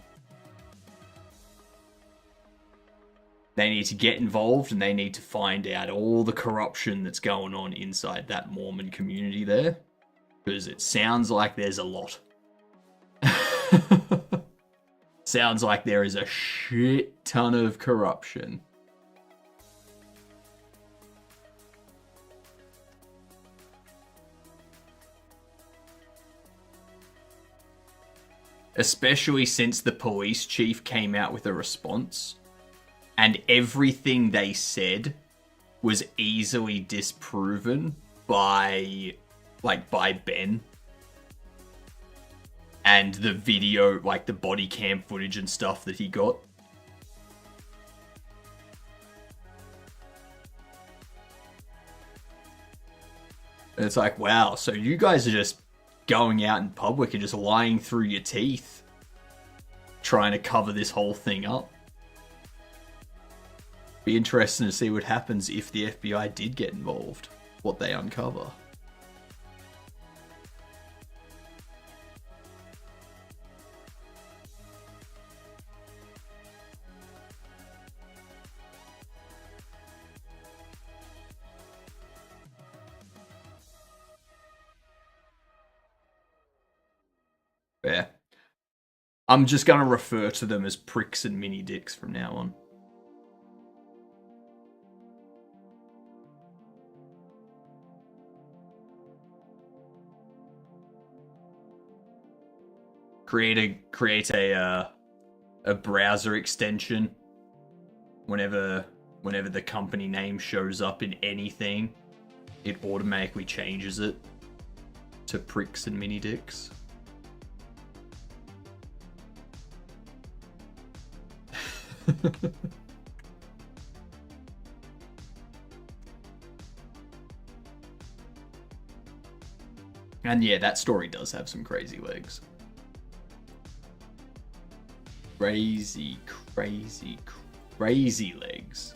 [SPEAKER 1] They need to get involved and they need to find out all the corruption that's going on inside that Mormon community there. Because it sounds like there's a lot. Sounds like there is a shit ton of corruption. Especially since the police chief came out with a response. And everything they said was easily disproven by Ben. And the video, like the body cam footage and stuff that he got. And it's like, wow, so you guys are just going out in public and just lying through your teeth, trying to cover this whole thing up. Be interesting to see what happens if the FBI did get involved, what they uncover. Yeah. I'm just going to refer to them as pricks and mini dicks from now on. Create a browser extension whenever the company name shows up in anything, it automatically changes it to pricks and mini dicks. And yeah, that story does have some crazy legs. Crazy legs.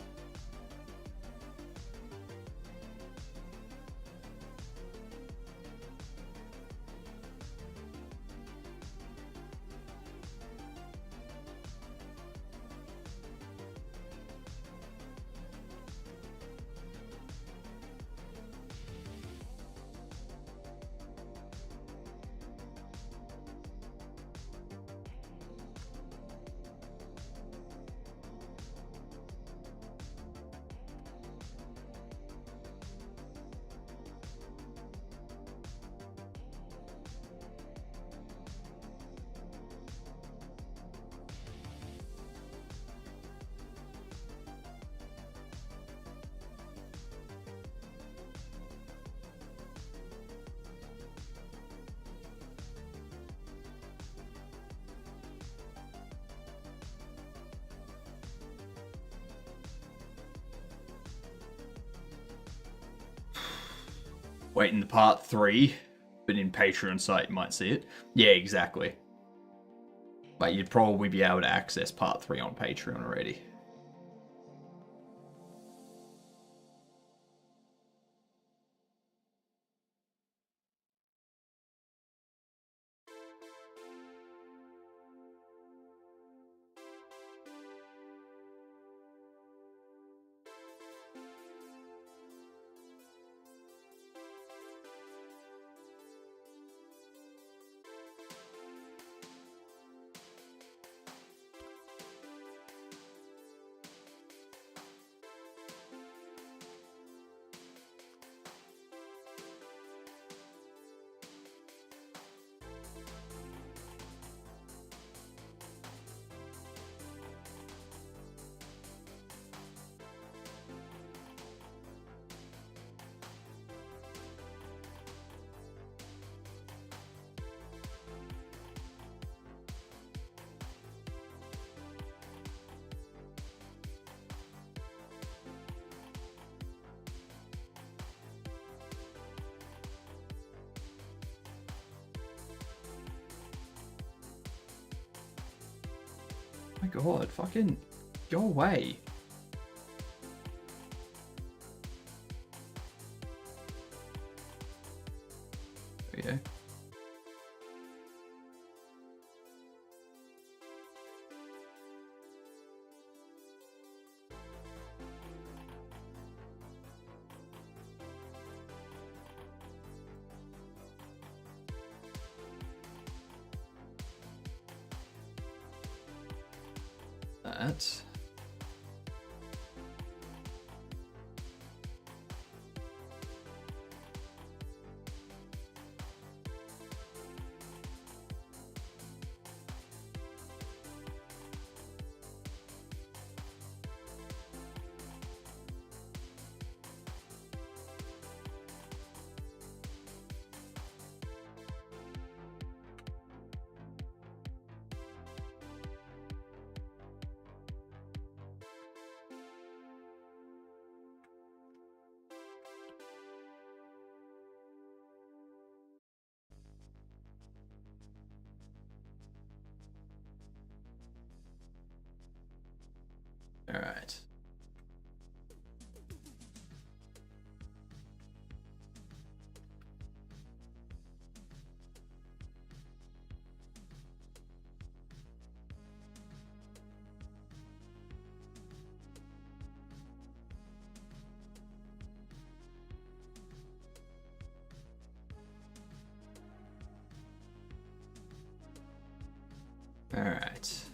[SPEAKER 1] Waiting the part 3, but in Patreon site you might see it. Yeah, exactly. But you'd probably be able to access part 3 on Patreon already. my god, fucking go away. There we go. That. All right. All right.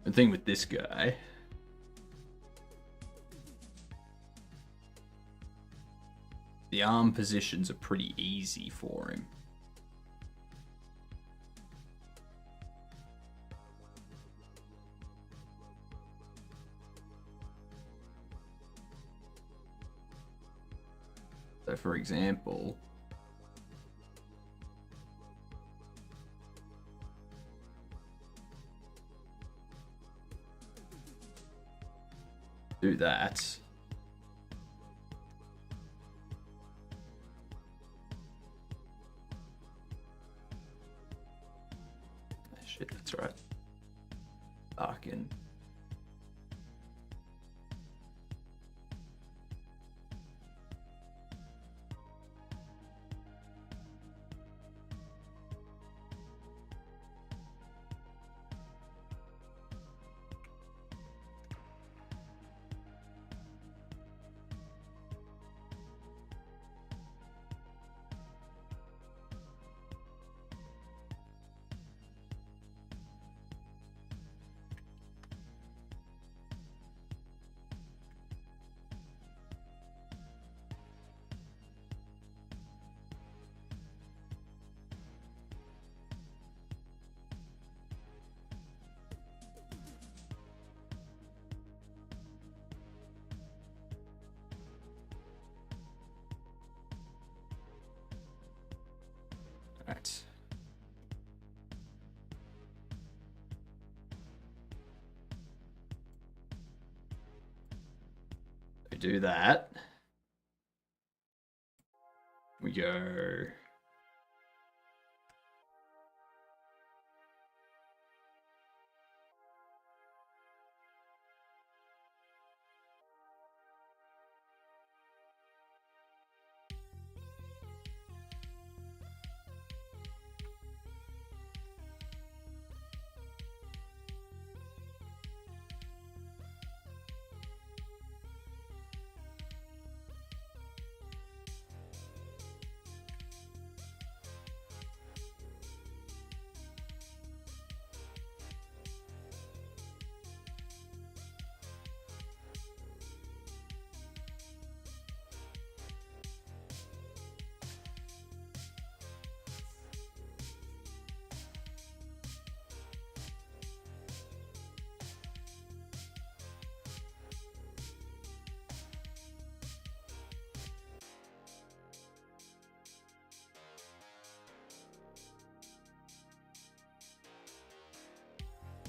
[SPEAKER 1] The thing with this guy, the arm positions are pretty easy for him. So for example, do that. Shit, that's right. Fucking. Right. So do that. We go.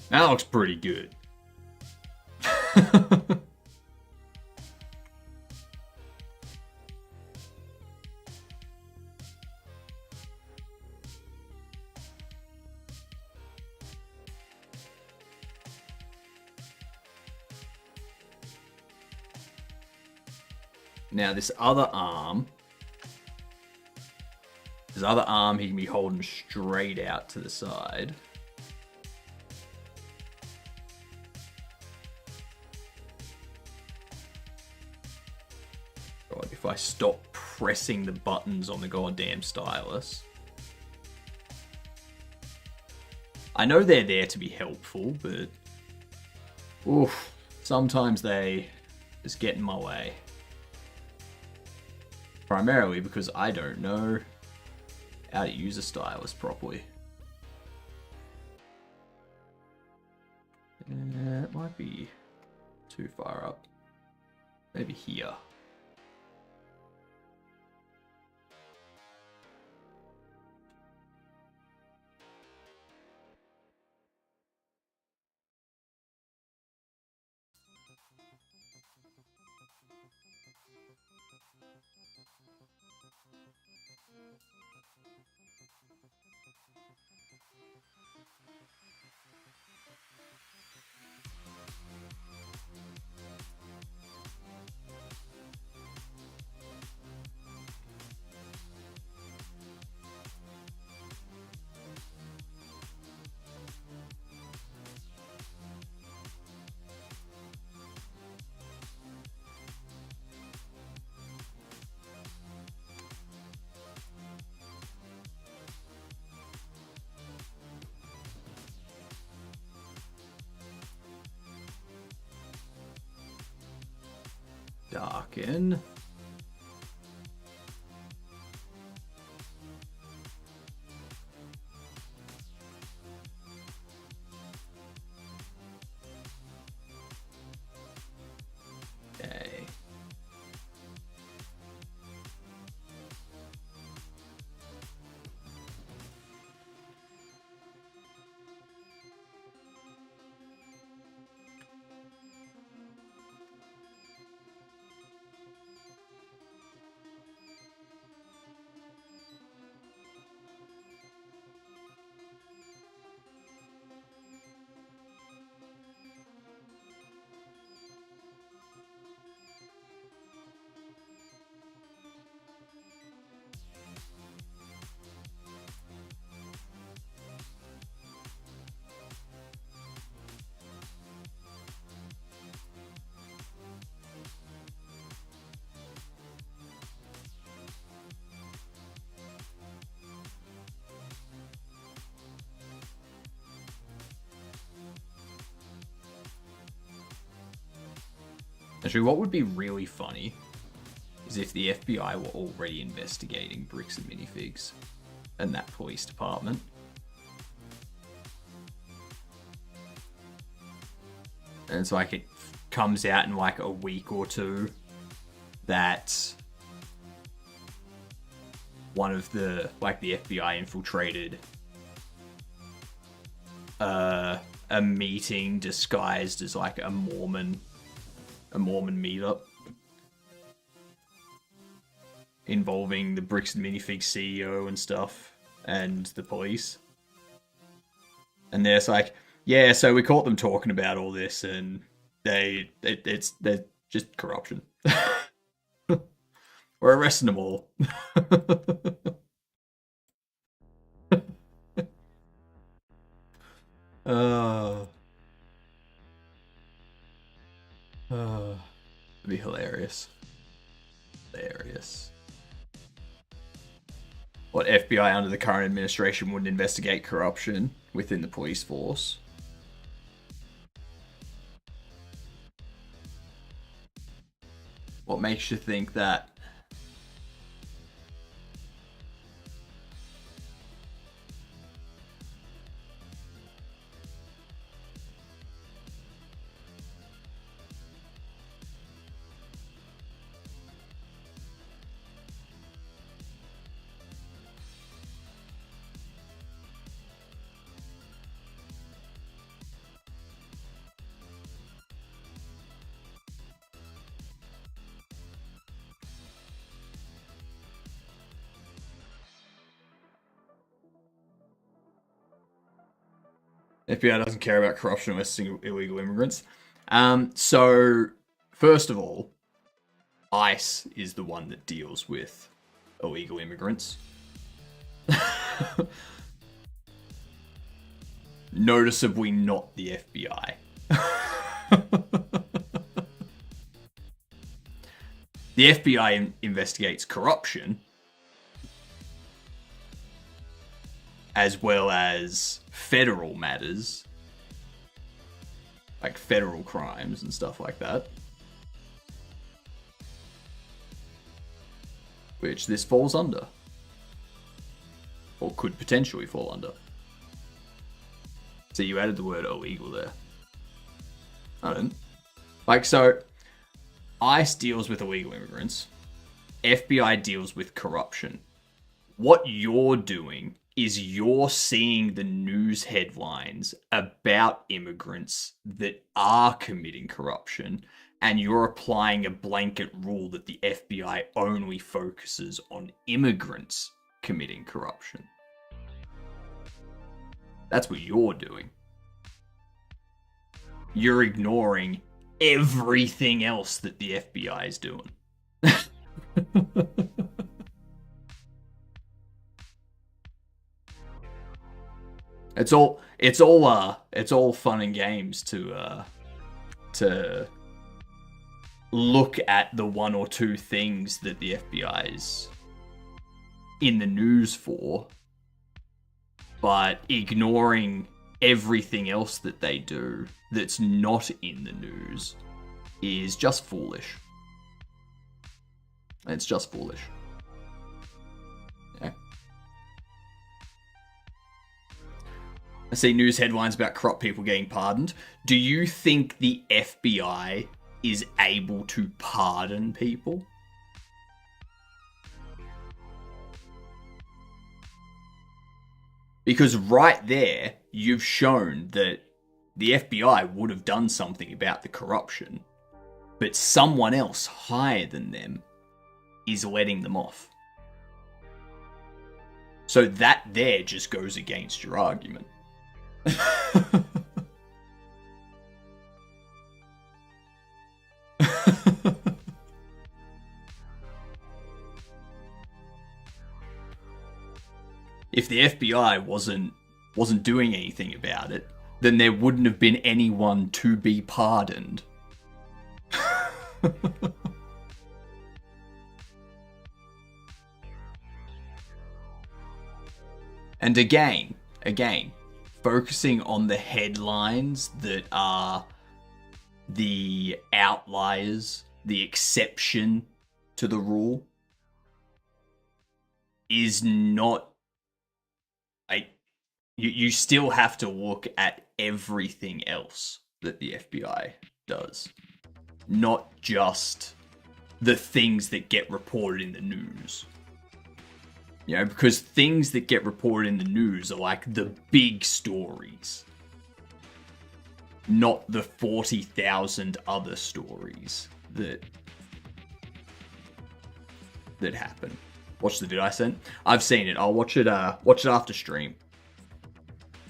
[SPEAKER 1] That looks pretty good. Now this other arm he can be holding straight out to the side. God, if I stop pressing the buttons on the goddamn stylus. I know they're there to be helpful, but oof, sometimes they just get in my way. Primarily because I don't know how to use a stylus properly. It might be too far up. Maybe here. Darken. Okay. Actually, what would be really funny is if the FBI were already investigating bricks and minifigs and that police department. And it's like it comes out in like a week or two that one of the FBI infiltrated a meeting disguised as like a Mormon meetup involving the Bricks and Minifigs CEO and stuff and the police. And they're like, yeah, so we caught them talking about all this and they're just corruption. We're arresting them all. It'd be hilarious. Hilarious. What FBI under the current administration wouldn't investigate corruption within the police force? What makes you think that? FBI doesn't care about corruption or illegal immigrants. So, first of all, ICE is the one that deals with illegal immigrants. Noticeably not the FBI. The FBI investigates corruption as well as federal matters, like federal crimes and stuff like that, which this falls under, or could potentially fall under. So you added the word illegal there. I didn't. Like, so ICE deals with illegal immigrants. FBI deals with corruption. What you're doing is you're seeing the news headlines about immigrants that are committing corruption, and you're applying a blanket rule that the FBI only focuses on immigrants committing corruption. That's what you're doing. You're ignoring everything else that the FBI is doing. It's all fun and games to look at the one or two things that the FBI is in the news for, but ignoring everything else that they do that's not in the news is just foolish. It's just foolish. Yeah. I see news headlines about corrupt people getting pardoned. Do you think the FBI is able to pardon people? Because right there, you've shown that the FBI would have done something about the corruption, but someone else higher than them is letting them off. So that there just goes against your argument. If the FBI wasn't doing anything about it, then there wouldn't have been anyone to be pardoned. And again, focusing on the headlines that are the outliers, the exception to the rule, is not... You still have to look at everything else that the FBI does. Not just the things that get reported in the news. You know, because things that get reported in the news are like the big stories. Not the 40,000 other stories that happen. Watch the video I sent. I've seen it. I'll watch it after stream.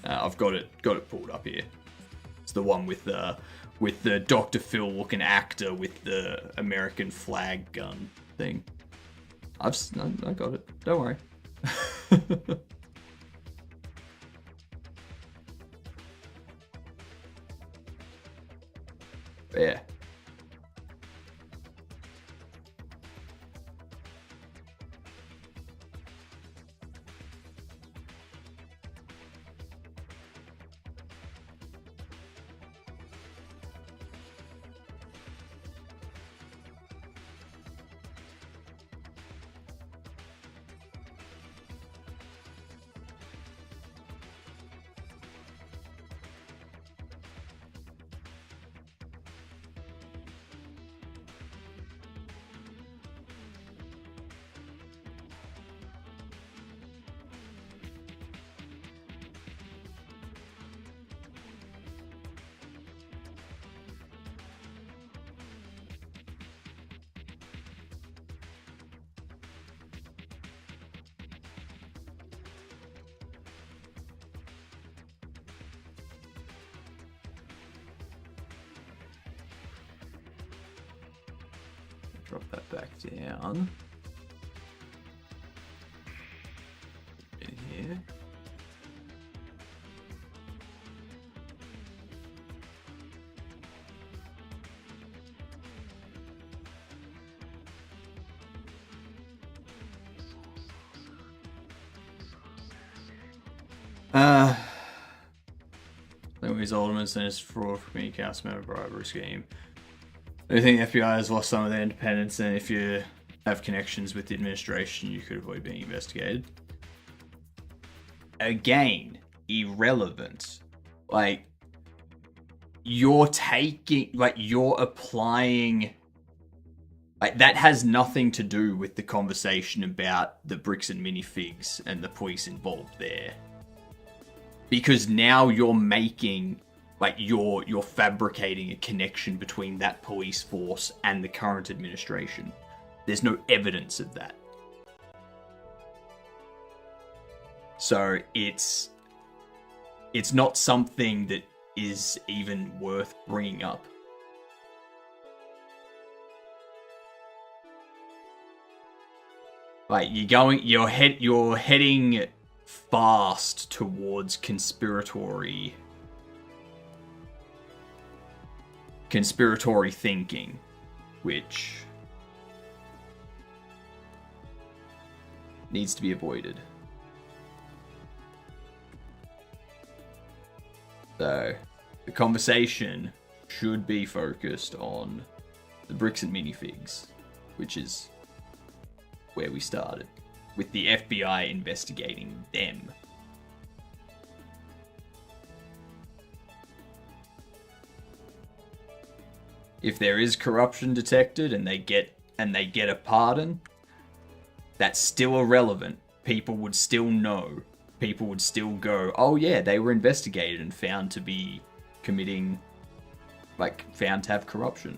[SPEAKER 1] I've got it pulled up here. It's the one with the Dr. Phil looking actor with the American flag gun thing. I got it. Don't worry. Yeah. Drop that back down. In here. Lewis Alderman sentenced fraud for being council member bribery scheme. I think the FBI has lost some of their independence, and if you have connections with the administration, you could avoid being investigated. Again, irrelevant. Like, you're applying. Like, that has nothing to do with the conversation about the bricks and minifigs and the police involved there. Because now you're making, like, you're fabricating a connection between that police force and the current administration. There's no evidence of that. So it's not something that is even worth bringing up. Like, you're heading fast towards conspiratory thinking, which needs to be avoided. So, the conversation should be focused on the bricks and minifigs, which is where we started, with the FBI investigating them. If there is corruption detected and they get a pardon, that's still irrelevant. People would still know. People would still go, oh yeah, they were investigated and found to be committing, like, found to have corruption.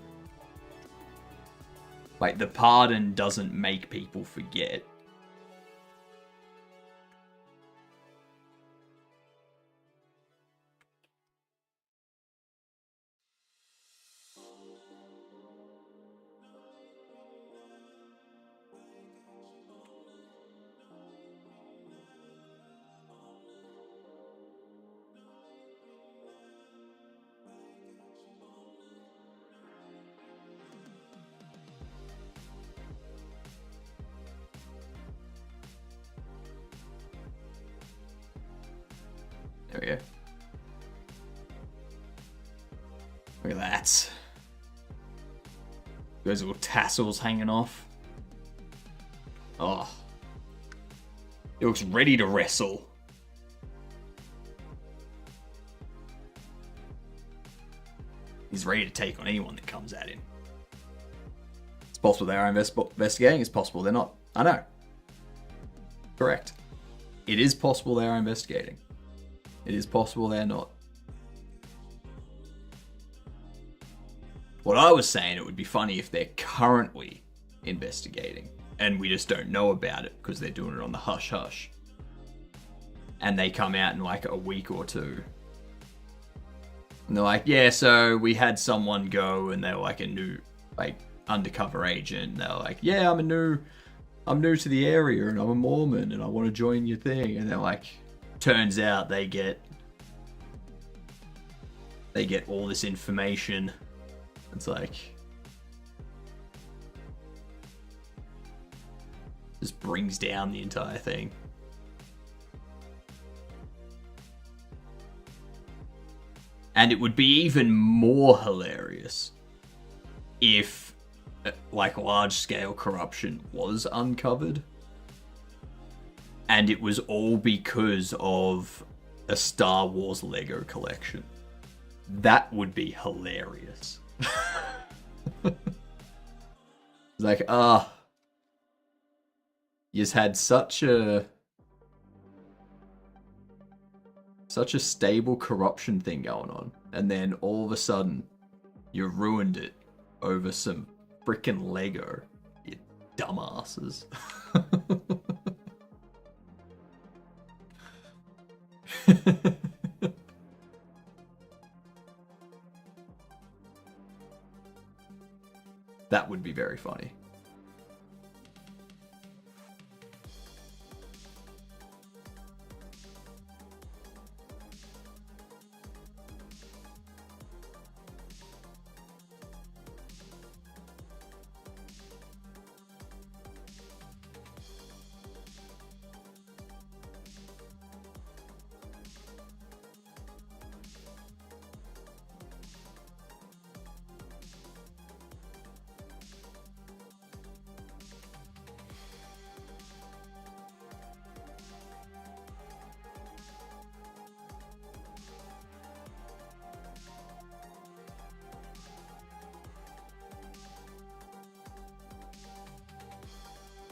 [SPEAKER 1] Like, the pardon doesn't make people forget. There we go. Look at that. Those little tassels hanging off. Oh. He looks ready to wrestle. He's ready to take on anyone that comes at him. It's possible they are investigating. It's possible they're not. I know. Correct. It is possible they are investigating. It is possible they're not. What I was saying, it would be funny if they're currently investigating and we just don't know about it because they're doing it on the hush-hush. And they come out in like a week or two. And they're like, yeah, so we had someone go and they're like a new, like, undercover agent. And they're like, yeah, I'm new to the area and I'm a Mormon and I want to join your thing. And they're like, turns out they get all this information. It's like, just brings down the entire thing. And it would be even more hilarious if, like, large-scale corruption was uncovered. And it was all because of a Star Wars Lego collection. That would be hilarious. Like, you just had such a stable corruption thing going on, and then all of a sudden, you ruined it over some freaking Lego. You dumbasses. That would be very funny.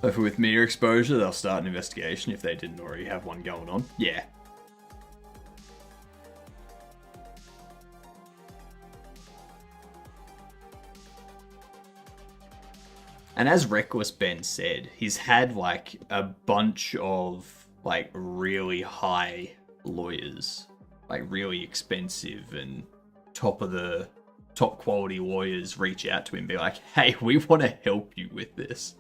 [SPEAKER 1] If with media exposure, they'll start an investigation if they didn't already have one going on. Yeah. And as Reckless Ben said, he's had like a bunch of like really high lawyers, like really expensive and top quality lawyers reach out to him and be like, hey, we want to help you with this.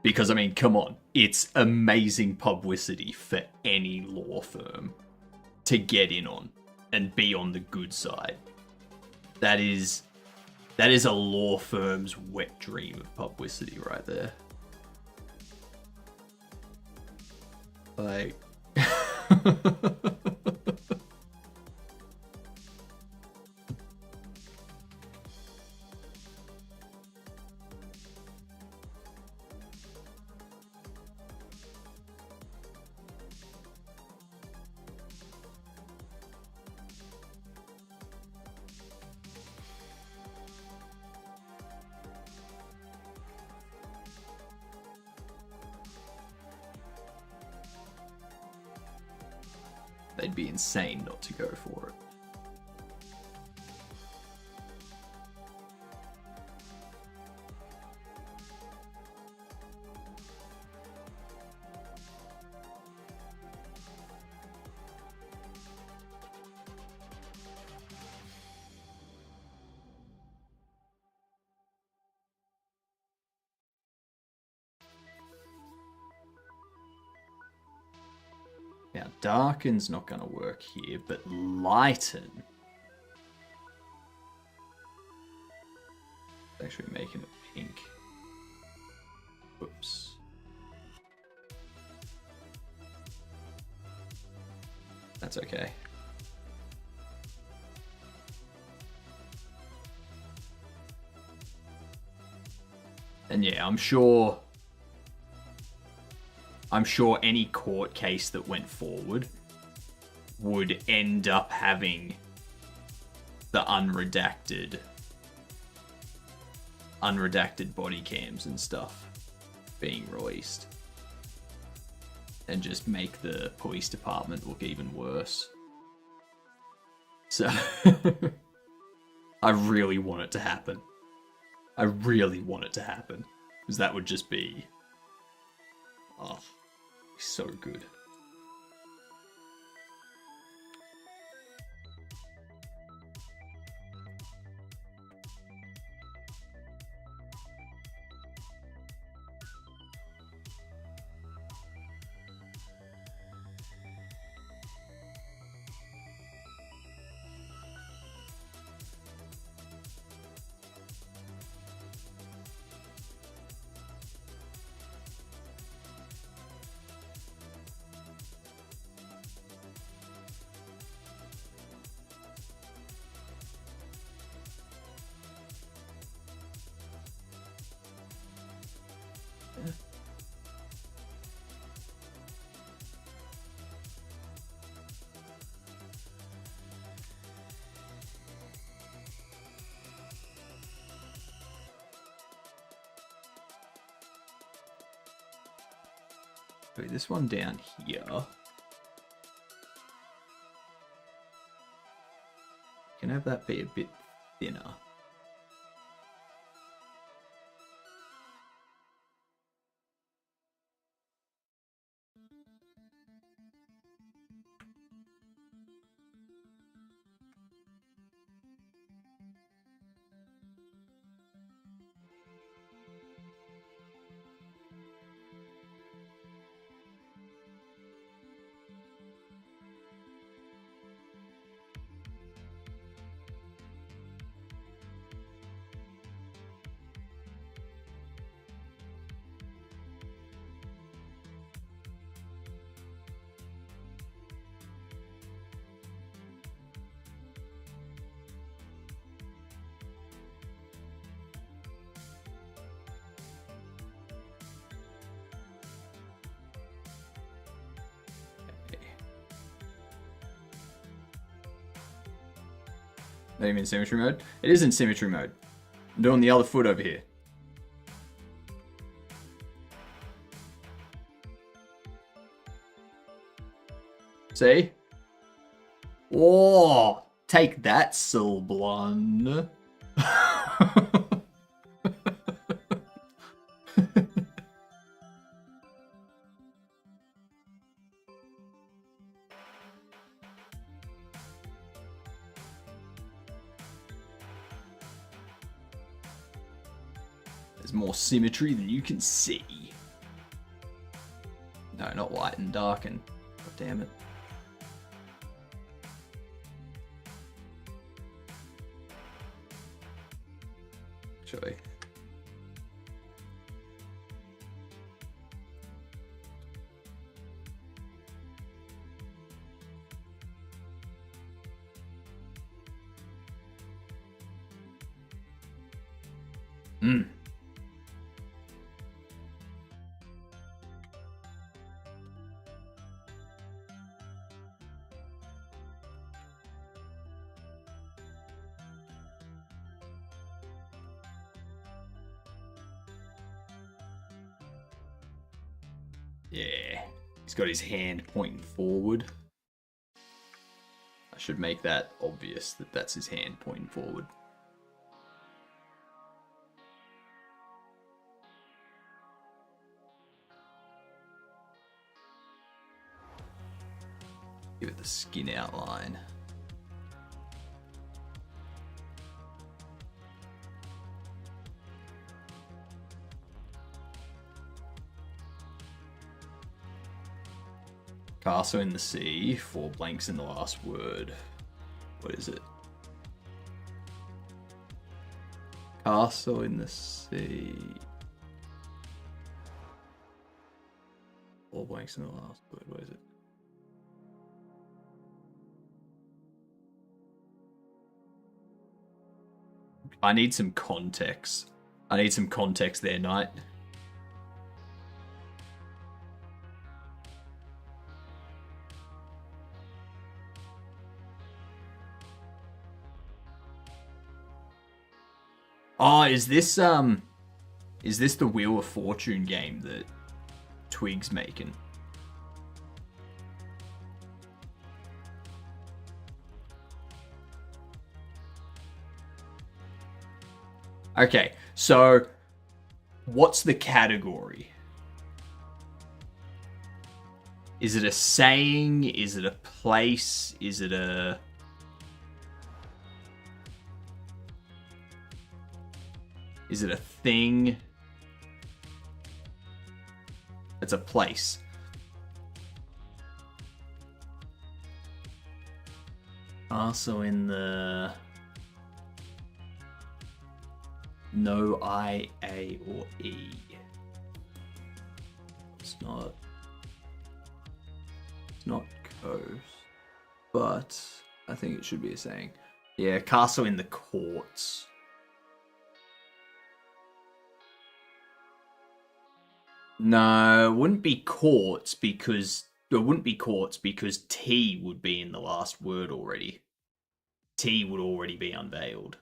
[SPEAKER 1] Because, I mean, come on, it's amazing publicity for any law firm to get in on and be on the good side. That is a law firm's wet dream of publicity right there. Like... They'd be insane not to go for it. Now, Darken's not going to work here, but Lighten... Actually making it pink. Whoops. That's okay. And yeah, I'm sure any court case that went forward would end up having the unredacted body cams and stuff being released. And just make the police department look even worse. So, I really want it to happen. I really want it to happen. Because that would just be... Oh, so good. Put this one down here. Can have that be a bit thinner. Not even in symmetry mode? It is in symmetry mode. I'm doing the other foot over here. See? Oh, take that, Silblon. There's more symmetry than you can see. No, not white and dark and... God damn it. Actually... Hmm. Yeah, he's got his hand pointing forward. I should make that obvious that that's his hand pointing forward. Give it the skin outline. Castle in the sea, 4 blanks in the last word. What is it? Castle in the sea. 4 blanks in the last word. What is it? I need some context. I need some context there, Knight. Oh, is this the Wheel of Fortune game that Twig's making? Okay, so what's the category? Is it a saying? Is it a place? Is it a... Is it a thing? It's a place. Also in the... No I, A, or E. It's not coast, but I think it should be a saying. Yeah, castle in the courts. No, it wouldn't be courts because T would be in the last word already. T would already be unveiled.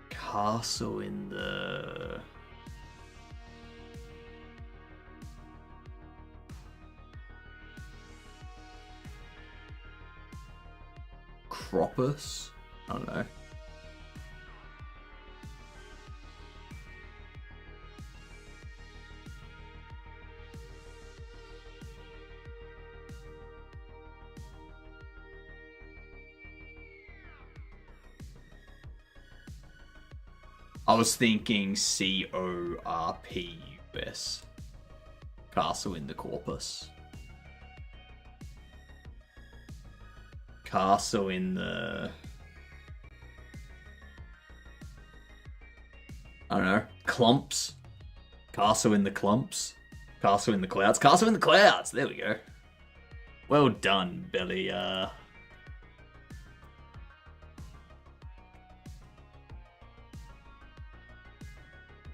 [SPEAKER 1] Castle in the... Cropus? I don't know. I was thinking Corpus. Castle in the Corpus. Castle in the... I don't know. Clumps. Castle in the Clumps. Castle in the Clouds. Castle in the Clouds! There we go. Well done, Belly.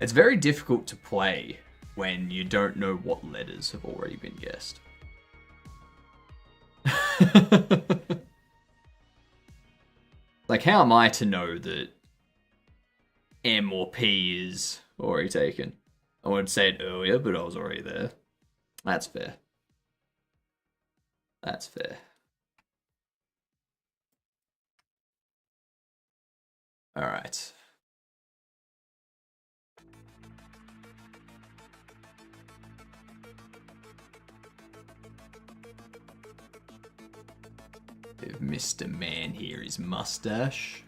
[SPEAKER 1] It's very difficult to play when you don't know what letters have already been guessed. Like, how am I to know that M or P is already taken? I would say it earlier, but I was already there. That's fair. That's fair. All right. If Mr. Man here is mustache.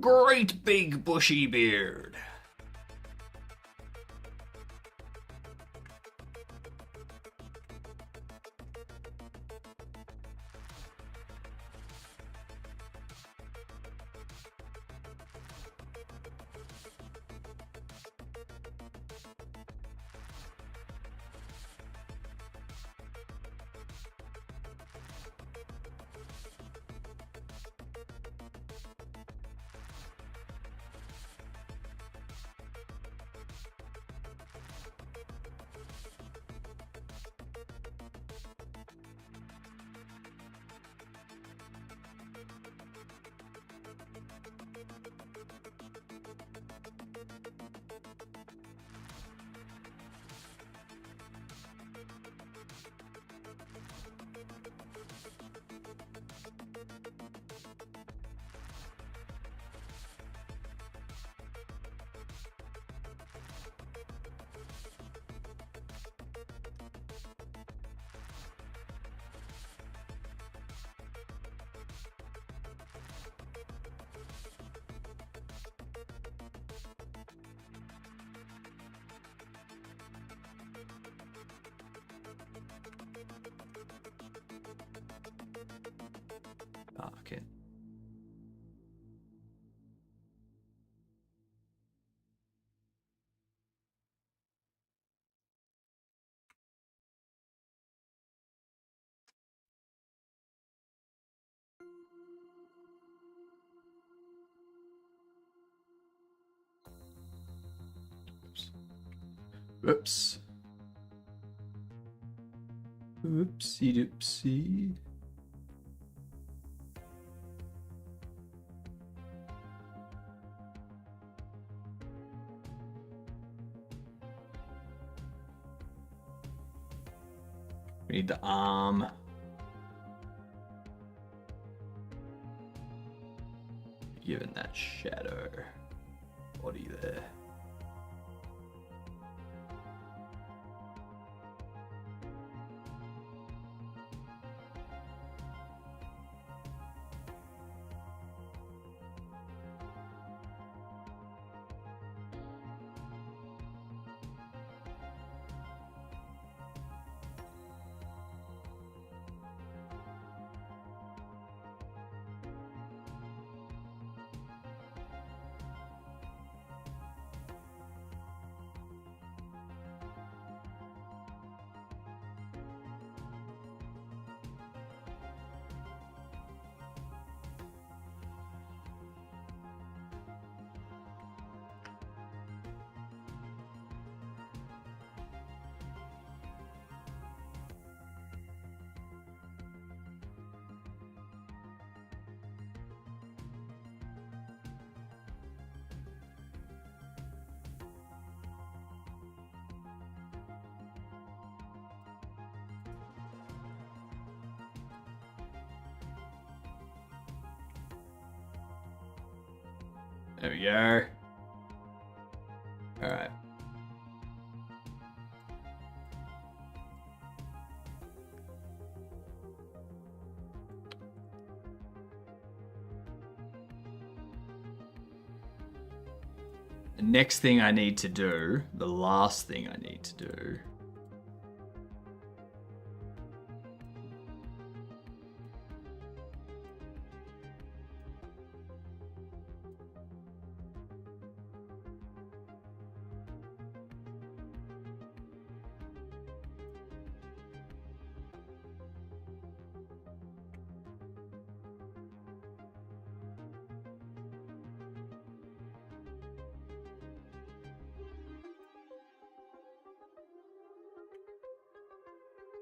[SPEAKER 1] Great big bushy beard. Okay. Oops. Oopsie doopsie. We need the arm. Given that shadow body there. There we go. All right. The next thing I need to do, the last thing I need to do,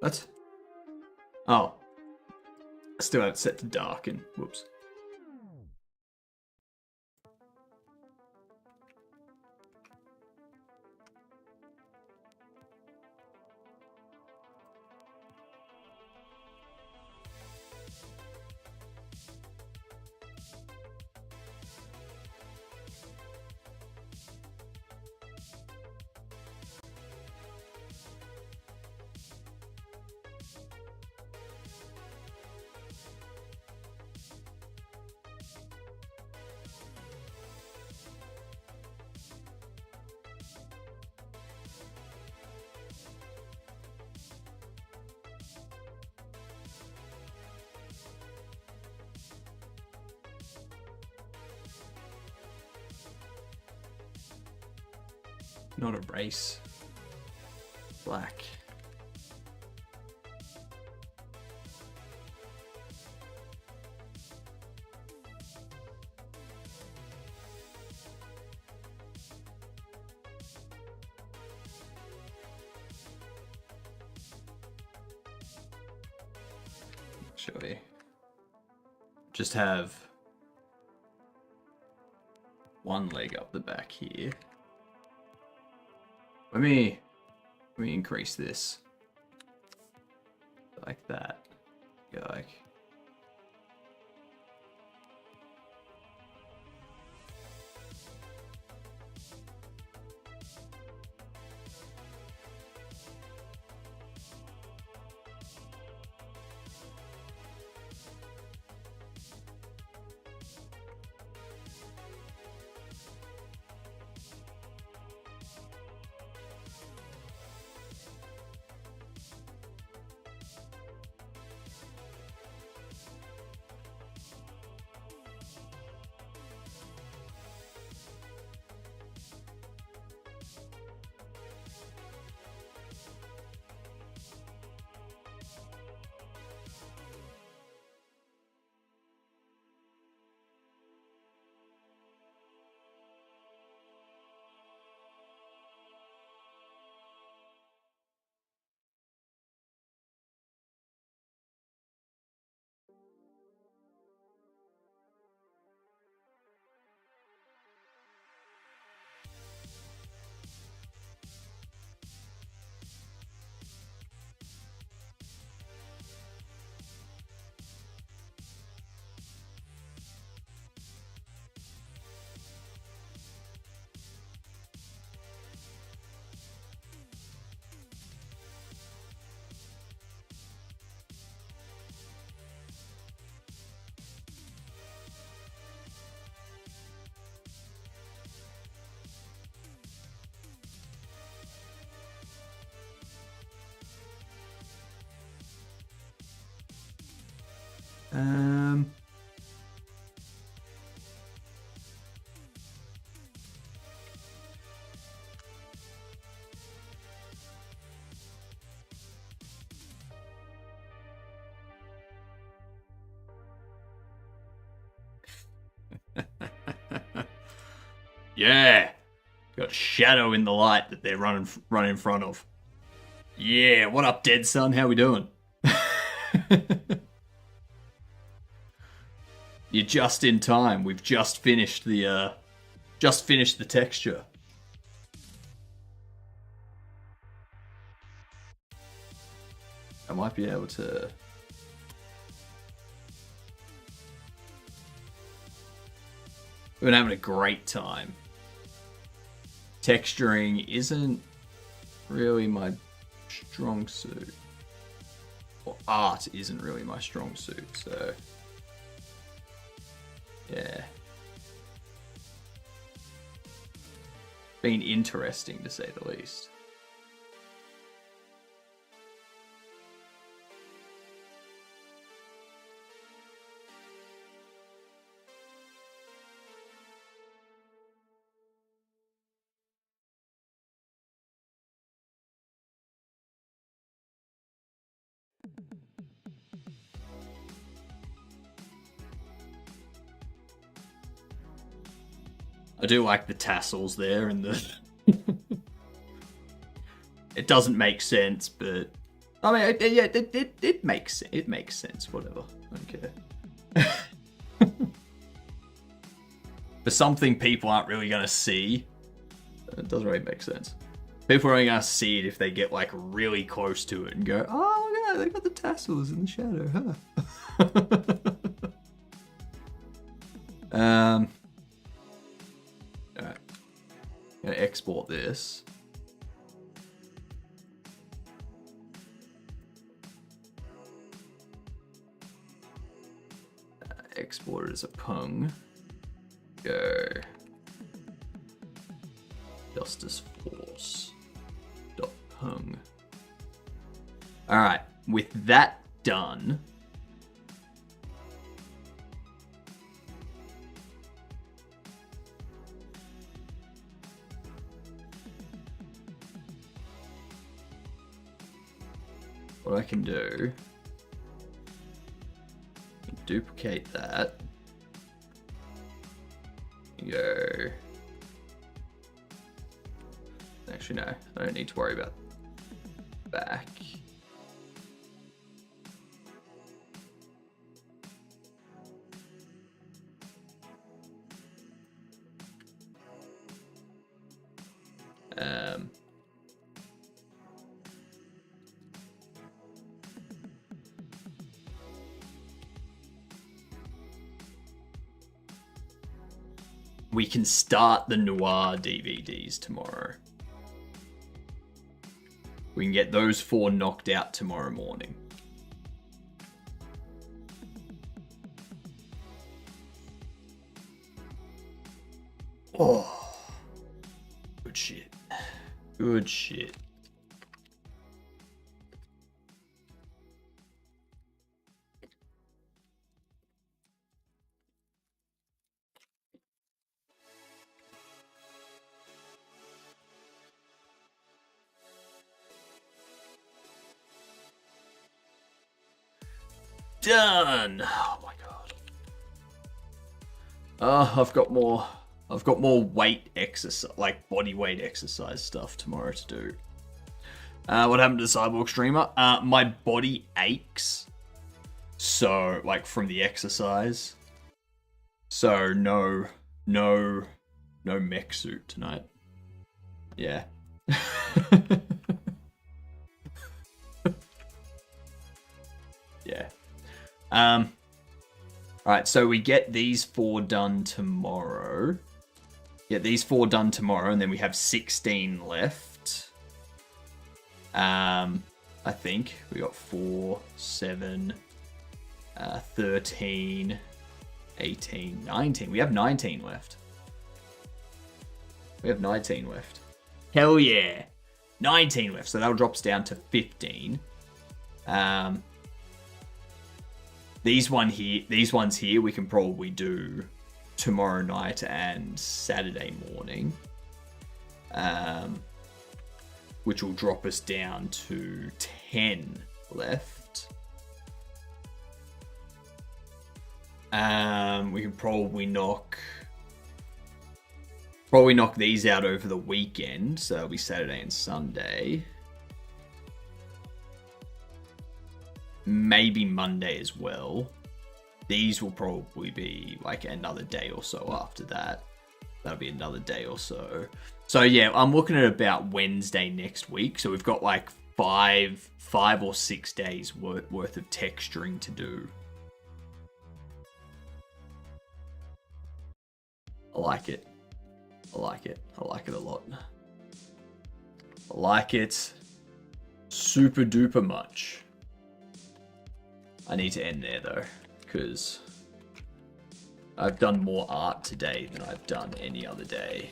[SPEAKER 1] What? Oh. I still have it set to darken. Whoops. Not erase. Black. Shall we just have one leg up the back here? Let me increase this like that. Go like. Um. Yeah, got a shadow in the light that they're running in front of. Yeah, what up, dead son? How we doing? You're just in time. We've just finished the texture. I might be able to. We've been having a great time. Texturing isn't really my strong suit. Or art isn't really my strong suit, so yeah. Been interesting to say the least. I do like the tassels there and the... It doesn't make sense, but I mean, yeah, it makes sense. It makes sense. Whatever. I don't care. For something people aren't really gonna see, it doesn't really make sense. People are only gonna see it if they get like really close to it and go, "Oh yeah, they got the tassels in the shadow, huh?" Alright. Gonna export this. Export it as a pung. Go. Justice Force. .pung. Alright, with that done, what I can do, duplicate that, go. Actually, no, I don't need to worry about back. We can start the Noir DVDs tomorrow. We can get those 4 knocked out tomorrow morning. Oh, good shit. Good shit. Done. Oh my god. I've got more weight exercise, like body weight exercise stuff tomorrow to do. What happened to the Cyborg streamer? My body aches. So, like, from the exercise. So, no mech suit tonight. Yeah. Yeah. Alright, so we get these 4 done tomorrow. Get these 4 done tomorrow, and then we have 16 left. I think. We got 4, 7, 13, 18, 19. We have 19 left. We have 19 left. Hell yeah! 19 left, so that'll drop us down to 15. These ones here, we can probably do tomorrow night and Saturday morning, which will drop us down to 10 left. We can probably knock these out over the weekend, so that'll be Saturday and Sunday. Maybe Monday as well. These will probably be like another day or so after that. That'll be another day or so. So yeah, I'm looking at about Wednesday next week. So we've got like five or 6 days worth of texturing to do. I like it. I like it. I like it a lot. I like it super duper much. I need to end there though, because I've done more art today than I've done any other day.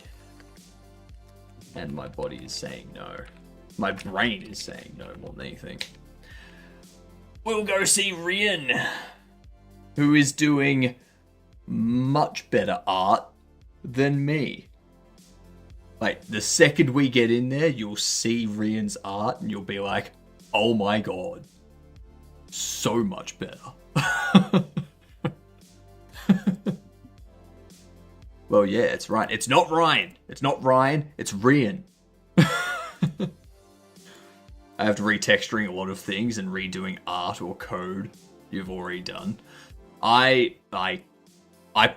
[SPEAKER 1] And my body is saying no. My brain is saying no more than anything. We'll go see Rian, who is doing much better art than me. Like, the second we get in there, you'll see Rian's art and you'll be like, oh my god. So much better. Well, yeah, it's right. It's not Ryan. It's not Ryan. It's Rian. I have to retexturing a lot of things and redoing art or code you've already done. I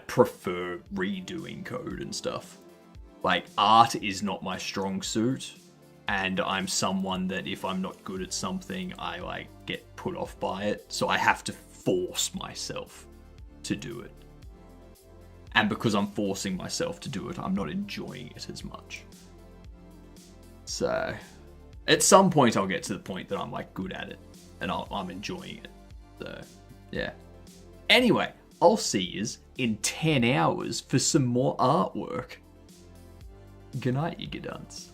[SPEAKER 1] prefer redoing code and stuff. Like, art is not my strong suit, and I'm someone that if I'm not good at something, I like get put off by it. So I have to force myself to do it. And because I'm forcing myself to do it, I'm not enjoying it as much. So at some point I'll get to the point that I'm like good at it and I'm enjoying it. So yeah. Anyway, I'll see yous in 10 hours for some more artwork. Good night, you good dunce.